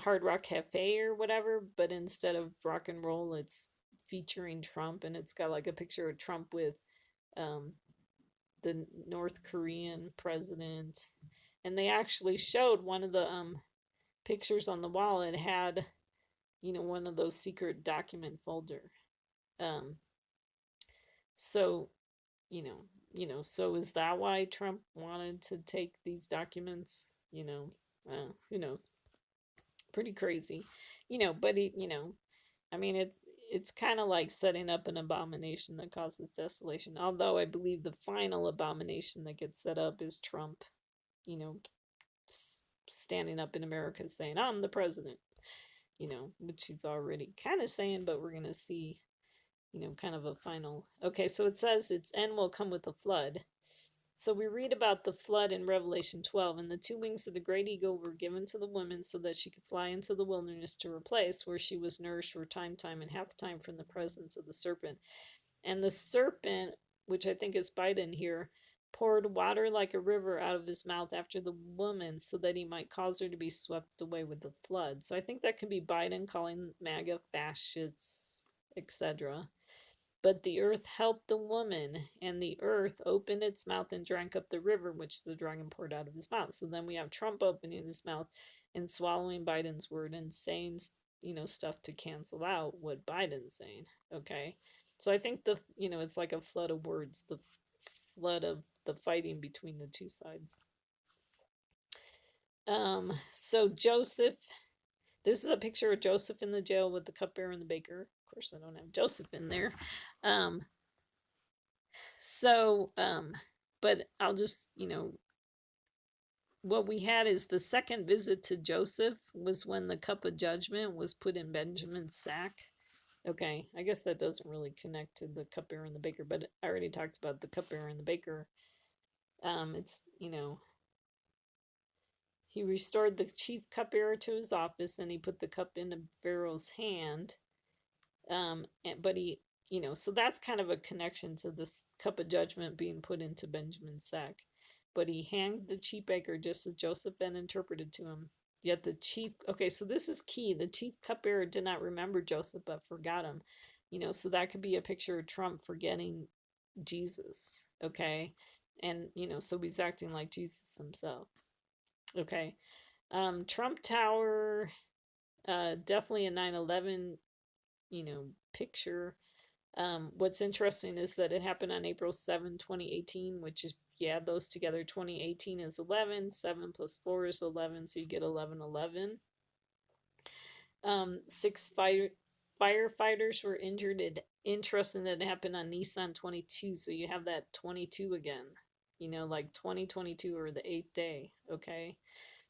Hard Rock Cafe or whatever, but instead of rock and roll, it's featuring Trump, and it's got like a picture of Trump with the North Korean president, and they actually showed one of the pictures on the wall. It had one of those secret document folder. So so is that why Trump wanted to take these documents? Who knows? Pretty crazy, but he, I mean, it's kind of like setting up an abomination that causes desolation. Although I believe the final abomination that gets set up is Trump, standing up in America saying, "I'm the president," which he's already kind of saying, but we're gonna see, kind of a final. Okay, so it says its end will come with a flood. So we read about the flood in Revelation 12, and the 2 wings of the great eagle were given to the woman so that she could fly into the wilderness to her place, where she was nourished for time and half time from the presence of the serpent. And the serpent, which I think is Biden here, poured water like a river out of his mouth after the woman so that he might cause her to be swept away with the flood. So I think that could be Biden calling MAGA fascists, etc. But the earth helped the woman, and the earth opened its mouth and drank up the river which the dragon poured out of his mouth. So then we have Trump opening his mouth and swallowing Biden's word and saying, stuff to cancel out what Biden's saying. Okay. So I think it's like a flood of words, the flood of the fighting between the two sides. So Joseph, this is a picture of Joseph in the jail with the cupbearer and the baker. Of course, I don't have Joseph in there. But I'll just, what we had is the second visit to Joseph was when the cup of judgment was put in Benjamin's sack. Okay, I guess that doesn't really connect to the cupbearer and the baker, but I already talked about the cupbearer and the baker. It's, he restored the chief cupbearer to his office, and he put the cup into Pharaoh's hand. But he, so that's kind of a connection to this cup of judgment being put into Benjamin's sack. But he hanged the chief baker just as Joseph had interpreted to him. Yet the chief, okay, so this is key. The chief cupbearer did not remember Joseph, but forgot him. So that could be a picture of Trump forgetting Jesus, okay? And, so he's acting like Jesus himself. Okay. Trump Tower, definitely a 9/11, picture. What's interesting is that it happened on April 7, 2018, which is, add those together, 2018 is 11, 7 plus 4 is 11, so you get 1111. 6 firefighters were injured. Interesting that it happened on Nissan 22, so you have that 22 again. Like 2022 or the 8th day, okay?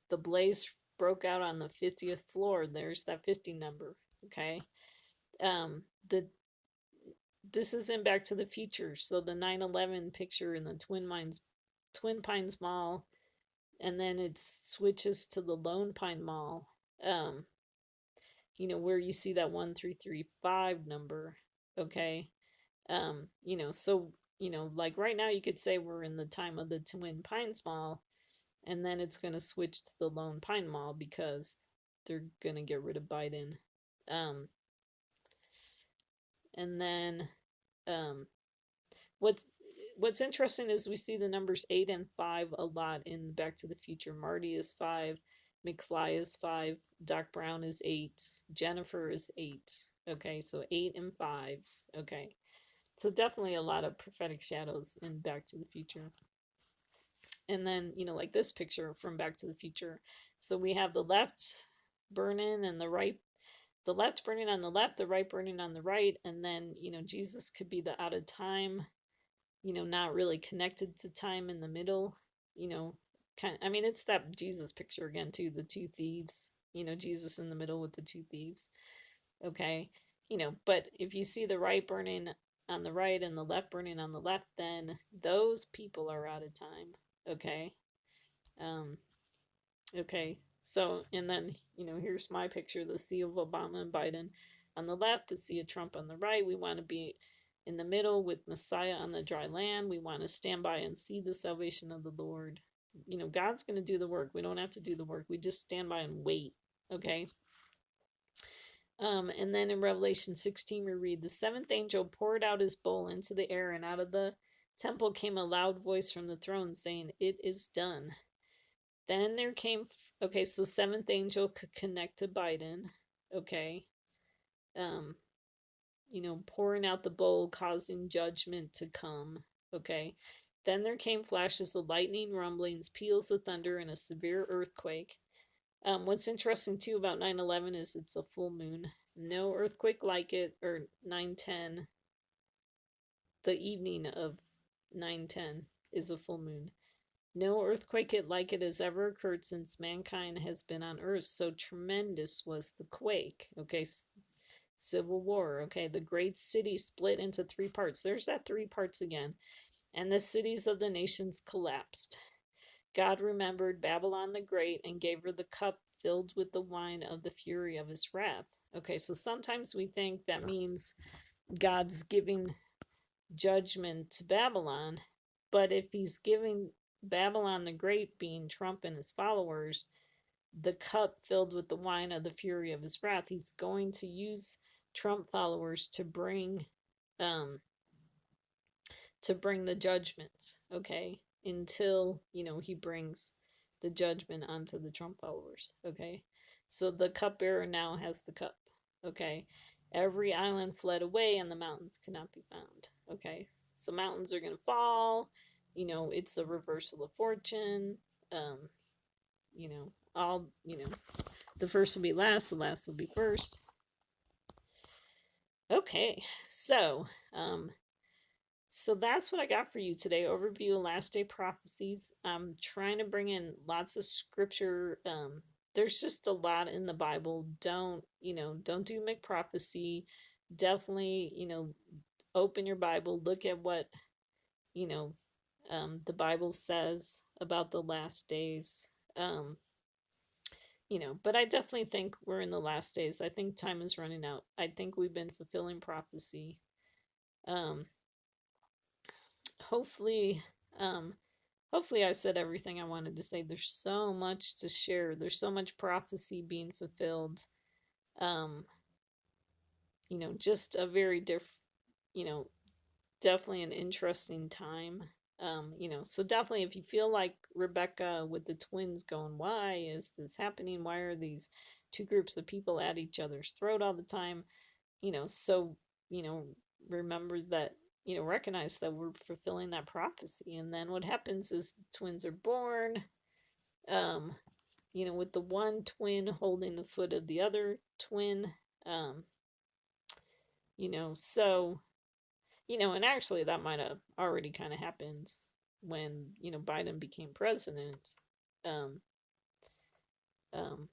The blaze broke out on the 50th floor. There's that 50 number, okay? The This is in Back to the Future, so the 9/11 picture in the Twin Pines Mall, and then it switches to the Lone Pine Mall. Where you see that 1335 number, okay? So, like right now you could say we're in the time of the Twin Pines Mall, and then it's going to switch to the Lone Pine Mall because they're going to get rid of Biden. And then what's interesting is we see the numbers 8 and 5 a lot in Back to the Future. Marty is 5, McFly is 5, Doc Brown is 8, Jennifer is 8. Okay, so 8 and 5s. Okay, so definitely a lot of prophetic shadows in Back to the Future. And then, like this picture from Back to the Future. So we have the left burning and the left burning on the left, the right burning on the right. And then, Jesus could be the out of time, not really connected to time in the middle, it's that Jesus picture again too, the two thieves, Jesus in the middle with the two thieves. Okay. But if you see the right burning on the right and the left burning on the left, then those people are out of time. Okay. Okay. So, and then, here's my picture, the sea of Obama and Biden on the left, the sea of Trump on the right. We want to be in the middle with Messiah on the dry land. We want to stand by and see the salvation of the Lord. God's going to do the work. We don't have to do the work. We just stand by and wait. Okay. And then in Revelation 16, we read, the seventh angel poured out his bowl into the air, and out of the temple came a loud voice from the throne saying, "It is done." Then there came, okay, so seventh angel could connect to Biden. Okay. Pouring out the bowl, causing judgment to come. Okay. Then there came flashes of lightning, rumblings, peals of thunder, and a severe earthquake. What's interesting too about 9/11 is it's a full moon. No earthquake like it, or 9/10. The evening of 9/10 is a full moon. No earthquake like it has ever occurred since mankind has been on earth. So tremendous was the quake. Okay, civil war. Okay, the great city split into 3 parts. There's that 3 parts again. And the cities of the nations collapsed. God remembered Babylon the Great and gave her the cup filled with the wine of the fury of his wrath. Okay, so sometimes we think that means God's giving judgment to Babylon, but if he's giving Babylon the Great, being Trump and his followers, the cup filled with the wine of the fury of his wrath, he's going to use Trump followers to bring the judgment, okay, until he brings the judgment onto the Trump followers. Okay, so the cupbearer now has the cup. Okay, every island fled away and the mountains could not be found. Okay, so mountains are going to fall. It's a reversal of fortune. The first will be last, the last will be first. Okay, so that's what I got for you today. Overview of last day prophecies. I'm trying to bring in lots of scripture. There's just a lot in the Bible. Don't do McProphecy. Definitely, open your Bible, look at what, the Bible says about the last days. But I definitely think we're in the last days. I think time is running out. I think we've been fulfilling prophecy. Hopefully I said everything I wanted to say. There's so much to share. There's so much prophecy being fulfilled. Just a very definitely an interesting time. So definitely if you feel like Rebecca with the twins going, why is this happening? Why are these 2 groups of people at each other's throat all the time? Remember that, recognize that we're fulfilling that prophecy. And then what happens is the twins are born, with the one twin holding the foot of the other twin. So, and actually that might have already kind of happened when, Biden became president. Um, um,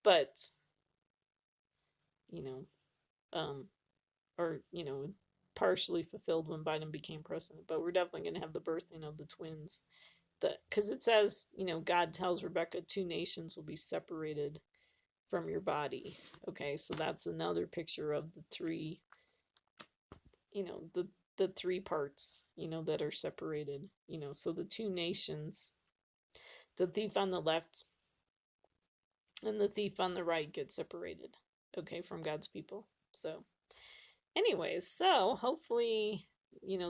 but, you know, um, or, partially fulfilled when Biden became president, but we're definitely going to have the birthing of the twins. Because it says, God tells Rebecca, two nations will be separated from your body. Okay, so that's another picture of the three, the three parts, that are separated. So the two nations, the thief on the left and the thief on the right get separated. Okay, from God's people. So, anyways, so hopefully,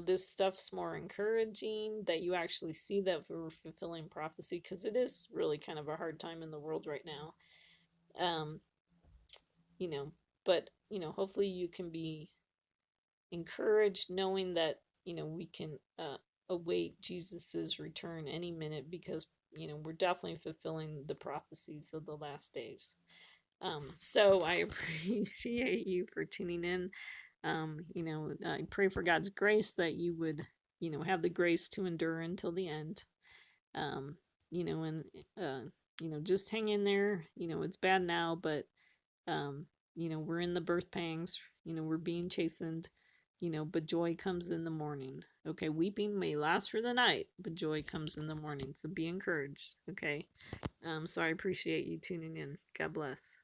this stuff's more encouraging, that you actually see that we're fulfilling prophecy, because it is really kind of a hard time in the world right now. Um, you know, but, hopefully you can be encouraged knowing that, we can await Jesus's return any minute, because, we're definitely fulfilling the prophecies of the last days. So I appreciate you for tuning in. I pray for God's grace, that you would, have the grace to endure until the end. And just hang in there. It's bad now, but we're in the birth pangs. We're being chastened. But joy comes in the morning. Okay, weeping may last for the night, but joy comes in the morning. So be encouraged. Okay. So I appreciate you tuning in. God bless.